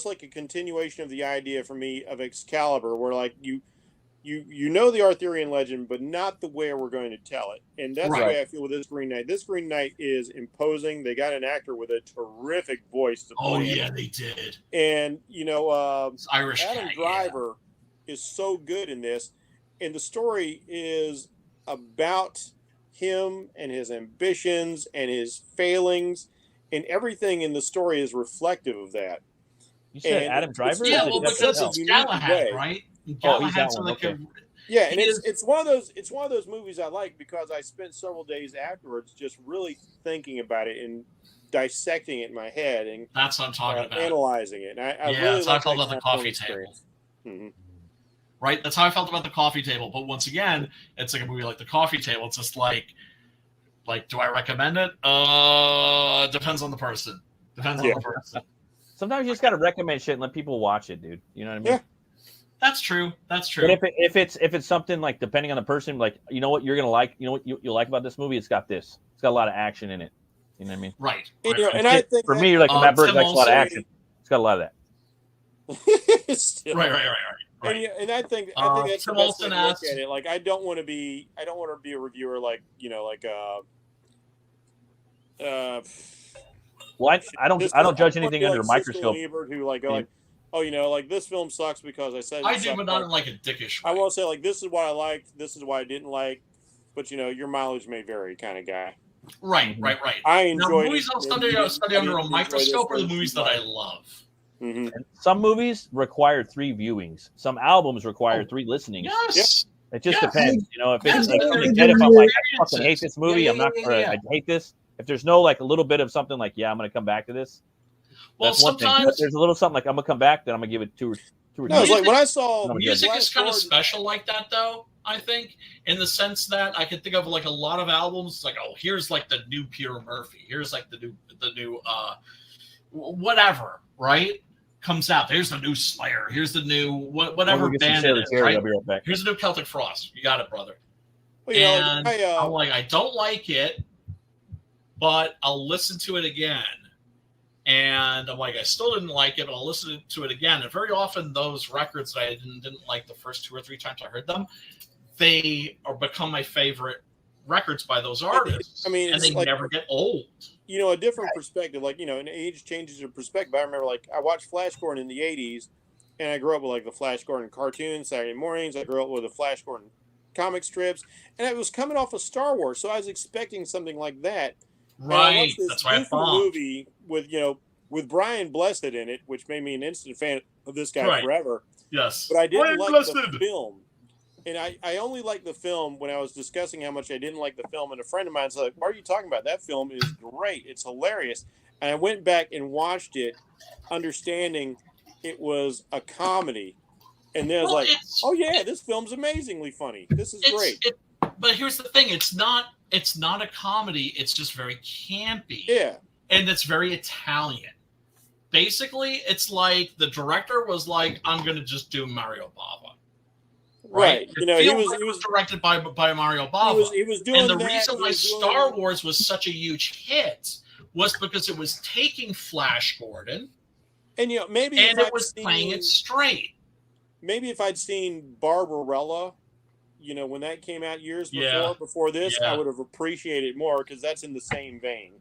like a continuation of the idea for me of Excalibur, where like you know the Arthurian legend, but not the way we're going to tell it. And that's the way I feel with this Green Knight. This Green Knight is imposing. They got an actor with a terrific voice to play. Oh yeah, they did. And Irish Adam Driver is so good in this. And the story is about him and his ambitions and his failings, and everything in the story is reflective of that. You said Adam Driver? Yeah, well, because it's Galahad, right? Galahad's like and it's one of those movies I like because I spent several days afterwards just really thinking about it and dissecting it in my head, and that's what I'm talking about. Analyzing it. And I really that's how I felt about the coffee table. Mm-hmm. Right? That's how I felt about the coffee table. But once again, it's like a movie like the coffee table. It's just like Like, do I recommend it? Depends on the person. Depends on the person. Sometimes you just gotta recommend shit and let people watch it, dude. You know what I mean? Yeah. That's true. That's true. But if it's something like, depending on the person, like, you know what you're gonna like, you know what you like about this movie, it's got this. It's got a lot of action in it. You know what I mean? Right. And, right. and I think for me, like Matt Burke Tim likes a lot of also- action. It's got a lot of that. Right. And I think that's the Tim best way Olson to look asked- at it. Like, I don't want to be a reviewer like, you know, like Well, I don't judge anything under a microscope. Who like oh, you know, like this film sucks because I said I do, but not in like a dickish way. I won't say like this is what I liked, this is what I didn't like, but you know, your mileage may vary, kind of guy. Right. I enjoy movies I'll study under a microscope are the movies that I love. Mm-hmm. Some movies require 3 viewings. Some albums require 3 listenings. Yes. It just Yes. depends. You know, if it's Yes, like, they're if I'm like, I fucking hate experiences. this movie, Yeah, I'm not. yeah, Or yeah. I hate this. If there's no like a little bit of something like, yeah, I'm gonna come back to this. Well, That's one thing. But sometimes there's a little something like, I'm gonna come back, then I'm gonna give it two or No, it's three. like when I saw No, music Black is kind of Sword- special like that, though. I think, in the sense that I can think of like a lot of albums, like, oh, here's like the new Peter Murphy, here's like the new whatever, right? Comes out. There's the new Slayer. Here's the new whatever band it is, right? I'll be right back. Here's the new Celtic Frost. You got it, brother. Well, you know, And I'm like, I don't like it, but I'll listen to it again. And I'm like, I still didn't like it, but I'll listen to it again. And very often those records that I didn't like the first 2 or 3 times I heard them, they are become my favorite records by those artists. I mean, and it's they like- never get old. you know, a different perspective. Like, you know, an age changes your perspective. I remember, like, I watched Flash Gordon in the 80s, and I grew up with, like, the Flash Gordon cartoons, Saturday mornings. I grew up with the Flash Gordon comic strips, and it was coming off of Star Wars, so I was expecting something like that. And I Right. watched this That's why I goofy thought. movie with, you know, with Brian Blessed in it, which made me an instant fan of this guy Right. forever. Yes. But I didn't Brian like Blessed. the film. And I only liked the film when I was discussing how much I didn't like the film. And a friend of mine said, like, what are you talking about? That film is great. It's hilarious. And I went back and watched it, understanding it was a comedy. And then I was Well, like, oh, yeah, this film's amazingly funny. This is great. But here's the thing: it's not a comedy. It's just very campy. Yeah. And it's very Italian. Basically, it's like the director was like, "I'm going to just do Mario Bava." Right. You know, he was was directed by Mario Bava. he was doing And the that. reason He why was doing Star that. Wars was such a huge hit was because it was taking Flash Gordon And, you know, maybe and if it was I'd playing seen- it straight. Maybe if I'd seen Barbarella, you know, when that came out years before this, Yeah. I would have appreciated it more because that's in the same vein.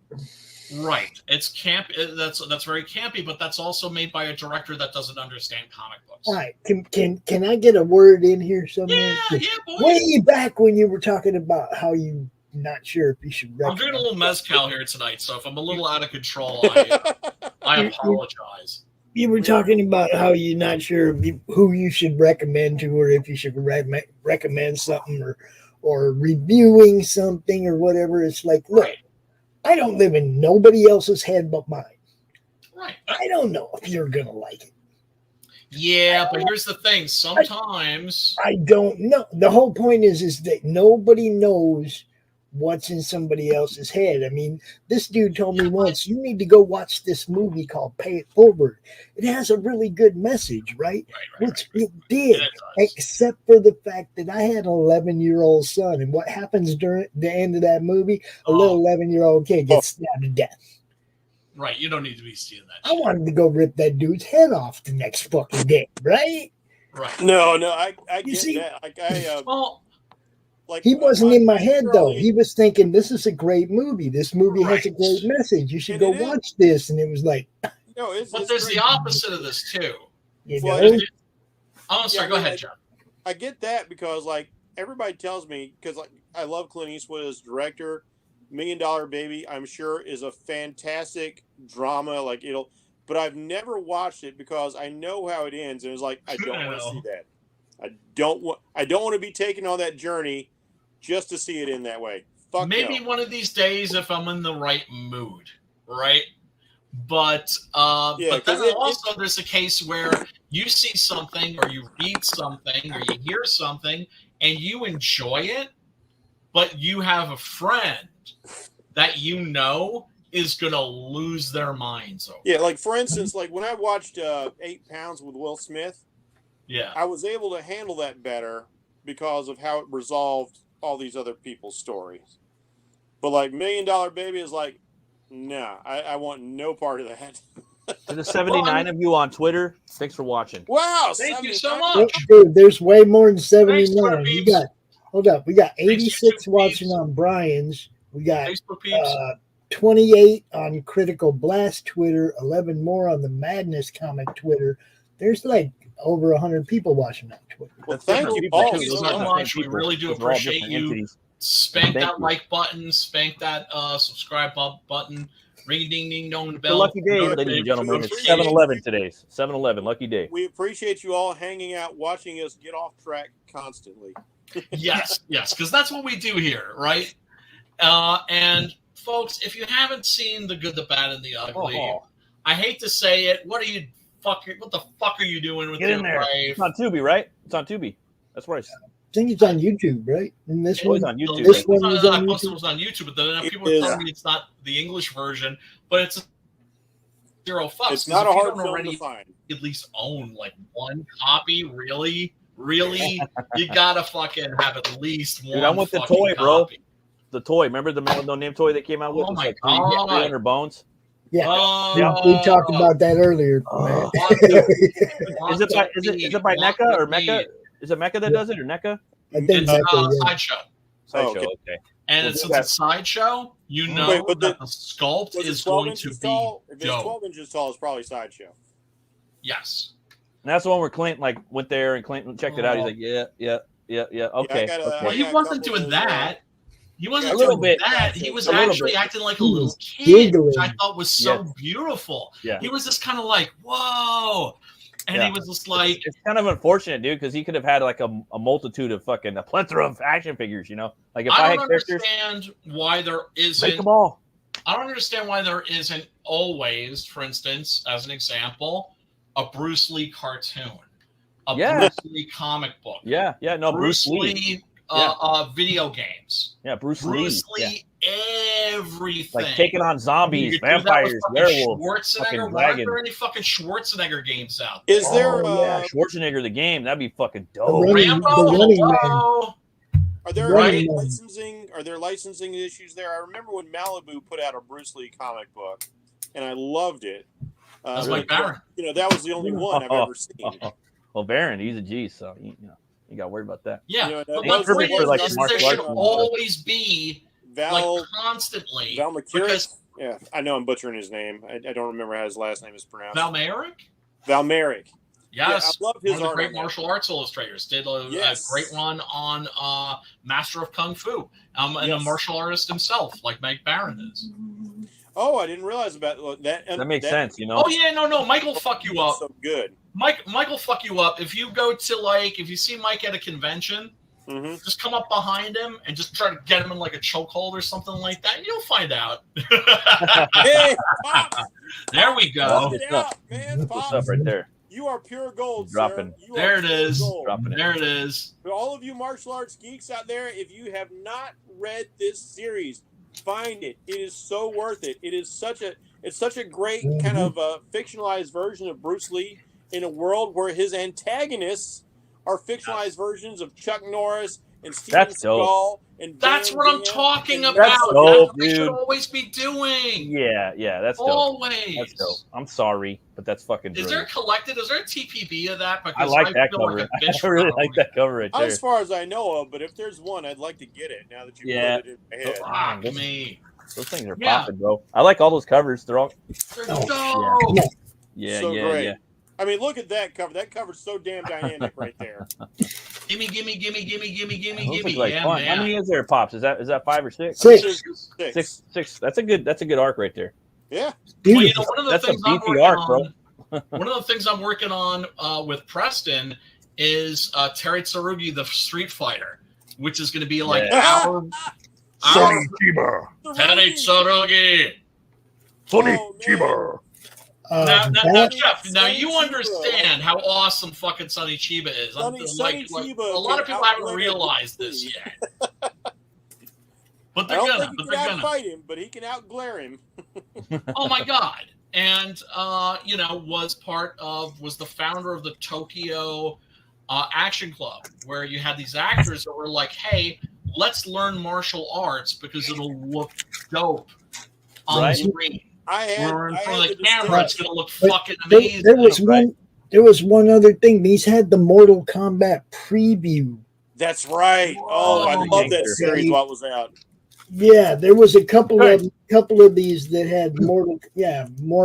Right. It's camp. That's very campy, but that's also made by a director that doesn't understand comic books. All right, can I get a word in here somewhere? Yeah, boys. Way back when you were talking about how you not sure if you should I'm recommend. doing a little mezcal here tonight, so if I'm a little out of control, I apologize. You were talking about how you're not sure who you should recommend to, or if you should recommend something, or reviewing something or whatever. It's like, look, Right. I don't live in nobody else's head but mine. Right. I don't know if you're gonna like it. Yeah, but here's the thing. Sometimes I don't know. The whole point is that nobody knows what's in somebody else's head. I mean, this dude told me once, you need to go watch this movie called Pay It Forward. It has a really good message, right? Which it did, It does. except for the fact that I had an 11-year-old son. And what happens during the end of that movie? A little 11-year-old kid gets stabbed to death. Right. You don't need to be seeing that. I wanted to go rip that dude's head off the next fucking day, right? Right. No, I You get see- that. Like I Well, like He wasn't in my head though. He, He was thinking, "This is a great movie. This movie has a Right. great message. You should And go it is. watch this." And it was like, no, it's, but it's there's great. the opposite of this too. you Well, know, Oh, sorry. Yeah, Go but ahead, like- John. I get that because like everybody tells me because like I love Clint Eastwood as director. $1 Million Baby, I'm sure, is a fantastic drama. Like but I've never watched it because I know how it ends, and it's like I don't want to see that. I don't want to be taken on that journey just to see it in that way. Fuck Maybe no. one of these days if I'm in the right mood, right? But Yeah, but then 'cause also there's a case where you see something or you read something or you hear something and you enjoy it, but you have a friend that is going to lose their minds over. Yeah, like for instance, like when I watched 8 Pounds with Will Smith, yeah, I was able to handle that better because of how it resolved all these other people's stories. But like $1 Million Baby is like, nah, I want no part of that. To the 79 of you on Twitter, thanks for watching. Wow, thank you so 79. much. Dude, there's way more than 79. Twitter We peeps. got, hold up, we got 86 YouTube watching peeps. on Brian's. We got Facebook peeps. 28 on Critical Blast Twitter, 11 more on the Madness Comic Twitter. There's like over 100 people watching on Twitter. Well, thank you People, all Thank you too. so Those are the much. same We really do Those are all appreciate different you. entities. Spank Thank that you. like button. Spank that subscribe button. Ring ding ding dong the It's a bell. lucky day, Notification. ladies and gentlemen. It's Appreciate 7-Eleven today. 7-Eleven, lucky day. We appreciate you all hanging out, watching us get off track constantly. Yes, because that's what we do here, right? And folks, if you haven't seen The Good, the Bad, and the Ugly, I hate to say it. What the fuck are you doing with Get your in there. life? It's on Tubi, right? It's on Tubi. That's where I I think it's on YouTube, right? And this It was one, on YouTube. This one was I on posted YouTube. it was on YouTube, but then people It are is. telling me it's not the English version, but it's zero fucks. It's not a If you hard don't film already to find. at least own like one copy. Really, you gotta fucking have at least one. Dude, I want the fucking toy, bro. copy. The toy. Remember the Man with No Name toy that came out with? Oh It was my like God. 300 bones. Yeah, Oh, we talked about that earlier. Oh. man. Is it by NECA or Mecca? Is it Mecca that does it or NECA? I think It's Mecca, yeah. Sideshow, Sideshow, okay. okay. and Well, since it's Sideshow, you know Wait, but that the sculpt Was it is 12 going to inches be tall? If it's dope. 12 inches tall, it's probably Sideshow. Yes. And that's the one where Clint like went there and Clint checked it out. He's like, yeah. Okay. got a- okay. Well, he got a wasn't couple doing of that. He wasn't A little doing bit. that. He was A little actually bit. acting like a He little was kid, which I giggling. thought was so Yes. beautiful. Yeah. He was just kind of like, whoa. And Yeah. he was just like, It's kind of unfortunate, dude, because he could have had like a multitude of fucking a plethora of action figures, you know? Like if I I had don't characters, understand why there make isn't. them all. I don't understand why there isn't always, for instance, as an example, a Bruce Lee cartoon, a Yeah. Bruce Lee comic book, Yeah, no, Bruce Lee. video games, Yeah, Bruce Bruce Lee. Lee, everything. Like taking on zombies, You could do that with vampires, fucking werewolves. fucking Schwarzenegger. Why aren't dragon. there any fucking Schwarzenegger games out there? Is there yeah, Schwarzenegger the game? That'd be fucking The dope. Running- Rambo? the Running Man. Hello? are there Right. licensing issues there? I remember when Malibu put out a Bruce Lee comic book, and I loved it. That's Mike Baron. You know, that was the only one I've ever seen. Well, Baron, he's a G, so you got to worry about that. Yeah, You know, but that my was the point one like is there martial should arts and always be Val like constantly McCurry. because Yeah, I know I'm butchering his name. I don't remember how his last name is pronounced. Valmeric. Val Merrick. Yes, Yeah, I love his one of the art great on that. martial arts illustrators. Did a Yes. great run on Master of Kung Fu. And a Yes. martial artist himself, like Mike Baron is. Oh, I didn't realize about that. That makes sense, you know. Oh yeah, no, Mike will fuck you up. So good. Mike will fuck you up if you go to if you see Mike at a convention. Mm-hmm. Just come up behind him and just try to get him in like a chokehold or something like that, and you'll find out. Hey, Pops! There we go. Pop What's it up? out, man. What's Pops, up right there? you are pure gold, Dropping. sir. You There are it pure is. gold. Dropping it. There it is. For all of you martial arts geeks out there, if you have not read this series, find it. It is so worth it. It's such a great kind of fictionalized version of Bruce Lee in a world where his antagonists are fictionalized versions of Chuck Norris and Steven That's dope. Seagal and That's Van what I'm Damme talking and- about. That's That's dope, what we should dude. always be doing. Yeah, that's dope. Always. That's dope. I'm sorry, but that's fucking Is there brilliant. is there a TPB of that? I like that feel cover. like a bitch I really for like that cover right Not there. as far as I know of, but if there's one, I'd like to get it now that you Yeah. put it in my head. Fuck me. Those things are Yeah. popping, bro. I like all those covers. They're all They're Oh, dope. yeah, So yeah, great. yeah. I mean, look at that cover. That cover's so damn dynamic right there. Gimme. Those look like Yeah, fun. How man. many is there, Pops? Is that 5 or 6? Six. Six. That's a good arc right there. Yeah. Well, you Beautiful. know, one of the That's a things I'm beefy working arc, bro. on. One of the things I'm working on with Preston is Terry Tsurugi, the Street Fighter, which is going to be like Yeah. our Chiba. Terry Tsurugi. Oh, man. Now, That- Jeff, now Sonny you Chiba. understand how awesome fucking Sonny Chiba is. Sonny Chiba A lot of can people haven't outlive realized this Bruce yet. But I they're don't gonna. think But he they're can gonna. outfight him, but he can outglare him. Oh my God! And was the founder of the Tokyo Action Club, where you had these actors that were like, "Hey, let's learn martial arts because it'll look dope on the screen. We're in front of the camera; it's gonna look fucking amazing." There was one other thing. These had the Mortal Kombat preview. That's right. Oh, I love that series while it was out. Yeah, there was a couple of these that had more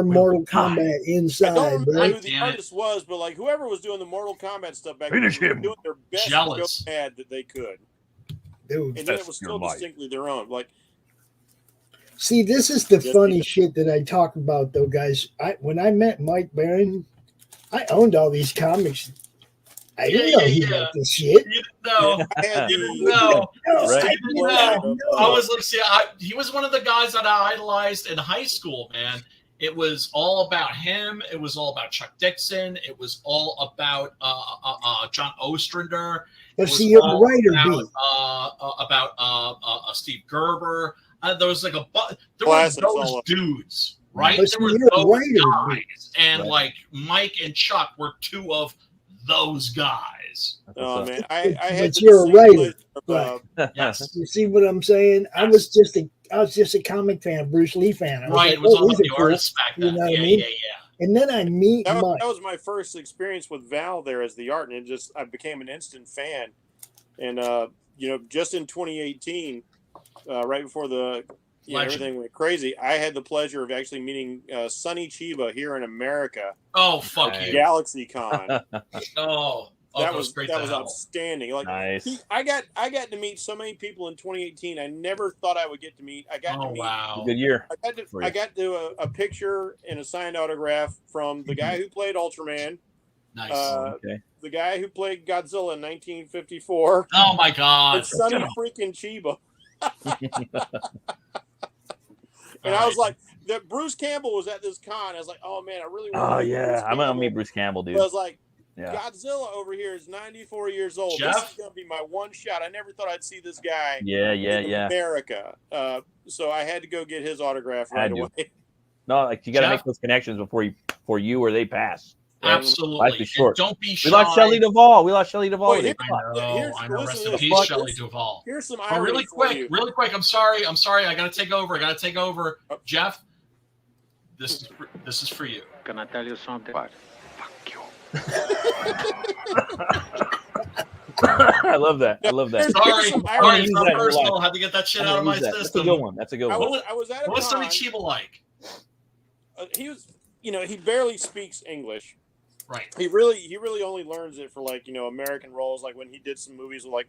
Mortal Kombat inside. I don't remember right? who the artist was, but like whoever was doing the Mortal Kombat stuff back then was doing their best to go mad that they could. Dude, and then it was still distinctly their own. Like, see, this is the funny shit that I talk about, though, guys. When I met Mike Baron, I owned all these comics. I didn't know he wrote this shit. You didn't know. You didn't know. I was like, he was one of the guys that I idolized in high school, man. It was all about him. It was all about Chuck Dixon. It was all about John Ostrander. But see, you're a writer, about Steve Gerber. There was like there were those dudes, right? But there were those guys, and like Mike and Chuck were two of those guys. Oh man, I had. But you're a writer, right? Yes. You see what I'm saying? I was just a comic fan, Bruce Lee fan. I was right. Like, it was all the artists back then. You know what I mean? Yeah. And then I meet Mike. That was my first experience with Val there as the art, and I became an instant fan. And just in 2018, right before everything went crazy, I had the pleasure of actually meeting Sonny Chiba here in America. Oh, fuck you! GalaxyCon. that was outstanding. Like, nice. I got to meet so many people in 2018. I never thought I would get to meet. I got to meet. Wow! Good year. I got to a picture and a signed autograph from the guy who played Ultraman. Nice. The guy who played Godzilla in 1954. Oh my God! It's Sonny freaking Chiba. And I was like, that Bruce Campbell was at this con. I was like, oh man, I really want to meet Bruce I'm gonna meet Bruce Campbell, dude. But I was like, Godzilla over here is 94 years old. Jeff? This is gonna be my one shot. I never thought I'd see this guy in America. So I had to go get his autograph right away. No, like you got to make those connections before you or they pass. Absolutely. Life's is short. Don't be shy. We lost Shelley Duvall. I know. Rest in peace, Shelley Duvall. Here's some irony really quick. I'm sorry. I got to take over. Jeff, this is for you. Can I tell you something? What? Fuck you. I love that. Sorry. It's not personal. I had to get that shit out of my system. That's a good one. I was at a What's Sonny Chiba like? He was, he barely speaks English. Right. He really only learns it for American roles, like when he did some movies with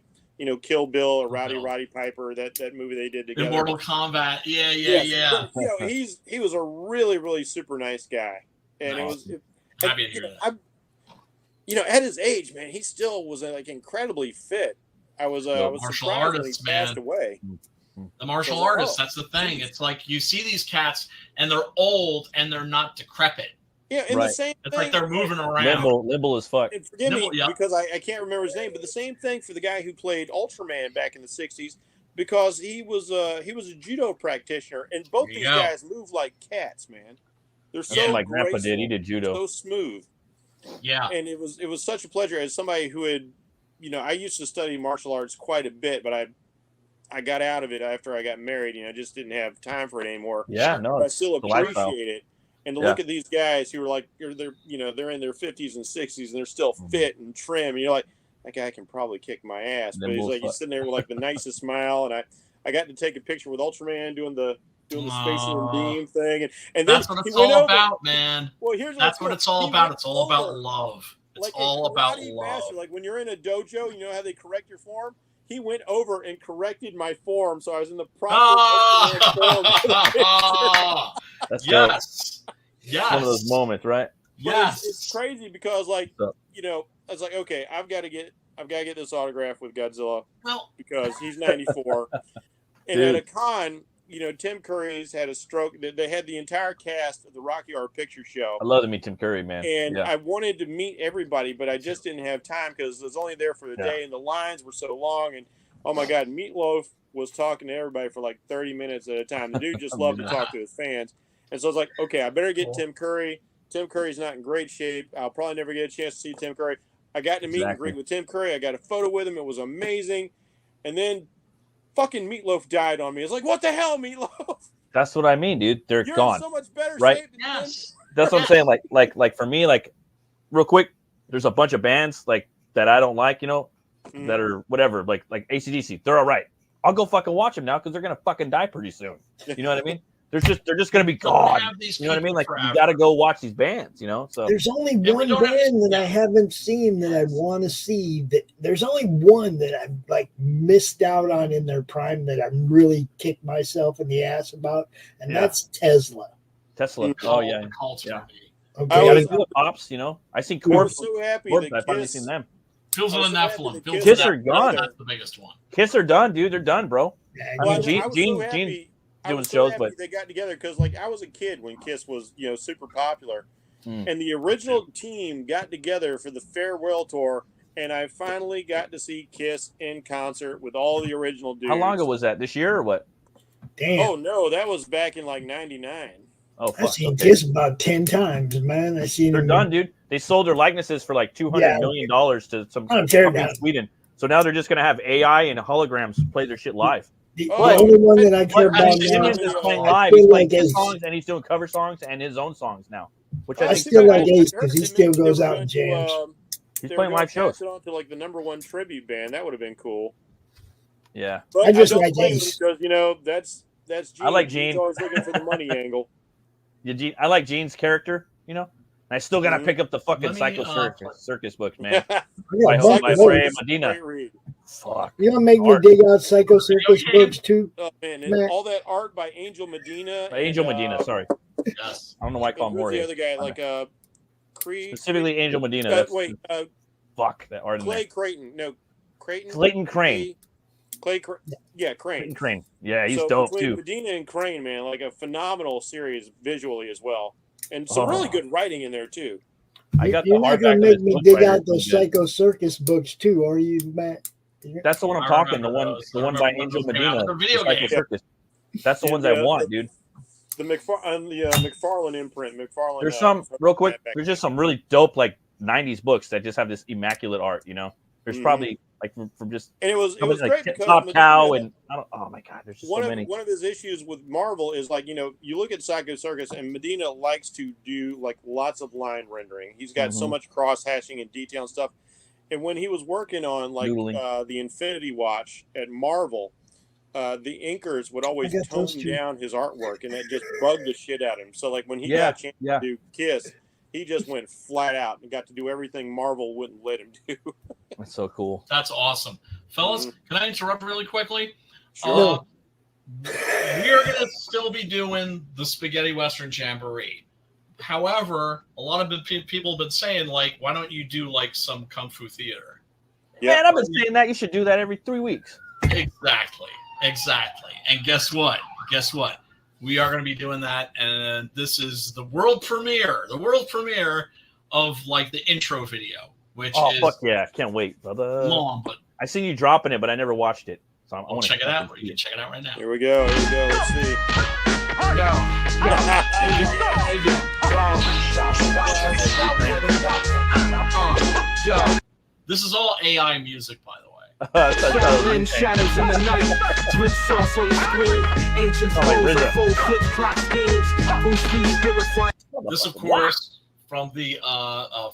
Kill Bill or Roddy Piper, that movie they did together. In Mortal Kombat. Yeah. But, he was a really, really super nice guy. And happy to hear that. At his age, man, he still was incredibly fit. I was martial artist, when he passed away. The martial artists, that's the thing. It's like you see these cats and they're old and they're not decrepit. Yeah, and the same it's thing, like they're moving around. Limble as fuck. And forgive me because I can't remember his name, but the same thing for the guy who played Ultraman back in the 60s, because he was a judo practitioner, and both these guys move like cats, man. They're so my grandpa graceful, did. He did judo. So smooth. Yeah. And it was such a pleasure as somebody who had, I used to study martial arts quite a bit, but I got out of it after I got married. I just didn't have time for it anymore. Yeah, no. But I still appreciate it. And to look at these guys who are they're in their 50s and 60s and they're still fit and trim. And you're like, that guy can probably kick my ass. But he's sitting there with the nicest smile. And I got to take a picture with Ultraman doing the space and beam thing. And then that's what it's all about, man. Well, that's what it's all about. It's all about love. It's all about love. Master, like when you're in a dojo, you know how they correct your form? He went over and corrected my form, so I was in the proper form. Yes. Yes. One of those moments, right? Yes. It's crazy because, I was like, okay, I've got to get this autograph with Godzilla. Well, because he's 94. And at a con, Tim Curry's had a stroke. They had the entire cast of the Rocky Horror Picture Show. I love to meet Tim Curry, man. And I wanted to meet everybody, but I just didn't have time because I was only there for the day, and the lines were so long. And oh my God, Meatloaf was talking to everybody for like 30 minutes at a time. The dude just loved to talk to his fans. And so I was like, okay, I better get Tim Curry. Tim Curry's not in great shape. I'll probably never get a chance to see Tim Curry. I got to meet and greet with Tim Curry. I got a photo with him. It was amazing. And then fucking Meatloaf died on me. It's like, what the hell, Meatloaf? That's what I mean, dude. You're gone. In so much better right? shape than him. That's what I'm saying. Like for me, like real quick, there's a bunch of bands like that I don't like, you know, that are whatever, like AC/DC. They're all right. I'll go fucking watch them now because they're gonna fucking die pretty soon. You know what I mean? They're just gonna be gone. You know what I mean? Like you gotta go watch these bands, you know. So there's only one band that I haven't seen that I want to see. There's only one that I've like missed out on in their prime that I'm really kicked myself in the ass about, and that's Tesla. Oh yeah. Okay. I gotta do it, Pops. You know, I seen Koepp. So happy I've finally seen them. Phil's on Nephilim. Kiss are gone. That's the biggest one. Kiss are done, dude. They're done, bro. Well, I mean, Gene doing shows, but they got together because, like, I was a kid when Kiss was, you know, super popular, and the original team got together for the farewell tour, and I finally got to see Kiss in concert with all the original dudes. How long ago was that? This year or what? Damn. Oh no, that was back in like '99. Oh, fuck. I've seen Kiss about 10 times, man. They're done, dude. They sold their likenesses for like $200 million to some company in Sweden. So now they're just gonna have AI and holograms play their shit live. The only one that I care about now is playing live. He's playing his songs and he's doing cover songs and his own songs now. Which I still like Ace because he still goes out and jams. He's playing live shows. It on to like the #1 tribute band. That would have been cool. Yeah, but I just like Ace because you know that's Gene. I like Gene. He's always looking for the money angle. Yeah, I like Gene's character. You know, and I still gotta pick up the fucking Psycho Circus books, man. by Medina. Fuck. You gonna make me dig out Psycho Circus books too? Oh man, and all that art by Angel Medina. Medina, sorry. Yes. I don't know why I call him more. The other guy, like specifically Angel Medina. Fuck that art. Clay Creighton. No, Creighton. Clayton Crane. Crane. Clayton Crane. Yeah, he's dope too. Medina and Crane, man, like a phenomenal series visually as well, and some really good writing in there too. You're not gonna make me dig out those Psycho Circus books too, are you, Matt? That's the one I'm talking. The one by Angel Medina. Psycho Circus. That's the ones I want, dude. The McFarlane imprint. There's some real quick. There's just some really dope like '90s books that just have this immaculate art. You know, there's probably like from just and it was like great Top Cow and oh my god, there's just so many. One of his issues with Marvel is like, you know, you look at Psycho Circus and Medina likes to do like lots of line rendering. He's got so much cross hashing and detail and stuff. And when he was working on like the Infinity Watch at Marvel, the inkers would always tone down his artwork, and that just bugged the shit out of him. So like when he got a chance to do Kiss, he just went flat out and got to do everything Marvel wouldn't let him do. That's so cool. That's awesome. Fellas, can I interrupt really quickly? Sure. We are going to still be doing the Spaghetti Western Jamboree. However, a lot of people have been saying, like, why don't you do, like, some Kung Fu theater? Man, I've been saying that. You should do that every 3 weeks. Exactly. And guess what? We are going to be doing that, and this is the world premiere of, like, the intro video, which is... fuck yeah. Can't wait, brother. Long, but... I seen you dropping it, but I never watched it. So I want to check it out. You can check it out right now. Here we go. Let's see. This is all AI music, by the way. Shadows in the night, twitch sauce on the screen, ancient full flip clock games. This, of course, from the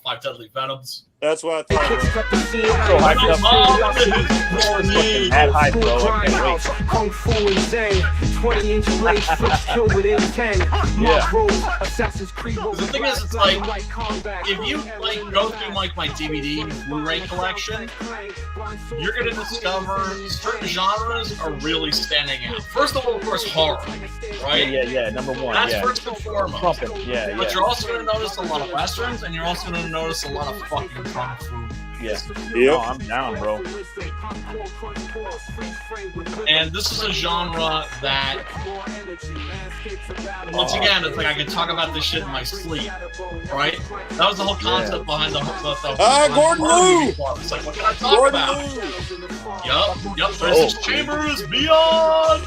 Five Deadly Venoms. That's what I thought. So hyped up. Kung Fu and Zen, 20-inch blade flips kill within 10. Assassin's Creed. The thing is, it's like, if you like go through like my DVD Blu-ray collection, you're going to discover certain genres are really standing out. First of all, of course, horror, right? Yeah, number one. That's first and foremost. Yeah. But you're also going to notice a lot of westerns, and you're also going to notice a lot of fucking kung fu. Yeah. Yep. Oh, I'm down, bro. And this is a genre that, once again, it's like I can talk about this shit in my sleep, right? That was the whole concept behind the Gordon Liu! It's like, what can I talk about? Yup. Versus Chambers Beyond!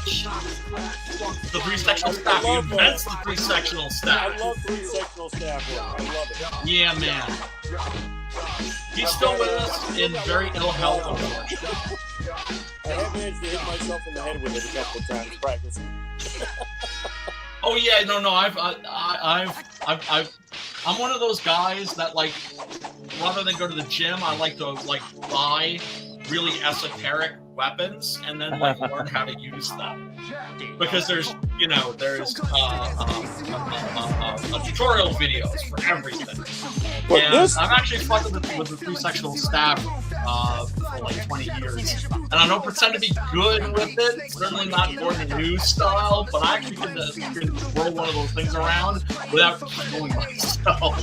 The three-sectional staff. He invents the three-sectional staff. I love three-sectional staff work. I love it. Yeah, man. He's still with us in very ill health, unfortunately. I have managed to hit myself in the head with it a couple of times practicing. Oh yeah, no. I'm one of those guys that, like, rather than go to the gym, I like to buy really esoteric weapons and then learn how to use them, because there's tutorial videos for everything. And I've actually fucked with the three-sectional staff for like 20 years, and I don't pretend to be good with it. Certainly not Gordon Liu style, but I actually can roll one of those things around without killing myself.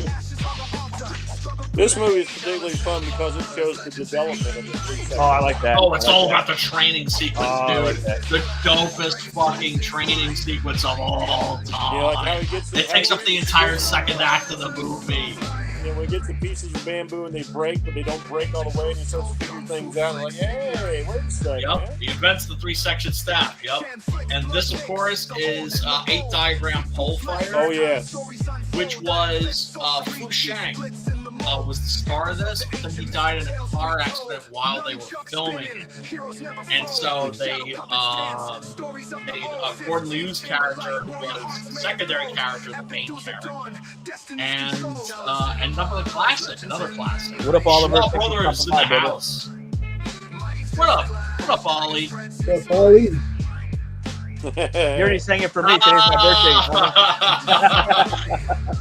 This movie is particularly fun because it shows the development of the three-sectional. Oh, I like that. Oh, it's all about the training sequence, dude. The dopest fucking training sequence of all time. Like how he gets it takes up the entire second act of the movie. And when he gets the pieces of bamboo and they break, but they don't break all the way, and he starts to figure things out. And like, hey, wait a second. Yep, he invents the three-section staff. Yep. And this, of course, is 8-diagram pole fire. Oh, yeah. Which was Fu Shang. Was the star of this, but then he died in a car accident while they were filming it. And so they made Gordon Liu's character was the secondary character, the main character. And another classic. What up, Oliver? Shaw Brothers in the house. What up, Ollie? What's up, Ollie? You already sang it for me. Today's my birthday.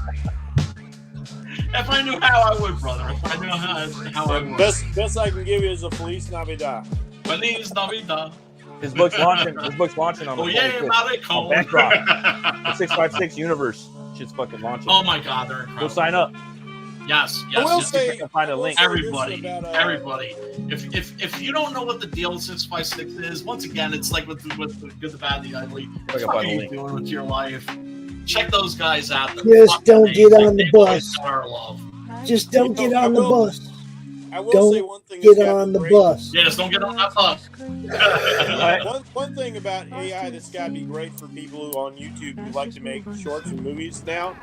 If I knew how, I would, brother. If I knew how I would. Best I can give you is a Feliz Navidad. Feliz Navidad. His book's launching on the 25th. On Backdrop. The 656 universe. Shit's fucking launching. Oh my god, they're incredible. Go sign up. Yes. I will say, find a link. Everybody. If you don't know what the deal with 656 is, once again, it's like with the good, the bad, the ugly. What are you doing with your life? Check those guys out. Just don't get on the bus. Just don't get on the bus. I will say one thing. Get on the bus. Yes, don't get on that bus. One thing about AI that's got to be great for people who on YouTube who like to make shorts and movies now,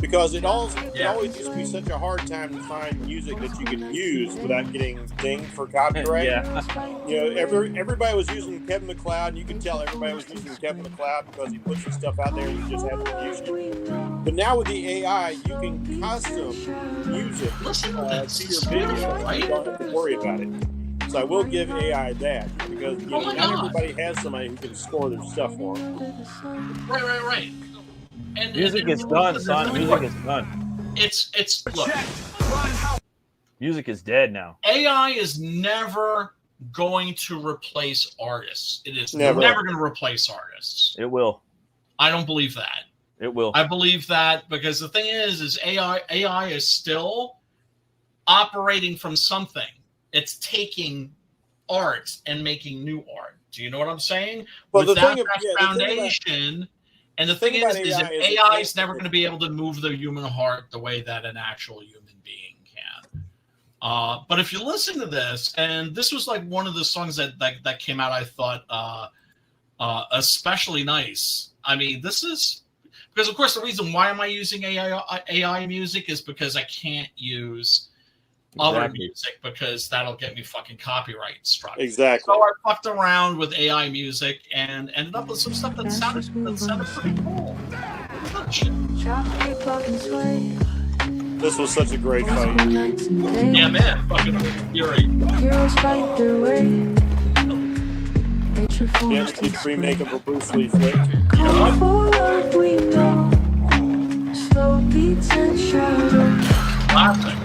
because it always used to be such a hard time to find music that you can use without getting dinged for copyright. Yeah. Everybody was using Kevin MacLeod, and you can tell everybody was using Kevin MacLeod because he puts his stuff out there and you just have to use it. But now with the AI, you can custom music to your video. You don't have to worry about it. So I will give AI that, because not everybody has somebody who can score their stuff for them. Right. And music is done, son. Music is done. It's look. Music is dead now. AI is never going to replace artists. It is never going to replace artists. It will. I don't believe that. It will. I believe that because the thing is AI is still operating from something. It's taking art and making new art. Do you know what I'm saying? Well, without that foundation. And the thing is AI is never going to be able to move the human heart the way that an actual human being can. But if you listen to this, and this was like one of the songs that came out, I thought especially nice. I mean, this is because, of course, the reason why am I using AI music is because I can't use other music because that'll get me fucking copyright struck. Exactly. So I fucked around with AI music and ended up with some stuff that sounded pretty cool. This was such a great fight. Yeah, man. Fucking Fury. Yeah, the remake of a Bruce Lee flick. Classic.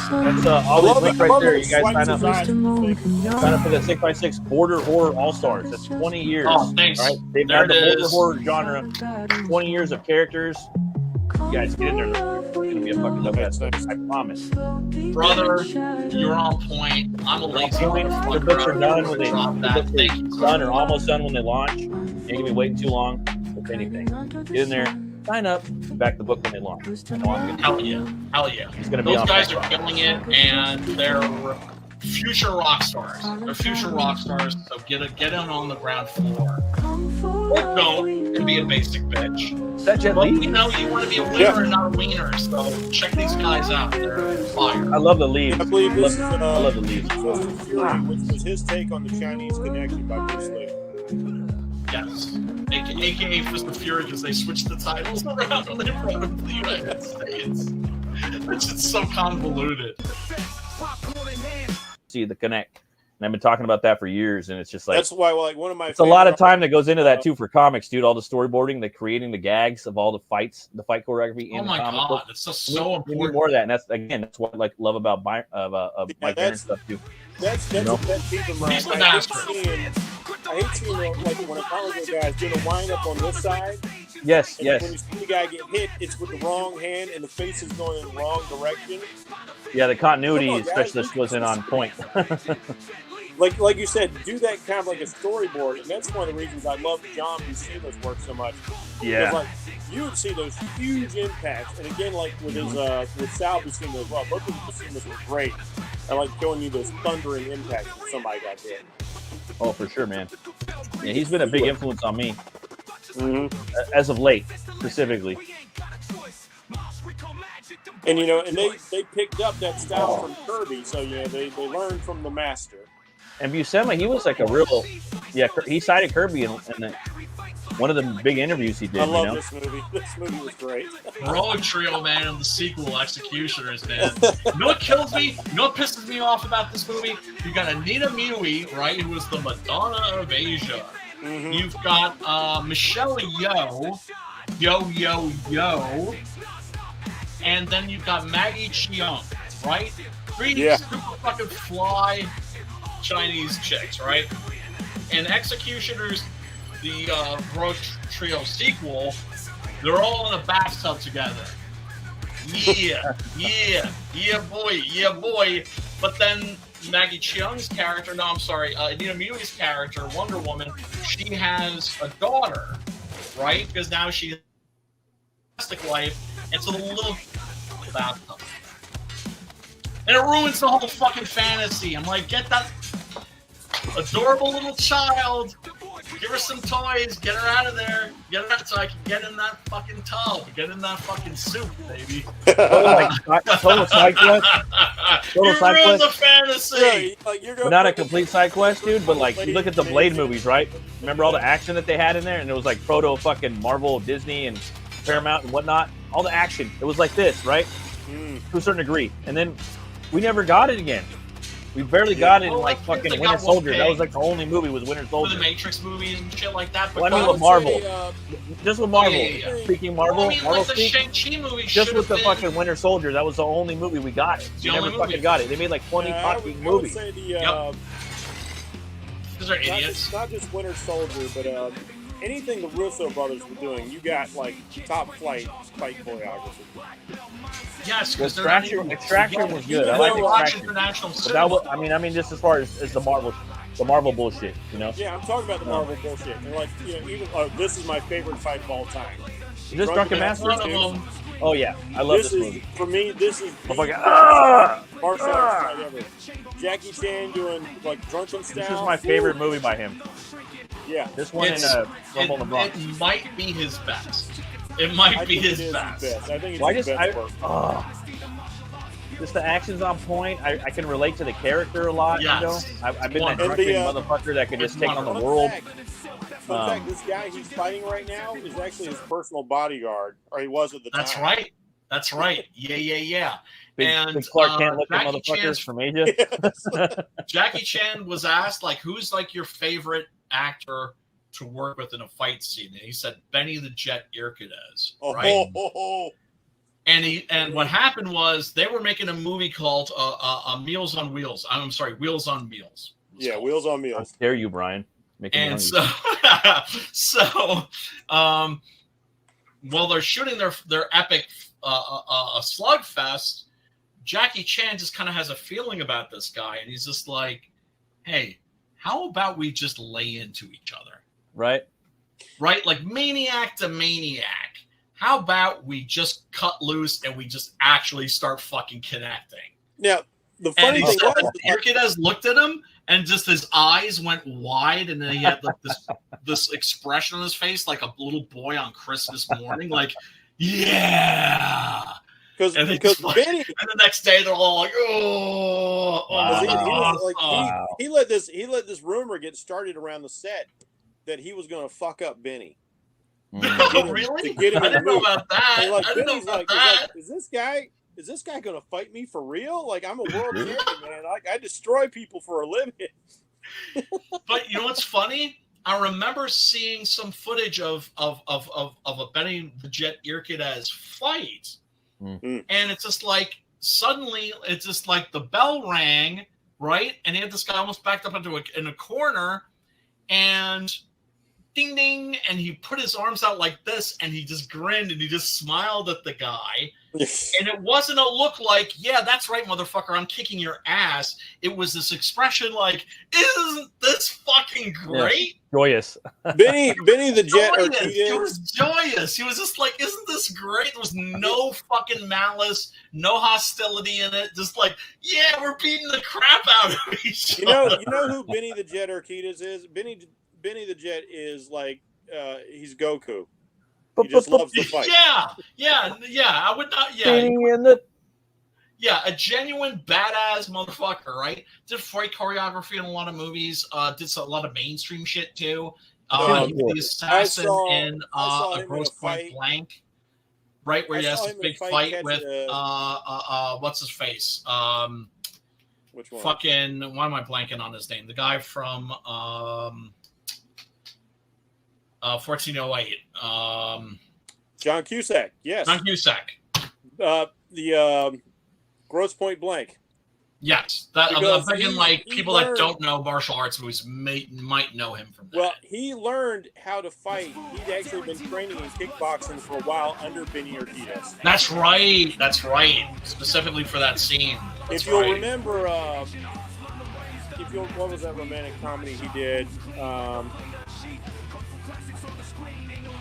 That's all these links right there. You guys sign up. Sign up for the 6x6 Border Horror All Stars. That's 20 years. Oh, thanks. Right? They've There had the it border is. horror genre. 20 years of characters. You guys get in there. It's gonna be a fucking dope ass thing. I promise. Brother, you're on point. I'm a lazy The books are done when they drop that. Thank you. done or almost done when they launch. You ain't gonna be waiting too long with anything. Get in there, sign up, back the book when they launch. I know I'm gonna Hell yeah. Hell yeah. It's gonna be Those on guys point. are killing it, and they're future rock stars. They're future rock stars, so get in on the ground floor. Or don't and be a basic bitch. That Jet But Li? you know you want to be a winner and not a wiener, so check these guys out. They're fire. I love the leaves. I believe this is I love the leaves. Fury, which was his take on the Chinese Connection by Bruce Lee. Yes. AKA Fist of Fury, because they switched the titles around when they brought them to the United States. It's just so convoluted. See the connect. And I've been talking about that for years, and it's just like That's why, like, one of my it's a lot of time that goes into that too for comics, dude. All the storyboarding, the creating the gags of all the fights, the fight choreography in Oh the my comic god, book. it's just We so need important. more of that, and that's what I like love about Mike Garner stuff too. That's You know? a pet peeve of mine. He's the I master. hate seeing like when a comic book guy's doing a wind up on this side, Yes, and when you yes, see the guy get hit, it's with the wrong hand and the face is going in the wrong direction. yeah. The continuity Come on, guys. specialist wasn't on point. Like you said, do that kind of like a storyboard, and that's one of the reasons I love John Buscema's work so much. Yeah. Because, like, you would see those huge impacts, and again, like with his with Sal Buscema as well, both of the Buscemas were great. I like showing you those thundering impacts when somebody got hit. Oh, for sure, man. Yeah, he's been a big influence on me Mm-hmm. as of late, specifically. And you know, and they picked up that style from Kirby, so you know they learned from the master. And Buscema, he was like a real, he cited Kirby in one of the big interviews he did. I love you know? this movie. This movie was great. Heroic trio, man, and the sequel, Executioners, man. You know what kills me? You know what pisses me off about this movie? You got Anita Mui, right, who was the Madonna of Asia. Mm-hmm. You've got Michelle Yeoh, Yo, and then you've got Maggie Cheung, right? Three super fucking fly Chinese chicks, right? And Executioners, the Heroic Trio sequel, they're all in a bathtub together. Yeah, boy. But then Maggie Cheung's character, Anita Mui's character, Wonder Woman, she has a daughter, right? Because now she has a domestic life, and so the little bathtub. And it ruins the whole fucking fantasy. I'm like, get that adorable little child, give her some toys, get her out of there, get her out so I can get in that fucking tub, get in that fucking soup, baby. Total side quest. Total You side ruined quest. the fantasy. But not a complete side quest, dude. But like, you look at the Blade movies, right? Remember all the action that they had in there, and it was like proto fucking Marvel, Disney, and Paramount and whatnot. All the action, it was like this, right? To a certain degree, and then we never got it again. We barely got it in like fucking they Winter got one Soldier. thing. That was like the only movie was Winter For Soldier. the Matrix movies and shit like that. But Well, I mean I with would Marvel. say, Just with Marvel. yeah. Speaking Well, Marvel, I mean, Marvel like the speak. Shang-Chi movie Just with the been, fucking Winter Soldier, that was the only movie we got. We the never only fucking movie. got it. They made like 20 fucking I would movies. say Because they're idiots. not just Winter Soldier, but anything the Russo brothers were doing, you got like top flight fight choreography. Yes, because they're not Extraction was good. I Even like though watch Extraction. international But cinema. that was, I mean, just as far as the Marvel bullshit, you know. Yeah, I'm talking about the Marvel bullshit. And like, you know, even this is my favorite fight of all time. Is this Drunken Master? One of them. Oh yeah, I love this is movie. for me. This is the fucking- martial arts fight ever. Jackie Chan doing like drunken style. This is my favorite movie by him. Yeah, This one in Rumble in the Bronx. It might be his best. It I might be think it his is best. I think it's Why his just best work. just the action's on point. I can relate to the character a lot. Yes. You know, I've been that And drunken the, motherfucker that can just take on the Fun world. Fun fact, this guy he's fighting right now is actually his personal bodyguard, or he was at the That's time. right. That's right. Yeah. Big, And big Clark Kent looking Jackie motherfuckers Chan's- from Asia. Yes. Jackie Chan was asked, like, who's like your favorite actor to work with in a fight scene? And he said Benny the Jet Irkidez, right? And what happened was they were making a movie called Meals on Wheels. I'm sorry, Wheels on Meals. Yeah, Wheels on Meals. How dare you, Brian? And so, while they're shooting their epic slugfest, Jackie Chan just kind of has a feeling about this guy, and he's just like, "Hey, how about we just lay into each other?" Right? Like maniac to maniac. How about we just cut loose and we just actually start fucking connecting? Now, the funny thing was, Urquidez looked at him, and just his eyes went wide, and then he had like this expression on his face, like a little boy on Christmas morning, like, yeah. Because like, Benny, and the next day they're all like, oh, wow. He let this rumor get started around the set that he was going to fuck up Benny. Really? I didn't know about that. Like, I didn't know about that. Is this guy going to fight me for real? Like, I'm a world champion, man. I destroy people for a living. But you know what's funny? I remember seeing some footage of a Benny the Jet Urquidez fight, and it's just like suddenly it's just like the bell rang, right? And he had this guy almost backed up in a corner, and ding ding, and he put his arms out like this, and he just grinned and he just smiled at the guy. And it wasn't a look like, yeah, that's right, motherfucker, I'm kicking your ass. It was this expression like, isn't this fucking great? Yeah. Joyous. Benny the Jet Urquidez. It was joyous. He was just like, isn't this great? There was no fucking malice, no hostility in it. Just like, yeah, we're beating the crap out of each other. You know who Benny the Jet Urquidez is? Benny the Jet is like, he's Goku. He just loves to fight. Yeah. I would not. Yeah, a genuine badass motherfucker, right? Did fight choreography in a lot of movies. Did a lot of mainstream shit too. He was the assassin in A Grosse Point Blank, right? Where he has this big fight with what's his face? Which one? Fucking. Why am I blanking on his name? The guy from 1408. John Cusack. Yes. John Cusack. The Grosse Point Blank. Yes. I'm thinking like people that don't know martial arts movies might know him from that. Well, he learned how to fight. He'd actually been training in kickboxing for a while under Benny Urquidez. That's right. Specifically for that scene. If you'll remember, what was that romantic comedy he did?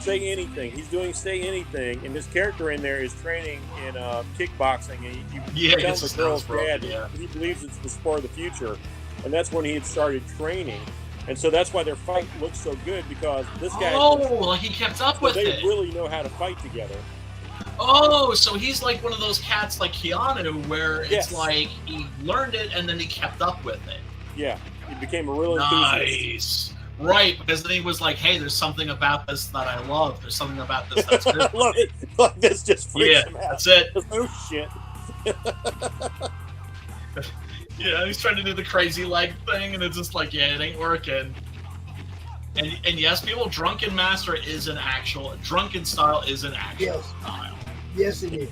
Say Anything. He's doing Say Anything, and this character in there is training in kickboxing, and he tells the girl's dad he believes it's the sport of the future, and that's when he had started training, and so that's why their fight looks so good, because this guy he kept up with it. They really know how to fight together. Oh, so he's like one of those cats like Keanu, where it's like he learned it and then he kept up with it. Yeah, he became a real enthusiast. Nice. Right, because then he was like, hey, there's something about this that I love. There's something about this that's good. I love it. Like, this just freaks him out. That's it. Oh, shit. Yeah, he's trying to do the crazy leg thing, and it's just like, yeah, it ain't working. And yes, people, Drunken Master is an actual, Drunken Style is an actual style. Yes, it is.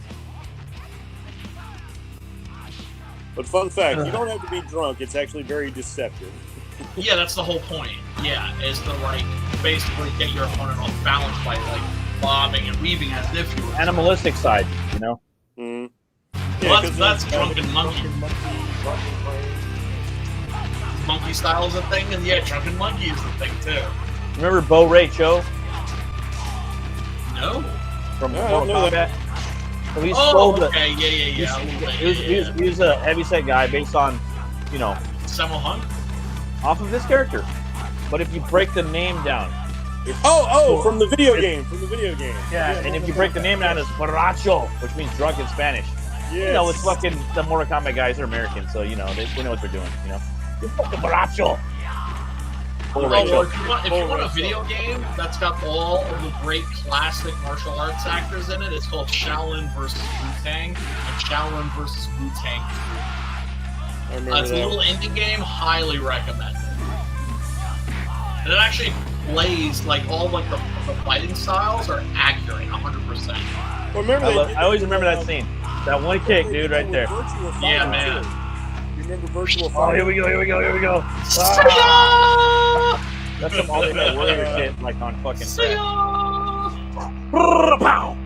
But fun fact, you don't have to be drunk. It's actually very deceptive. Yeah, that's the whole point. Yeah, is to like basically get your opponent off balance by like bobbing and weaving as if you were animalistic side, you know. Mm-hmm. Well, that's drunken monkey. Monkey style is a thing, and drunken monkey is the thing too. Remember Bo Ray Cho? No. From Mortal Kombat. So Yeah. He's a heavyset guy based on, Sammo Hung. Off of this character, but if you break the name down, from the video game, and if you break the name down as borracho, which means drunk in Spanish, it's fucking the Mortal Kombat guys are American, so they know what they're doing, You're fucking borracho. If you want a video game that's got all of the great classic martial arts actors in it, it's called Shaolin vs. Wu-Tang and Shaolin vs. Wu-Tang 2. It's a little indie game, highly recommended. And it actually displays like all like the fighting styles are accurate 100%. Well, remember I always remember that scene. That one kick, dude, right there. Yeah, man. You remember Virtual Oh, Fighter? here we go. Ah! That's some Ultimate Warrior shit, like on fucking.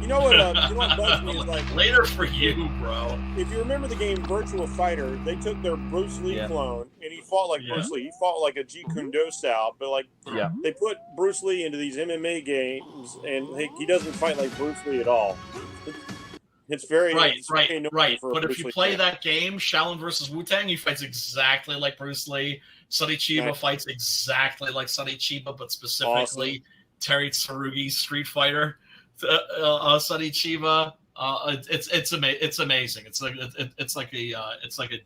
You know what bugs me is like Later for you, bro. if you remember the game Virtual Fighter, they took their Bruce Lee clone and he fought like Bruce Lee. He fought like a Jeet Kune Do style, but like they put Bruce Lee into these MMA games and he doesn't fight like Bruce Lee at all. It's very right. For But if Bruce you Lee play fan. that game, Shaolin versus Wu-Tang, he fights exactly like Bruce Lee. Sonny Chiba fights exactly like Sonny Chiba, but specifically Terry Tsurugi's Street Fighter. Sonny Chiba. It's amazing. It's like a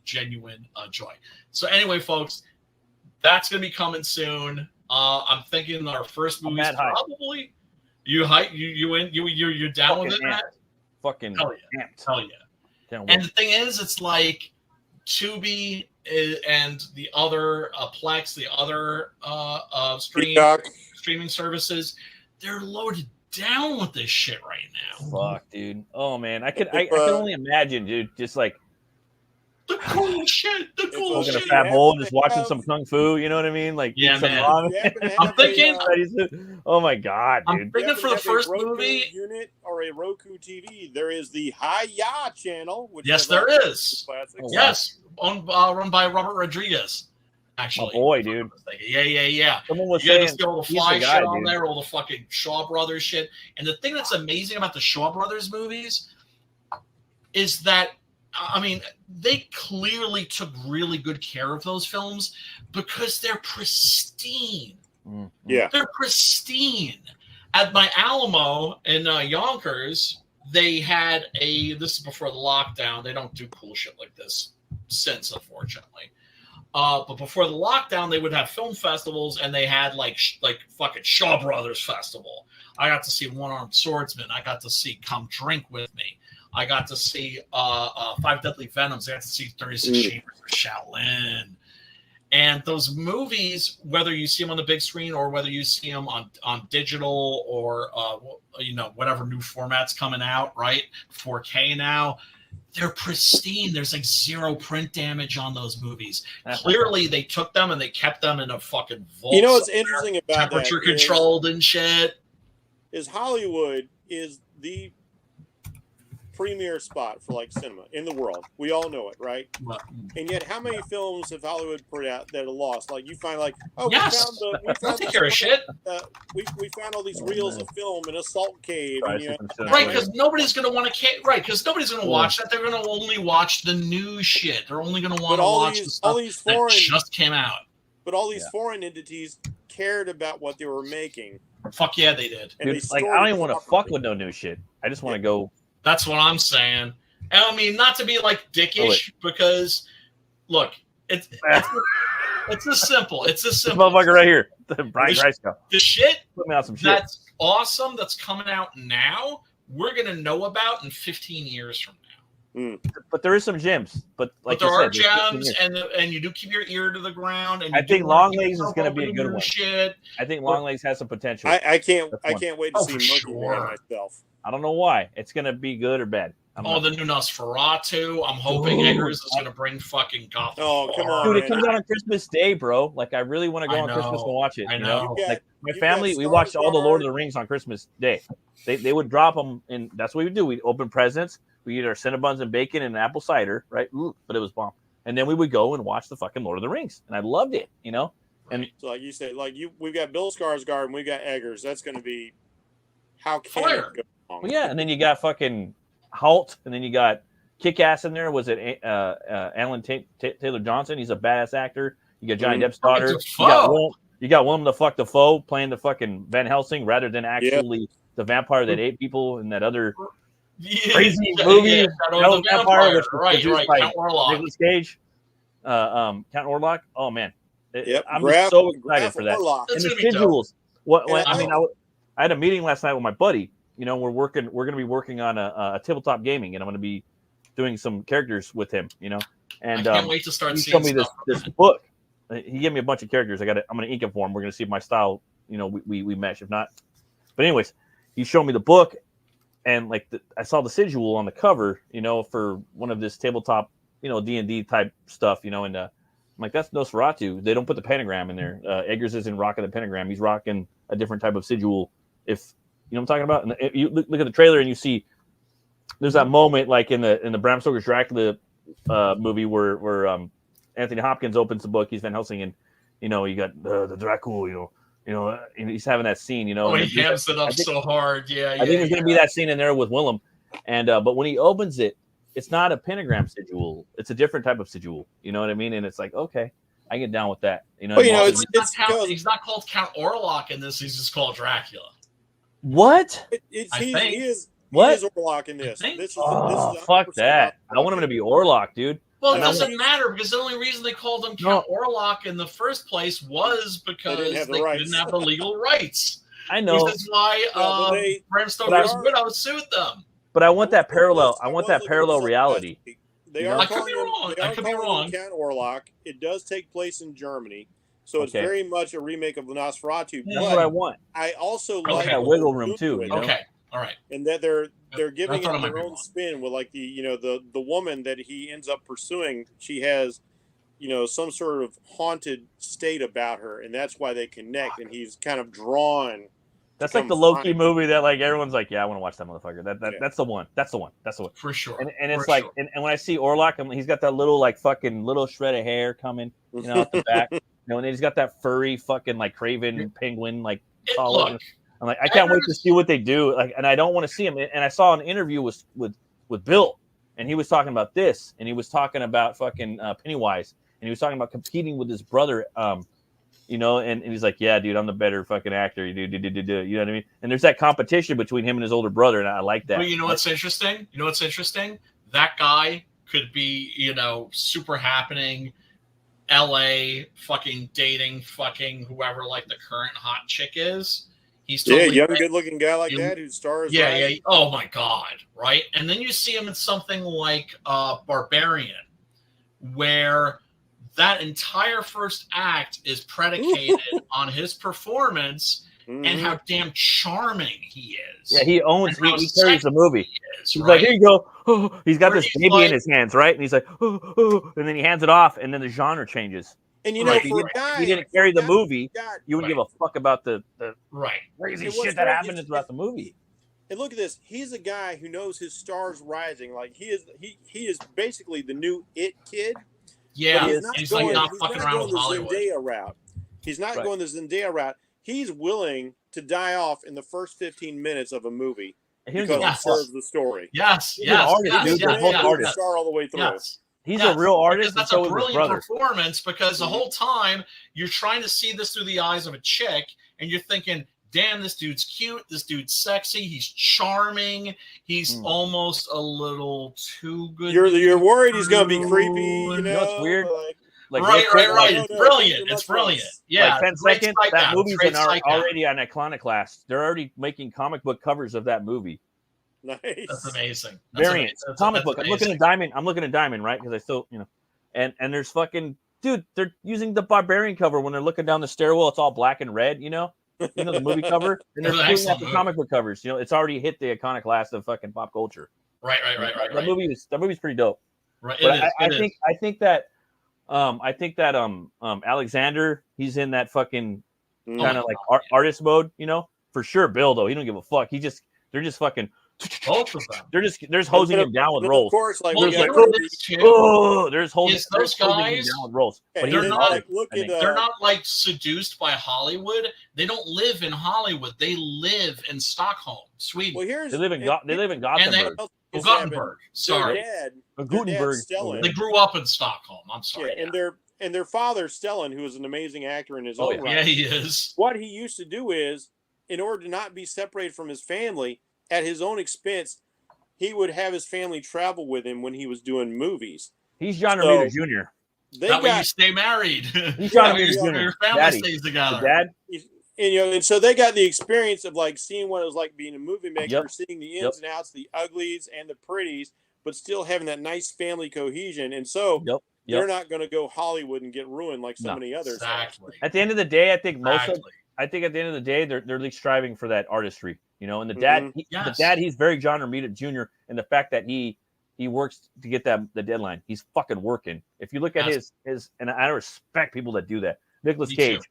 genuine joy. So anyway, folks, that's gonna be coming soon. I'm thinking our first movie is probably you're down with it, Matt? Fucking hell yeah. And the thing is, it's like Tubi and the other Plex, the other streaming services, they're loaded down with this shit right now. Fuck, dude. Oh man, I can only imagine, dude. Just like the cool shit. Smoking a fat bowl, just watching some kung fu. You know what I mean? Like, yeah, man. I'm thinking. Oh my god, dude. I'm thinking for the first movie unit or a Roku TV, there is the Hi-Ya channel. Which there is. Yes, run by Robert Rodriguez. Actually, my boy, dude. Yeah. Someone was you saying see all the Fly shit on there, all the fucking Shaw Brothers shit. And the thing that's amazing about the Shaw Brothers movies is that, I mean, they clearly took really good care of those films because they're pristine. Yeah, they're pristine. At my Alamo in Yonkers, they had this is before the lockdown. They don't do cool shit like this since, unfortunately. But before the lockdown, they would have film festivals, and they had like fucking Shaw Brothers Festival. I got to see One Armed Swordsman. I got to see Come Drink With Me. I got to see Five Deadly Venoms. I got to see 36 Chambers of Shaolin. And those movies, whether you see them on the big screen or whether you see them on digital or whatever new format's coming out, right? 4K now. They're pristine. There's like zero print damage on those movies. Clearly, they took them and they kept them in a fucking vault. You know what's interesting about temperature controlled and shit? Is Hollywood is the premier spot for like cinema in the world. We all know it, right? And yet, how many films have Hollywood put out that are lost? Like you find, like, we found take care of shit. We found all these reels of film in a salt cave, right? Because nobody's going to want to, right? Because nobody's going to watch that. They're going to only watch the new shit. They're only going to want to watch the stuff that just came out. But all these foreign entities cared about what they were making. Fuck yeah, they did. And dude, like, I don't even want to fuck with no new shit. I just want to go. That's what I'm saying. And I mean, not to be like dickish, because look, it's as simple. It's as simple. This motherfucker right here, Brian Christgau. The shit put me out some shit that's awesome. That's coming out now. We're gonna know about in 15 years from now. But there is some gems. But like there are said, gems, and you do keep your ear to the ground. And I think Longlegs is going to be a good one. Shit. I think Longlegs has some potential. I can't wait to see Monkey Man myself. I don't know why. It's going to be good or bad. The new Nosferatu. I'm hoping Eggers is going to bring fucking Gotham. Oh, come on, dude! It comes out on Christmas Day, bro. Like, I really want to go on Christmas and watch it. I know. Like my family, we watched all the Lord of the Rings on Christmas Day. They would drop them, and that's what we would do. We'd open presents. We eat our Cinnabons and bacon and apple cider, right? Ooh, but it was bomb. And then we would go and watch the fucking Lord of the Rings, and I loved it, And so, like you said, we've got Bill Skarsgård and we got Eggers. That's going to be how can Fire. it go wrong? Well, yeah, and then you got fucking Halt, and then you got Kick-Ass in there. Was it Alan Taylor Johnson? He's a badass actor. You got Johnny Depp's daughter. You got Willem the Fuck Dafoe playing the fucking Van Helsing rather than actually the vampire that ate people in that other crazy movie. The Vampire, which was produced by Count Orlok. Nicolas Cage. Count Orlok. Oh man, I'm so excited for that. And the visuals. I had a meeting last night with my buddy. We're going to be working on a tabletop gaming, and I'm going to be doing some characters with him. And I can't wait to start he seeing showed me this book. He gave me a bunch of characters. I'm going to ink it for him. We're going to see if my style we mesh. If not, but anyways, he showed me the book, and like I saw the sigil on the cover, for one of this tabletop, D&D type stuff, and I'm like, that's Nosferatu. They don't put the pentagram in there. Eggers isn't rocking the pentagram. He's rocking a different type of sigil. If you know what I'm talking about, and you look at the trailer and you see there's that moment like in the Bram Stoker's Dracula movie where Anthony Hopkins opens the book. He's Van Helsing, and you got the Dracula, and he's having that scene, Oh, he hams it up so hard. Yeah, I think there's going to be that scene in there with Willem, and but when he opens it, it's not a pentagram sigil. It's a different type of sigil. You know what I mean? And it's like, okay, I get down with that. But he's not called Count Orlok in this. He's just called Dracula. What? He is Orlok in this. This is fuck that. I want him to be Orlok, dude. Well, it doesn't matter because the only reason they called him Count Orlok in the first place was because they didn't have the legal rights. I know. This is why Bram Stoker's widow sued them. But I want that parallel. I want that parallel reality. I could be wrong. I could be wrong. Count Orlok. It does take place in Germany, so it's very much a remake of Nosferatu. That's what I want. I also like that wiggle room too. Okay. All right. And that they're giving it their own spin with like the woman that he ends up pursuing. She has, some sort of haunted state about her, and that's why they connect. And he's kind of drawn. That's like the Loki movie that like everyone's like, yeah, I want to watch that motherfucker. That's the one. That's the one. For sure. And it's like, and when I see Orlok, he's got that little like fucking little shred of hair coming, out the back. And then he's got that furry fucking like Craven penguin like collar. I'm like, I can't wait to see what they do. Like, and I don't want to see him. And I saw an interview with Bill, and he was talking about this, and he was talking about fucking Pennywise, and he was talking about competing with his brother, and he's like, yeah, dude, I'm the better fucking actor. You know what I mean? And there's that competition between him and his older brother, and I like that. Well, you know what's interesting? That guy could be, super happening, LA, fucking dating, fucking whoever like the current hot chick is. He's totally young, good-looking guy like that who stars. Yeah. Oh my god, right? And then you see him in something like Barbarian, where that entire first act is predicated on his performance and how damn charming he is. Yeah, he carries the movie. He's like, here you go. Oh, he's got this baby in his hands, right? And he's like, and then he hands it off, and then the genre changes. And he didn't carry the movie. You wouldn't give a fuck about the crazy shit that happened throughout the movie. And look at this. He's a guy who knows his star's rising. Like he is basically the new It kid. Yeah, he's not fucking around with Hollywood. He's not going the Zendaya route. He's willing to die off in the first 15 minutes of a movie because he serves the story. Yes, he's an artist, dude. They're both artists. Star all the way through. Yes. He's a real artist. That's a brilliant performance because the whole time you're trying to see this through the eyes of a chick and you're thinking, damn, this dude's cute. This dude's sexy. He's charming. He's almost a little too good. You're worried he's going to be creepy. You know, it's weird. Right. It's brilliant. It's brilliant. Yeah. Like 10 seconds. That movie's already on Iconoclast. They're already making comic book covers of that movie. Nice. That's amazing. Variant comic book. I'm looking at Diamond, right? Because I still, and there's fucking dude. They're using the Barbarian cover when they're looking down the stairwell. It's all black and red. The movie cover. And they're doing that the comic book covers. It's already hit the iconoclast of fucking pop culture. Right. That movie's pretty dope. Right. I think that Alexander, he's in that fucking kind of like artist mode. For sure. Bill though, he don't give a fuck. They're just fucking. Both of them. They're just hosing him down with rolls. Of course, like there's hosing those guys down with rolls. But they're not like seduced by Hollywood. They don't live in Hollywood. They live in Stockholm, Sweden. Well, they live in Gothenburg. Gothenburg. Sorry, Gutenberg. They grew up in Stockholm. I'm sorry. Yeah, and their father Stellan, who is an amazing actor in his own right. Yeah, he is. What he used to do is, in order to not be separated from his family, at his own expense, he would have his family travel with him when he was doing movies. He's John Romita Jr. That way you stay married. He's John Romita Jr. Your family stays together. Dad. And so they got the experience of like seeing what it was like being a movie maker, seeing the ins and outs, the uglies and the pretties, but still having that nice family cohesion. And so they're not going to go Hollywood and get ruined like so many others. Exactly. At the end of the day, I think I think at the end of the day, they're like striving for that artistry, you know. And the dad, he's very John Romita Jr. And the fact that he works to get the deadline. He's fucking working. If you look at his, and I respect people that do that. Nicolas Cage,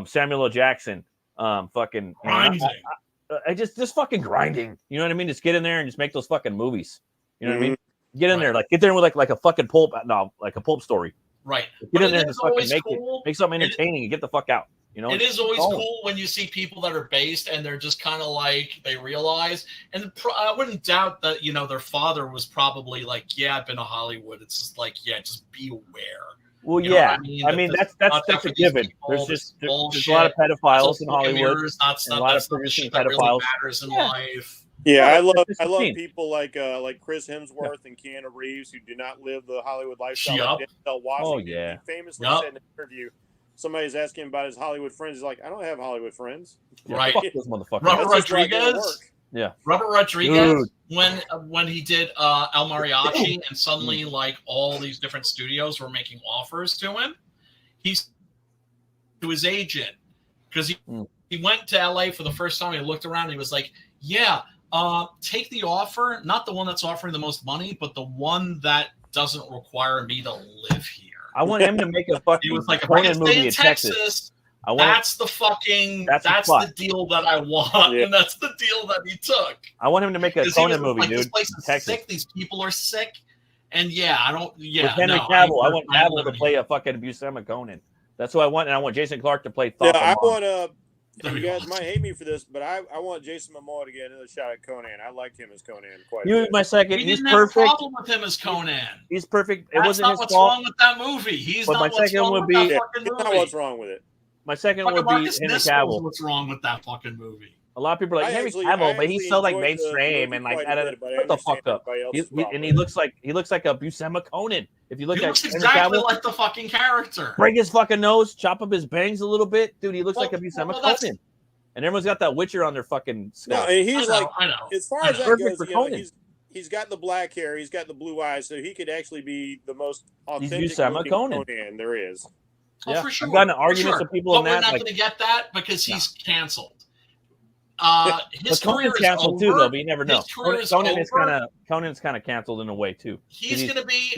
Samuel L. Jackson, fucking grinding. I just fucking grinding. You know what I mean? Just get in there and just make those fucking movies. You know what I mean? Get in there, like get there with like a fucking pulp, like a pulp story. Right. Get in there and just fucking make something entertaining and get the fuck out. You know, it is always cool when you see people that are based and they're just kind of like they realize. And I wouldn't doubt that their father was probably like, yeah, I've been to Hollywood. It's just like, yeah, just be aware. Well, yeah, I mean that's a given. There's a lot of pedophiles in Hollywood. And a lot of producing pedophiles. Really matters in life. Yeah, I love people like Chris Hemsworth and Keanu Reeves who do not live the Hollywood lifestyle. Like Denzel Washington. Oh yeah. He famously said in an interview, somebody's asking him about his Hollywood friends. He's like, I don't have Hollywood friends. Right. Fuck those motherfuckers. Robert Rodriguez. Yeah. Robert Rodriguez. When he did El Mariachi, and suddenly like all these different studios were making offers to him, he's to his agent because he went to LA for the first time. He looked around and he was like, yeah. Take the offer, not the one that's offering the most money, but the one that doesn't require me to live here. I want him to make a fucking Conan movie in Texas. That's the deal that I want, and that's the deal that he took. I want him to make a Conan movie, dude. This place is sick. These people are sick, and with Henry Cavill, I want Cavill to play a fucking Buscema Conan. That's what I want, and I want Jason Clarke to play Thought. Yeah, I want you guys might hate me for this, but I want Jason Momoa to get another shot at Conan. I liked him as Conan quite a bit. My second. We He's didn't perfect. have a problem with him as Conan. He's perfect. It That's wasn't not his what's fault. wrong with that movie. He's But not my what's second wrong would with be- that fucking That's movie. not what's wrong with it. My second Fucking would be Marcus Henry Nispel Cavill. is what's wrong with that fucking movie. A lot of people are like Henry Cavill, but he's so like mainstream and like shut the fuck up. He looks like a Buscema Conan. If you look He at looks Henry exactly Cavill, like the fucking character. break his fucking nose, chop up his bangs a little bit, dude. He looks like a Buscema Conan. And everyone's got that Witcher on their fucking skull. No, and he's I know. As far as that Perfect goes, for Conan. he's got the black hair, he's got the blue eyes, so he could actually be the most authentic Buscema Conan there is. Yeah, for sure. I've gotten arguments with people but on we're that. not Like, going to get that because he's canceled. His but career Conan's is canceled over. too, though. But you never know. His career is Conan's over. kind of canceled in a way too. He's going to be.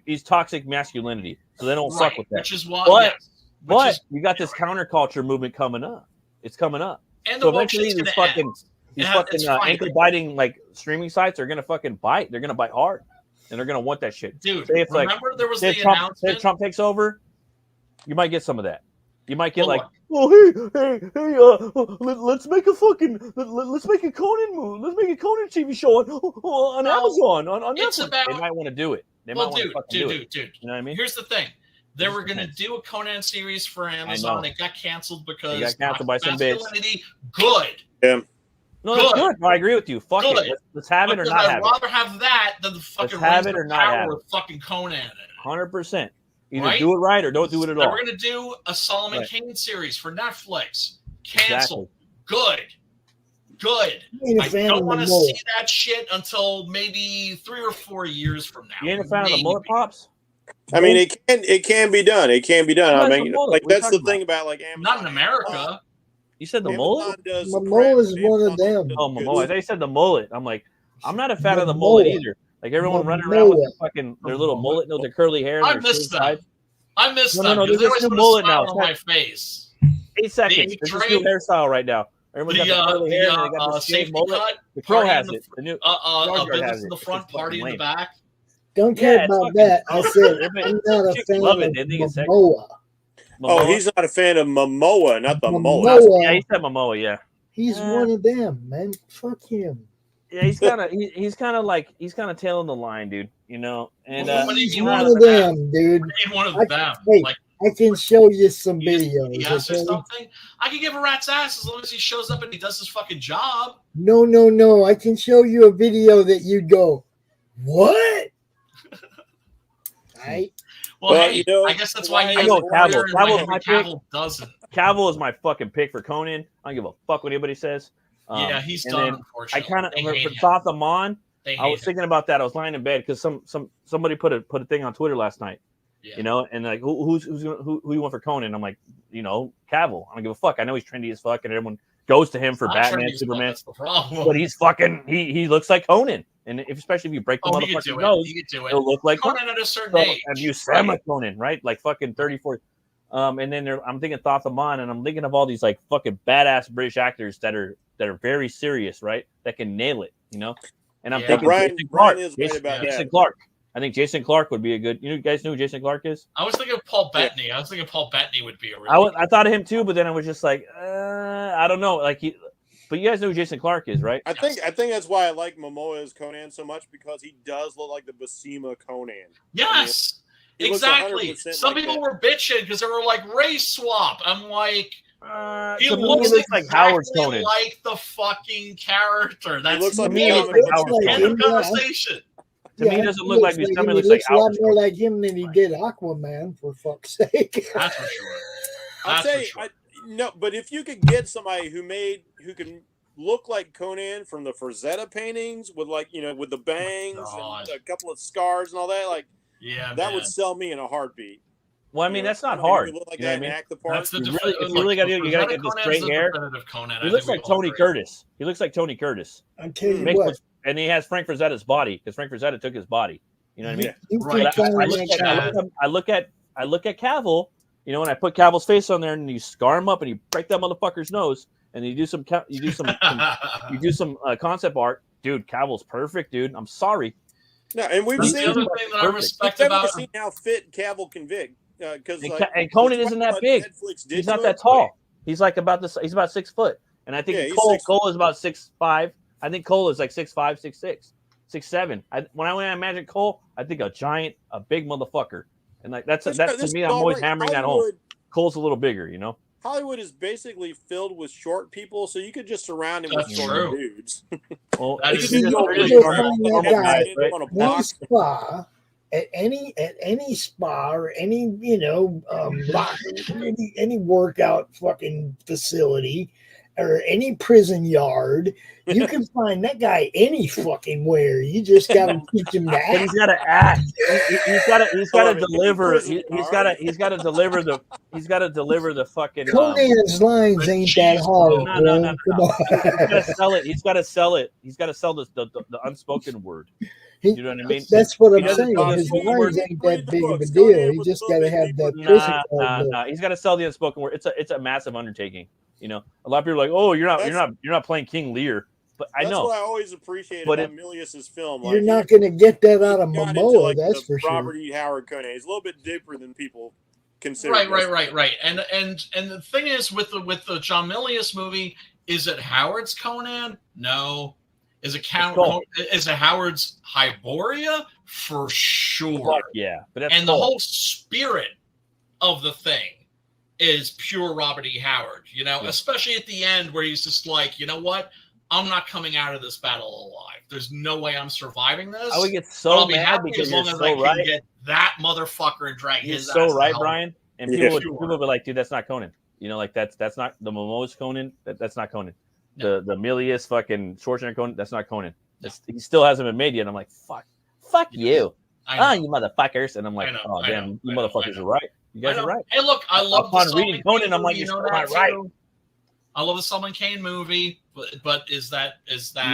He's toxic masculinity, so they don't fuck with that. Which is why. But you got this counterculture movement coming up. It's coming up. And so eventually, these fucking ankle biting like streaming sites are gonna fucking bite. They're gonna bite hard, and they're gonna want that shit. Dude, say it's remember like, there was the announcement. Say Trump takes over, you might get some of that. You might get let's make a fucking let's make a Conan movie. Let's make a Conan TV show on Amazon on Netflix. They might want to do it. They might want to fucking do it. Dude. You know what I mean? Here's the thing. They were going to do a Conan series for Amazon. It got canceled because it got canceled by some bitch. Good. Yeah. No, that's good. No, I agree with you. Fuck it. Let's have it or not have it. I'd rather have that than the fucking have it or not have it. With fucking Conan in it. 100%. Either do it right or don't do it at all. We're going to do a Solomon Kane series for Netflix. Canceled. Good. I don't want to see that shit until maybe 3 or 4 years from now. You ain't a fan of the mullet pops? I mean, it can be done. It can be done. I mean, like that's the thing about like Amazon. Not in America. You said the mullet? Momoa is one of them. Oh, Momoa. I thought you said the mullet. I'm like, I'm not a fan of the mullet either. Like everyone running around with their little mullet, their curly hair. I miss them. No, there's this new mullet now. On my face. 8 seconds. There's this new hairstyle right now. Everyone's got the curly hair and they got the shaved mullet. The Crow has it. The new business in the front, party in the back. Don't care about that. I said I'm not a fan of Momoa. Oh, he's not a fan of Momoa, not the mullet. Yeah, he said Momoa. Yeah, he's one of them, man. Fuck him. Yeah, he's kind of tailing the line, dude. You know, and he's one of them, dude. One of them. I can show you some videos. He asks for something. I can give a rat's ass as long as he shows up and he does his fucking job. No. I can show you a video that you'd go, what? Right? Well, hey, I guess that's why he has Cavill doesn't. Cavill is my fucking pick for Conan. I don't give a fuck what anybody says. Yeah, he's done. I kind of thought them on. I was thinking about that. I was lying in bed because somebody put a thing on Twitter last night, Yeah. You know, and like who you want for Conan? I'm like, you know, Cavill. I don't give a fuck. I know he's trendy as fuck, and everyone goes to him for Not Batman, trendy as fuck, Superman. that's the problem. But he's fucking he looks like Conan, and especially if you break the he could motherfucker's do it. nose, He could do it. he'll look like Conan at a certain So, age. and you Sama Conan, right? Like fucking 34. And then I'm thinking Thothamon, and I'm thinking of all these like fucking badass British actors that are very serious, right? That can nail it, you know. And I'm thinking Brian is right about Jason that. Clark. I think Jason Clark would be a good. You guys know who Jason Clark is? I was thinking of Paul Bettany. I was thinking Paul Bettany would be a really. I thought of him too, but then I was just like, I don't know. Like but you guys know who Jason Clark is, right? I think that's why I like Momoa as Conan so much, because he does look like the Basima Conan. Yes, I mean, exactly. Some like people that. were bitching because they were like race swap. I'm like, he to me, looks he looks like Howard exactly Conan. like the fucking character. That's looks like To me, he looks Conan. like Howard like end Conan. of him, conversation. To me, he doesn't look like him. somebody He looks like looks a lot Howard more Conan. like him than he did Aquaman, for fuck's sake. That's for sure. I'll That's tell for you, sure. no, but if you could get somebody who can look like Conan from the Frazetta paintings with with the bangs God. and a couple of scars and all that, like Yeah, that man. would sell me in a heartbeat. Well, I mean, that's not Somebody who hard. could look like You know what I that mean? and act the part. That's the You really gotta do- you gotta get the straight hair. He looks like Tony Curtis. He looks like Tony Curtis. I tell you Makes what, much- and he has Frank Frazetta's body because Frank Frazetta took his body. You know what I mean? Yeah. you Right. can find I that look guy. at Cavill, you know, and I put Cavill's face on there, and you scar him up, and you break that motherfucker's nose, and you do some concept art, dude. Cavill's perfect, dude. I'm sorry. No, and we've That's seen the other thing that I Perfect. respect we've never about seen how fit Cavill can be. Because And Conan isn't that big. He's not that tall. He's like about this. He's about 6 foot, and I think Yeah, he's Cole 6 is about 6'5". I think Cole is like 6'5", 6'6", 6'7". When I imagine Cole, I think a giant, a big motherfucker, and like that's to me. I'm always hammering that home. Cole's a little bigger, you know. Hollywood is basically filled with short people, so you could just surround him That's with short true. dudes. Well, That you is can just really really true. start Find that normal guy. guys, right? on a Any block. spa at any spa or any any workout fucking facility or any prison yard, you can find that guy any fucking where. You just got to teach him But that. he's got to act. He's got to deliver. prison He's guard. got to deliver the. He's got to deliver the fucking. Conan's lines ain't that hard. No, bro. no, no, Come no. on. He's got to sell it. He's got to sell it. He's got to sell the unspoken word. You know what I mean? That's what I'm He doesn't saying. sell the His unspoken lines word. ain't that big of a Books. deal. Conan He was just a got to little have bit that deeper. prison card look. Nah. He's got to sell the unspoken word. It's a massive undertaking. You know, a lot of people are like, oh, you're not playing King Lear, but I That's know. what I always appreciated But about Milius's film. You're not going to get that out of he got into, Momoa, that's the for sure. Robert E. Howard Conan. He's a little bit deeper than people consider. Right. And the thing is with the John Milius movie, is it Howard's Conan? No. Is it Howard's Hyboria? For sure. Fuck yeah, but that's And the whole spirit of the thing is pure Robert E. Howard, you know, especially at the end where he's just like, you know what? I'm not coming out of this battle alive. There's no way I'm surviving this. I would get But so I'll be mad happy because as you're long as so I can right. get that motherfucker and drag You're his so ass right, to hell. Brian. And Yeah. people would be like, dude, that's not Conan. You know, like that's not the Momoa's Conan. That's not Conan. No. The Milius fucking Schwarzenegger Conan. That's not Conan. He still hasn't been made yet. And I'm like, fuck you. I know. You motherfuckers. And I'm like, I know, oh I damn, know, you I know, motherfuckers I know. are right. You guys I know. are right. Hey, look, I love Upon the reading Solomon Conan, Kane I'm like, movie, you're you know not that right. too? I love the Solomon Kane movie, but is that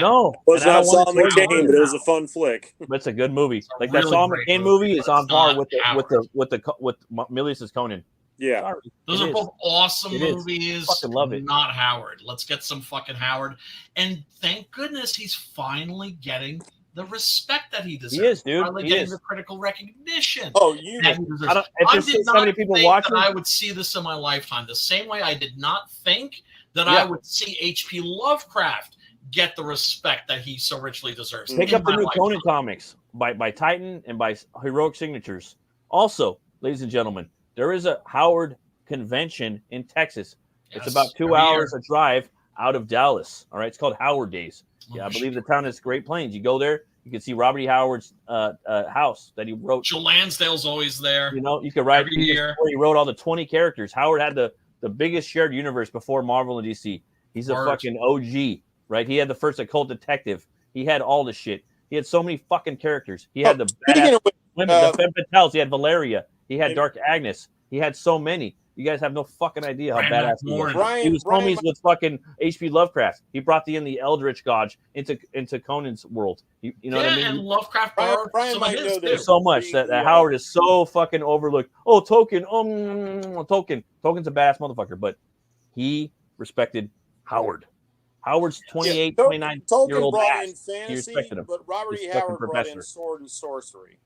No, Well, it's and I not don't want Solomon to spoil Kane, it but it was now. a fun flick. but it's a good movie. a Like that really Solomon great Kane movie, movie is but on it's par not with Milius's Conan. Yeah. Sorry, Those it are is. both awesome It is. movies. Fucking love it. Not Howard. Let's get some fucking Howard. And thank goodness he's finally getting the respect that he deserves. He is, dude. Finally He getting is. the critical recognition. Oh, you. that he deserves. I don't. If I there's did so not many people think watching, that I would see this in my lifetime. The same way I did not think that Yeah. I would see H.P. Lovecraft get the respect that he so richly deserves. pick in up the my new lifetime. Conan comics by Titan and by Heroic Signatures. Also, ladies and gentlemen, there is a Howard convention in Texas. It's Yes, about 2 every hours year. a drive out of Dallas. All right, it's called Howard Days. Yeah, I Oh, believe the town is Great Plains. You go there, you can see Robert E. Howard's house that he wrote. Joe Lansdale's always there. You know, you could write Every year. where he wrote all the 20 characters. Howard had the biggest shared universe before Marvel and DC. He's a Word. fucking OG, right? He had the first occult detective. He had all the shit. He had so many fucking characters. He had the Speaking badass of which, women, the Femme Fatales. He had Valeria. He had Dark Agnes. He had so many. You guys have no fucking idea how badass he was. He was homies with fucking H.P. Lovecraft. He brought in the Eldritch God into Conan's world. You know what I mean? And Lovecraft borrowed some of his too. So much that Howard is so fucking overlooked. Oh, Tolkien. Tolkien. Tolkien's a badass motherfucker, but he respected Howard. Howard's 28, 29-year-old brought ass. in fantasy, He respected him. but Robert E. Howard brought in sword and sorcery.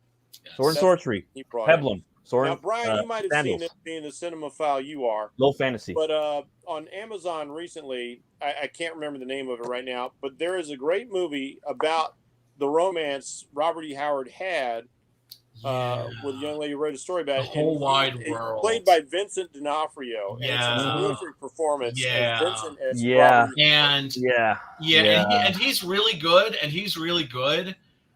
Yes. Sword and sorcery. Peplum. Sword. Now, Brian, you might have sandals. seen it being the cinemaphile you are. Low fantasy. But on Amazon recently, I can't remember the name of it right now, but there is a great movie about the romance Robert E. Howard had with a young lady who wrote a story about the whole wide world. Played by Vincent D'Onofrio. Yeah. And it's a terrific performance. Yeah. Vincent as Yeah. And and he's really good.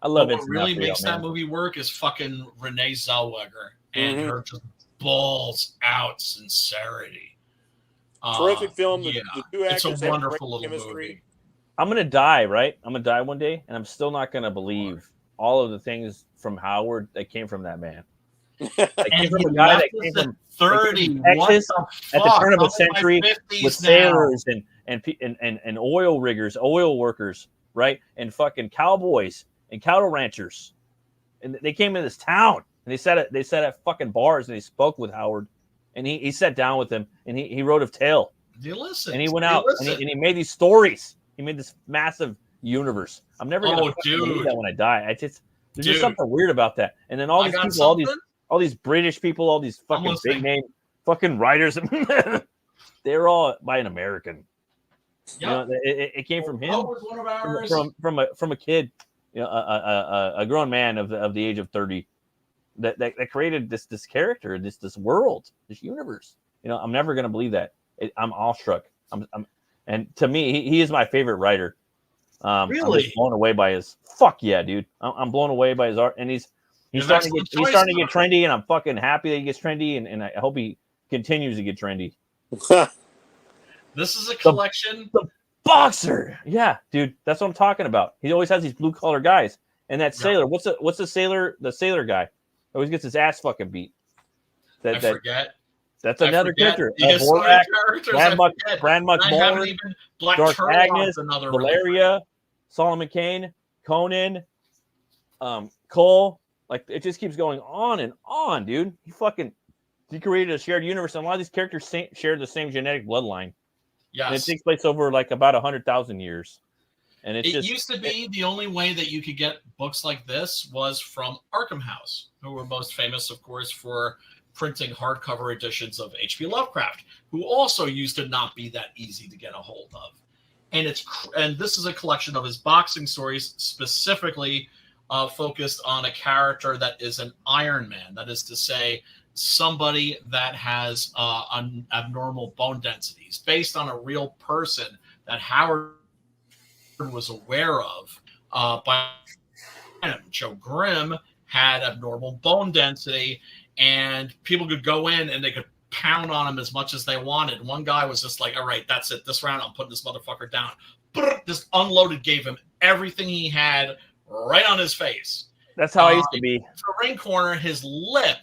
I love it. it. What really makes that movie work is fucking Renee Zellweger and her just balls out sincerity. Terrific film. The two it's actors a wonderful little chemistry. movie. I'm gonna die, right? I'm gonna die one day, and I'm still not gonna believe all of the things from Howard that came from that man. That came from a guy that came from 30 Texas at the turn of the I'm in my century 50s with now. sailors and oil riggers, oil workers, right? And fucking cowboys and cattle ranchers. And they came in this town and they sat at fucking bars and they spoke with Howard. And he sat down with him and he wrote a tale. They listened. And he went out and he made these stories. He made this massive universe. I'm never gonna believe that when I die. There's just something weird about that. And then all these people, all these British people, all these fucking big name fucking writers, they're all by an American. Yep. You know, it came from him, one of ours. from a kid, you know, a grown man of the age of 30 that created this character, this world, this universe. You know, I'm never gonna believe that. I'm awestruck. And to me, he is my favorite writer. Really? I'm just blown away by his. Fuck yeah, dude! I'm blown away by his art, and he's starting to get trendy, and I'm fucking happy that he gets trendy, and I hope he continues to get trendy. This is a collection. The boxer, yeah, dude, that's what I'm talking about. He always has these blue collar guys, and that sailor. What's the sailor? The sailor guy always gets his ass fucking beat. I forget. That's another character. Brand Much More, Dark Agnes, Valeria, Solomon Kane, Conan, Cole. Like, it just keeps going on and on, dude. He created a shared universe, and a lot of these characters share the same genetic bloodline. Yes. And it takes place over like about 100,000 years. And it used to be the only way that you could get books like this was from Arkham House, who were most famous, of course, for printing hardcover editions of H.P. Lovecraft, who also used to not be that easy to get a hold of. And this is a collection of his boxing stories, specifically focused on a character that is an Iron Man. That is to say, somebody that has abnormal bone densities, based on a real person that Howard was aware of. By Joe Grimm had abnormal bone density, and people could go in and they could pound on him as much as they wanted. One guy was just like, all right, that's it. This round, I'm putting this motherfucker down. Just unloaded, gave him everything he had right on his face. That's how I used to be. For ring corner, his lip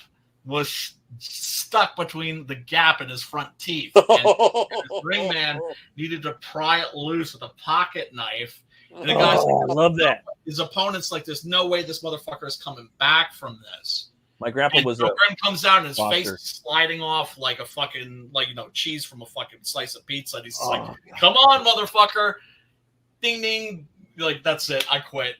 was stuck between the gap in his front teeth. And his ring man needed to pry it loose with a pocket knife. And the guy's like, I love that. His opponent's like, there's no way this motherfucker is coming back from this. My grandpa was Grim comes out and his boxer. face is sliding off like a fucking, cheese from a fucking slice of pizza. And he's like, come on, motherfucker. Ding, ding. Like, that's it. I quit.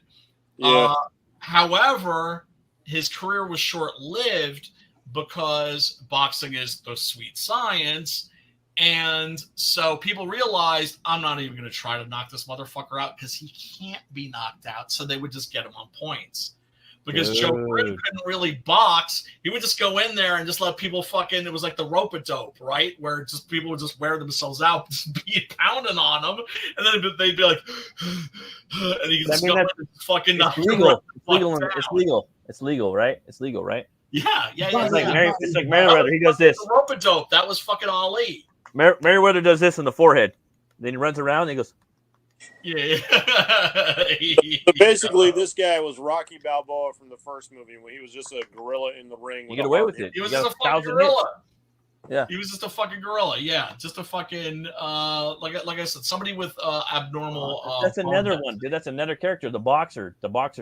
Yeah. However, his career was short-lived because boxing is the sweet science. And so people realized, I'm not even going to try to knock this motherfucker out because he can't be knocked out. So they would just get him on points. Because Joe Grimm couldn't really box. He would just go in there and just let people it was like the rope-a-dope, right? Where just people would just wear themselves out, just be pounding on them. And then they'd be like, and he just go in and fucking knock it's legal. It's legal, right? It's legal, right? Yeah. It's like Merriweather. He does this. The rope-a-dope. That was fucking Ali. Merriweather does this in the forehead. Then he runs around and he goes, Yeah. So basically, this guy was Rocky Balboa from the first movie when he was just a gorilla in the ring. You get away with it. He was You just got a fucking 1,000 hits. gorilla. Yeah. He was just a fucking gorilla. Yeah, just a fucking like I said, somebody with abnormal. That's another one, dude. That's another character. The boxer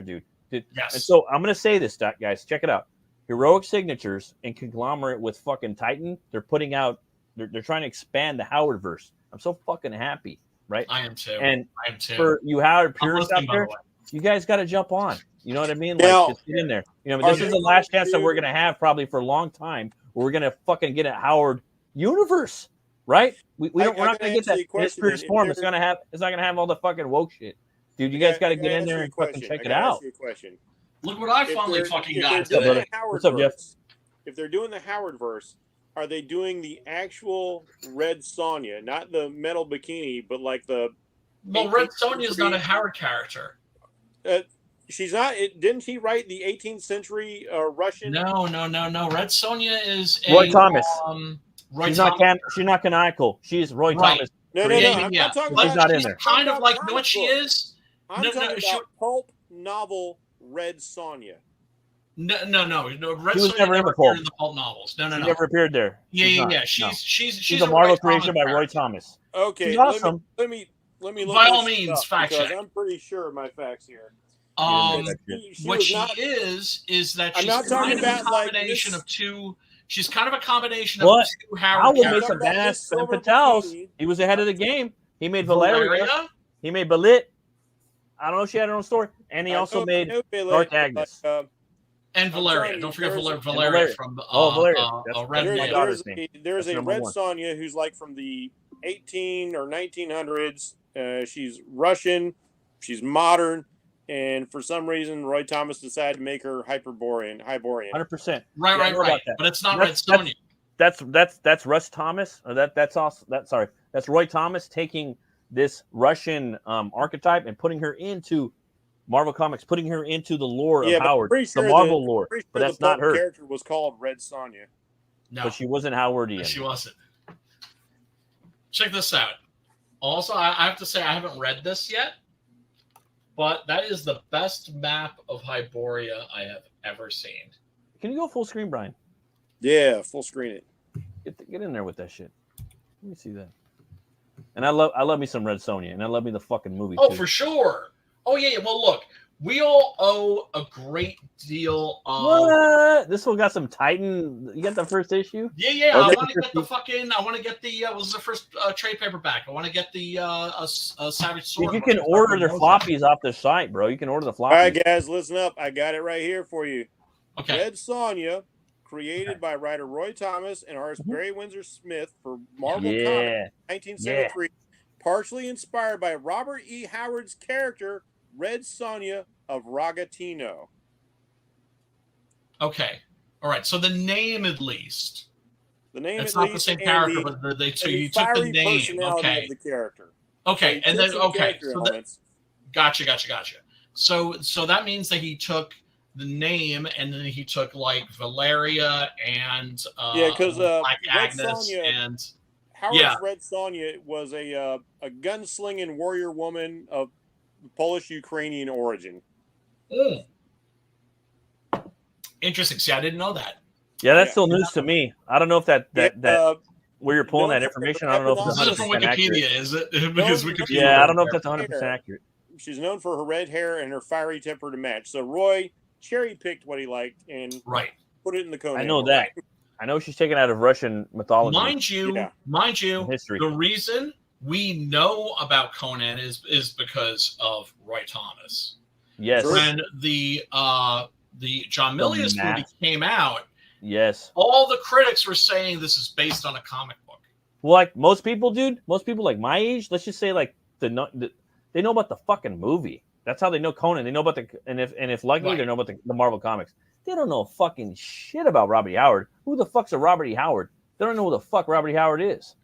dude. Yes. And so I'm gonna say this, guys. Check it out. Heroic Signatures and conglomerate with fucking Titan. They're putting out. They're trying to expand the Howard verse. I'm so fucking happy, right? I am too. And I am too. for you Howard I'm purists listening, out by the there, way. you guys got to jump on. You know what I mean? Now, Like, just get in there. You know, are this they is the last going chance that we're to- gonna have probably for a long time. Where we're gonna fucking get a Howard universe, right? We're not gotta gonna get answer that your question, Spirit then. Storm. If It's not gonna have all the fucking woke shit, dude. You guys got to get in there and fucking check it out. Look what I If finally they're- fucking if got they're today. doing brother? the Howard What's up, Jeff? verse, if they're doing the Howard verse, are they doing the actual Red Sonja, not the metal bikini, but like the? Well, Red Sonja is not a Howard character. She's not. Didn't he write the 18th century Russian? No. Red Sonja is Roy Thomas. Roy She's Thomas. not she's not canonical. She's Roy Right. Thomas. No. Yeah. I'm not talking But She's about. not in she's there. kind of like, you know comic what she book. is? I'm No, talking she- about pulp novel Red Sonja. No. Red She was Sonja never in the appeared pulp. in the pulp novels. No. She never appeared there. Yeah. not. She's a Marvel Roy creation Thomas by Roy character. Thomas. Okay, She's awesome. let me look. By all this means, up fact because check. I'm pretty sure of my facts here. She What was she not- is that I'm she's not talking kind of a about, like, combination this- of two. She's kind of a combination What? of two Howard Howard made characters. some Talking about badass this silver Patels. bikini. He was ahead of the game. He made Valeria. He made Balit. I don't know if she had her own story. And he also made Dark Agnes. And Valeria. telling you, Don't forget there's- Valeria from Valeria. That's Red my Nail. daughter's name. There's That's a number Red one. Sonja who's like from the 18 or 1900s. She's Russian. She's modern. And for some reason, Roy Thomas decided to make her Hyborian. 100%. Right. Yeah, I know about that. But it's not That's- Red Sonja. That's Russ Thomas. Or that's also that's Roy Thomas taking this Russian archetype and putting her into Marvel Comics, putting her into the lore Yeah, of but Howard, pretty sure the Marvel lore. pretty But sure that's the not pulp her. character was called Red Sonja. No, But she wasn't Howardian. she wasn't. Check this out. Also, I have to say I haven't read this yet, but that is the best map of Hyboria I have ever seen. Can you go full screen, Brian? Yeah, full screen it. Get in there with that shit. Let me see that. And I love me some Red Sonja, and I love me the fucking movie Oh, too. for sure. Oh, yeah. Well, look, we all owe a great deal of. What? This one got some Titan. You got the first issue? Yeah. Oh, I that's want to get the interesting. fucking. I want to get the. What was the first trade paperback? I want to get the Savage Sword. Dude, you can order their floppies off the site, bro. You can order the floppies. All right, guys, listen up. I got it right here for you. Okay. Red Sonja, created by writer Roy Thomas and artist Barry Windsor Smith for Marvel Comics, Yeah. 1973. Partially inspired by Robert E. Howard's character, Red Sonja of Ragatino. Okay. All right. So the name, at least. The name It's at not the least, same and character, the- but they and so the you took the fiery name. personality Okay. of the character. Okay. So And he then took some okay. character So that, elements. gotcha. So that means that he took the name and then he took like Valeria and Yeah, 'cause, Black Red Agnes Sonja- and Howard's Yeah. Red Sonja was a gunslinging warrior woman of Polish-Ukrainian origin. Interesting. See, I didn't know that. Yeah, that's Yeah. still news to me. I don't know if that where you're pulling no, that information. I don't know if This it's is from 100% accurate. Wikipedia, is it? Because No, Wikipedia. Yeah, I don't know if that's 100% accurate. She's known for her red hair and her fiery temper to match. So Roy cherry-picked what he liked and Right. put it in the Conan. I know that. I know she's taken out of Russian mythology. Mind you, Yeah. History. the reason we know about Conan is because of Roy Thomas. Yes. When the John Milius movie math. came out, Yes. all the critics were saying this is based on a comic book. Well, like most people, dude. Most people like my age. Let's just say like they know about the fucking movie. That's how they know Conan. They know about and if lucky, Right. they know about the Marvel Comics. They don't know fucking shit about Robert E. Howard. Who the fuck's a Robert E. Howard? They don't know who the fuck Robert E. Howard is.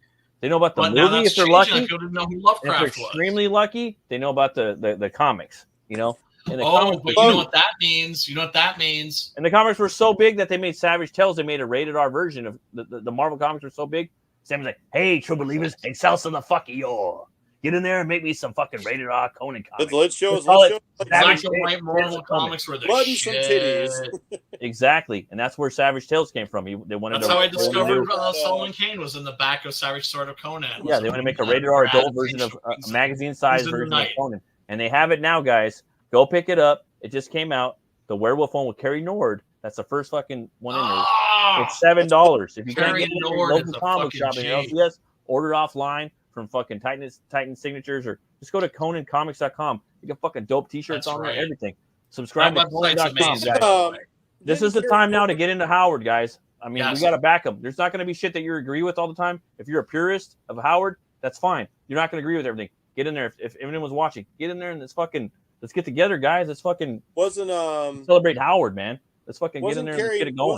They know about the But now movie that's if they're changing. lucky. People didn't know who And if Lovecraft they're was. extremely lucky, they know about the comics. You know. And the Oh, comics but were you know huge. what that means? You know what that means? And the comics were so big that they made Savage Tales. They made a rated R version of the Marvel comics were so big. Sam was like, "Hey, true believers, hey, salsa the fuck yo." Get in there and make me some fucking rated R Conan comics. Let's show us. Call Let's it show us Black Savage and white Tales Marvel Comics. comics were the blood and some shit. titties. Exactly, and that's where Savage Tales came from. They wanted That's to, how I they wanted to discovered do- Solomon Kane was in the back of Savage Sword of Conan. Yeah, they want to make a rated R adult version of a magazine size in the version of night. Conan, and they have it now, guys. Go pick it up. It just came out. The Werewolf one with Carrie Nord. That's the first fucking one in there. Ah! It's $7. If you can't Carrie get it in your Nord is local a comic fucking shop in G. LCS, order offline from fucking Titan Signatures, or just go to ConanComics.com. You get fucking dope T-shirts That's on right. there, everything. Subscribe to That website's Conan.com, amazing. guys. This is the time now to get into Howard, guys. I mean, Yes. we got to back him. There's not going to be shit that you agree with all the time. If you're a purist of Howard, that's fine. You're not going to agree with everything. Get in there. If anyone's watching, get in there and let's get together, guys. Let's fucking celebrate Howard, man. Let's fucking get in there and get it going.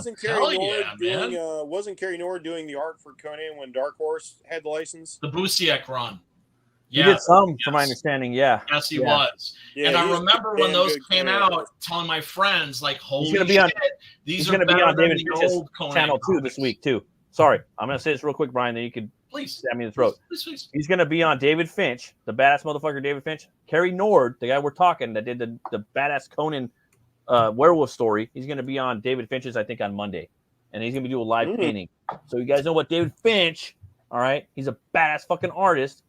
Wasn't Carrie Nord doing the art for Conan when Dark Horse had the license? The Busiek run. He did some, from my understanding, yeah. Yes, he was. Yeah, and I he's remember damn when those good came Conan out, artist. telling my friends, like, holy He's gonna be shit, on- these He's are going to be better on than David the Finch's old Conan channel too comics. this week too. Sorry, I'm going to say this real quick, Brian. Then you could Please. stab me in the throat. Please. He's going to be on David Finch, the badass motherfucker David Finch. Carrie Nord, the guy we're talking that did the badass Conan werewolf story. He's going to be on David Finch's, I think, on Monday. And he's going to be doing live painting. So you guys know what David Finch, all right? He's a badass fucking artist.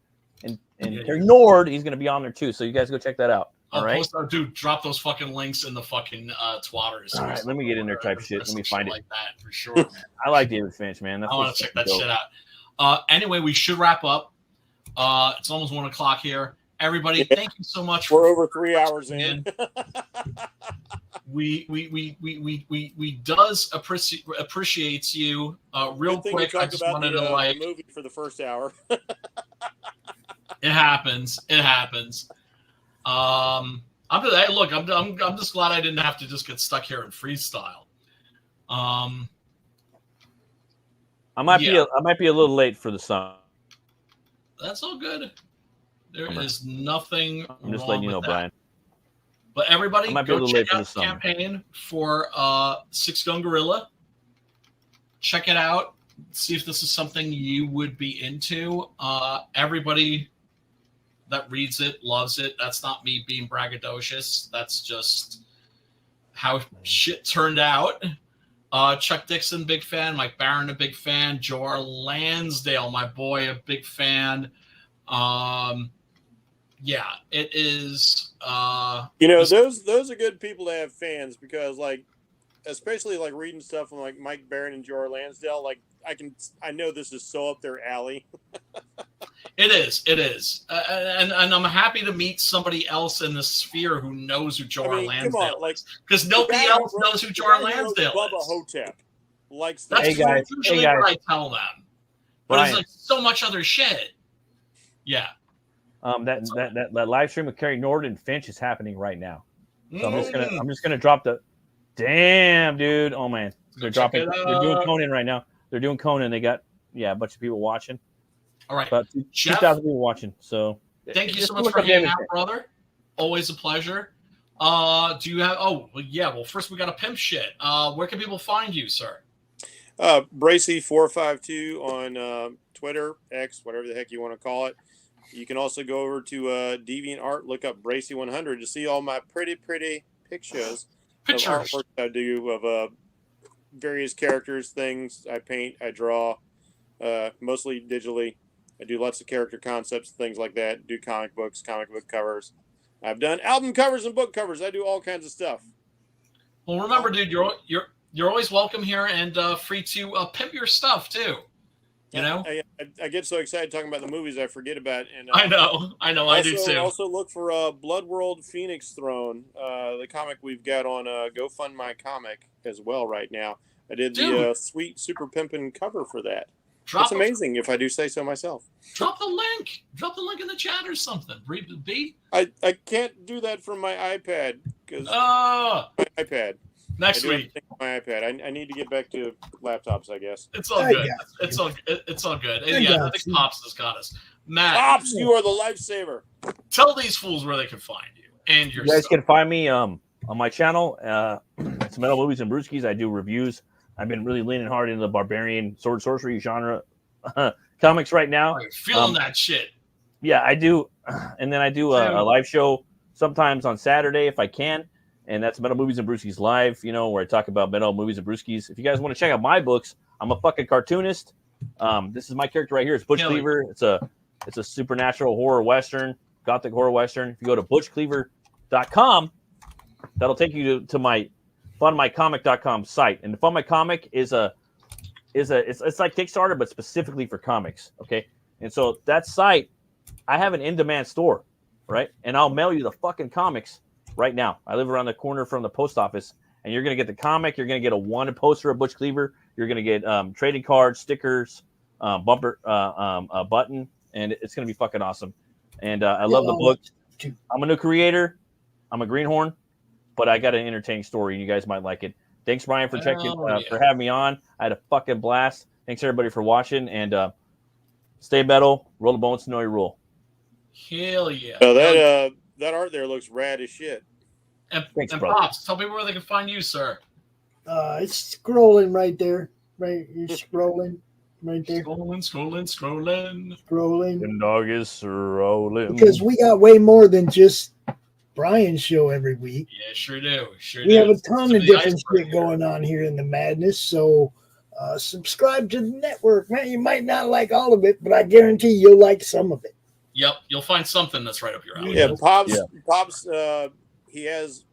And Carrie Nord, he's going to be on there too. So you guys go check that out. All right? Dude, drop those fucking links in the fucking twatters. All right, let me get in there type shit. Let me find it. Like that, for sure, man. I like David Finch, man. That's I want to check that shit out. Anyway, we should wrap up. It's almost 1 o'clock here. Everybody, thank you so much. We're over 3 hours in. we does appreciate you. Real Good thing quick, we I talked just about wanted the to like. movie for the first hour. It happens. I'm just glad I didn't have to just get stuck here in freestyle. I might be a little late for the song. That's all good. There is nothing. I'm just letting you know, Brian. But everybody, I might be a go little check late for out the the summer. campaign for Six Gun Gorilla. Check it out. See if this is something you would be into. Everybody that reads it loves it. That's not me being braggadocious. That's just how shit turned out. Chuck Dixon, big fan. Mike Barron, a big fan. Joe Lansdale, my boy, a big fan. Yeah, it is. Those are good people to have fans because, like, especially like reading stuff from like Mike Barron and Joe Lansdale. Like, I know this is so up their alley. It is, and I'm happy to meet somebody else in the sphere who knows who Joe Lansdale is, because nobody else knows who Joe Lansdale Bubba is. Hotep likes That's that. usually what I tell them, but Brian. it's like so much other shit. Yeah. That live stream with Carrie Nord and Finch is happening right now. So I'm just gonna drop the. Damn, dude! Oh man, they're dropping. They're doing Conan right now. They're doing Conan. They got a bunch of people watching. All right, about 2,000 people watching. So thank you so much for hanging out, brother. Always a pleasure. Do you have? Oh, well, yeah. Well, first we got to pimp shit. Where can people find you, sir? Bracey452 on Twitter, X, whatever the heck you want to call it. You can also go over to DeviantArt, look up Bracey100 to see all my pretty pictures of artwork I do of various characters, things I paint, I draw, mostly digitally. I do lots of character concepts, things like that. Do comic books, comic book covers. I've done album covers and book covers. I do all kinds of stuff. Well, remember, dude, you're always welcome here and free to pimp your stuff too. You know, I get so excited talking about the movies I forget about. And I know, I do too. Also look for Blood World Phoenix Throne, the comic we've got on GoFund My Comic as well right now. I did the sweet super pimpin' cover for that. It's amazing if I do say so myself. Drop the link. Drop the link in the chat or something. B. I can't do that from my iPad because my iPad. Next week. My iPad. I need to get back to laptops, I guess. It's all good. It's all good. And yeah, I think Pops has got us. Matt, Pops, you are the lifesaver. Tell these fools where they can find you and your. You guys can find me on my channel. It's Metal Movies and Brewskis. I do reviews. I've been really leaning hard into the barbarian sword sorcery genre comics right now. Feeling that shit. Yeah, I do. And then I do a live show sometimes on Saturday if I can. And that's Metal Movies and Brewskis Live, where I talk about metal movies and brewskis. If you guys want to check out my books, I'm a fucking cartoonist. This is my character right here. It's Butch Cleaver. It's a supernatural horror western, gothic horror western. If you go to butchcleaver.com, that'll take you to my fundmycomic.com site. And the Fund My Comic it's like Kickstarter, but specifically for comics. Okay. And so that site, I have an in-demand store, right? And I'll mail you the fucking comics right now. I live around the corner from the post office, and you're going to get the comic. You're going to get a wanted poster of Butch Cleaver. You're going to get trading cards, stickers, bumper, a button, and it's going to be fucking awesome. And I love the book. I'm a new creator. I'm a greenhorn, but I got an entertaining story, and you guys might like it. Thanks, Brian, for for having me on. I had a fucking blast. Thanks, everybody, for watching, and stay metal, roll the bones, know your rule. Hell yeah. That art there looks rad as shit. And Pops, tell people where they can find you, sir. It's scrolling right there. Right, you're scrolling right there. Scrolling. The dog is scrolling. Because we got way more than just Brian's show every week. Yeah, sure do. We have a ton of different shit going on here in the madness. So subscribe to the network, man. You might not like all of it, but I guarantee you'll like some of it. Yep, you'll find something that's right up your alley. Yeah, Pops. He has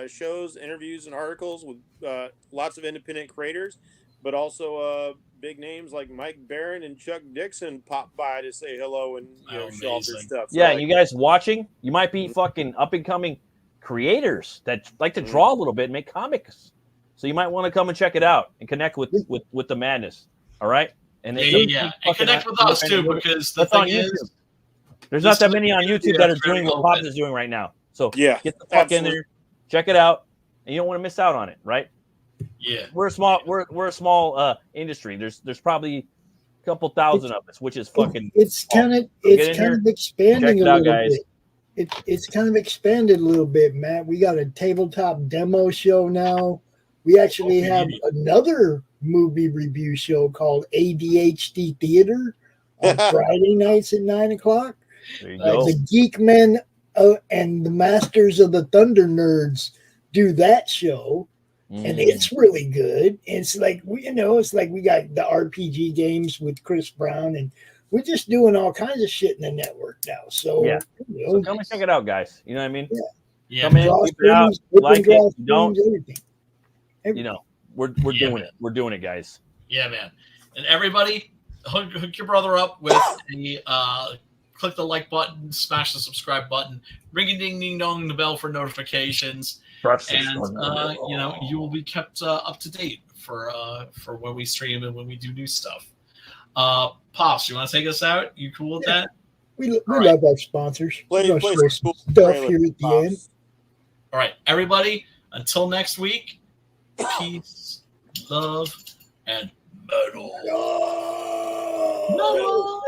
shows, interviews, and articles with lots of independent creators, but also big names like Mike Barron and Chuck Dixon pop by to say hello and show off their stuff. So yeah, you guys watching, you might be fucking up and coming creators that like to draw a little bit and make comics. So you might want to come and check it out and connect with the madness. All right, and and connect with us too, because the thing is, there's not that many on YouTube that are doing what Pops is doing right now. So get the fuck in there, check it out, and you don't want to miss out on it, right? Yeah, we're a small industry. There's probably a couple thousand of us, which is fucking. It's kind of expanding a little bit. It's kind of expanded a little bit, Matt. We got a tabletop demo show now. We actually have another movie review show called ADHD Theater on Friday nights at 9:00. There you go. The Geekmen and the Masters of the Thunder Nerds do that show, and it's really good. It's like we got the RPG games with Chris Brown, and we're just doing all kinds of shit in the network now. So so come and check it out, guys. You know what I mean? Yeah. Come in, keep it out, like it. Don't we're doing it. We're doing it, guys. Yeah, man. And everybody, hook your brother up with click the like button, smash the subscribe button, ring a ding ding dong the bell for notifications, and you will be kept up to date for when we stream and when we do new stuff. Pops, you want to take us out? You cool with that? We love our sponsors. Play stuff here at the end. All right, everybody. Until next week. Peace, love, and metal. Metal.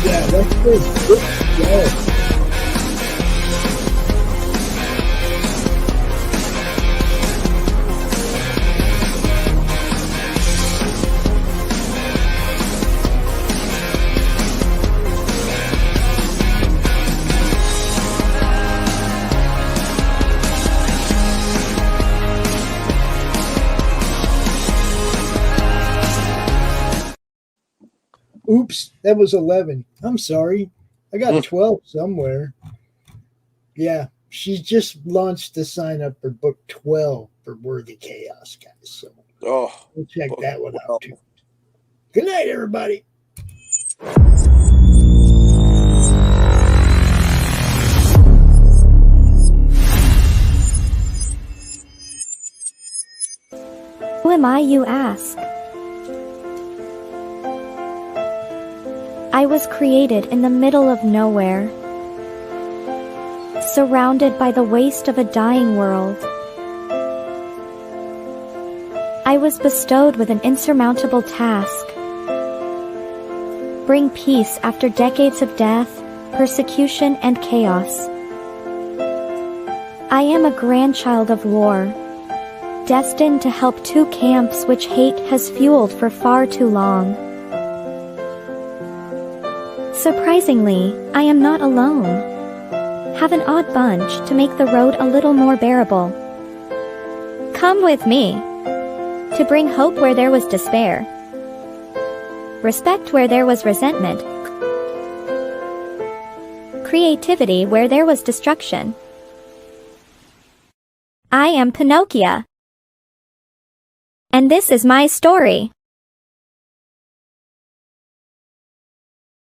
Yeah, that's good. Yeah. Oops, that was 11. I'm sorry. I got 12 somewhere. Yeah, she just launched the sign up for book 12 for Worthy Chaos, guys. So we'll check that one out too. Good night, everybody. Who am I, you ask? I was created in the middle of nowhere, surrounded by the waste of a dying world. I was bestowed with an insurmountable task: bring peace after decades of death, persecution, and chaos. I am a grandchild of war, destined to help two camps which hate has fueled for far too long. Surprisingly, I am not alone. Have an odd bunch to make the road a little more bearable. Come with me, to bring hope where there was despair, respect where there was resentment, creativity where there was destruction. I am Pinocchio, and this is my story.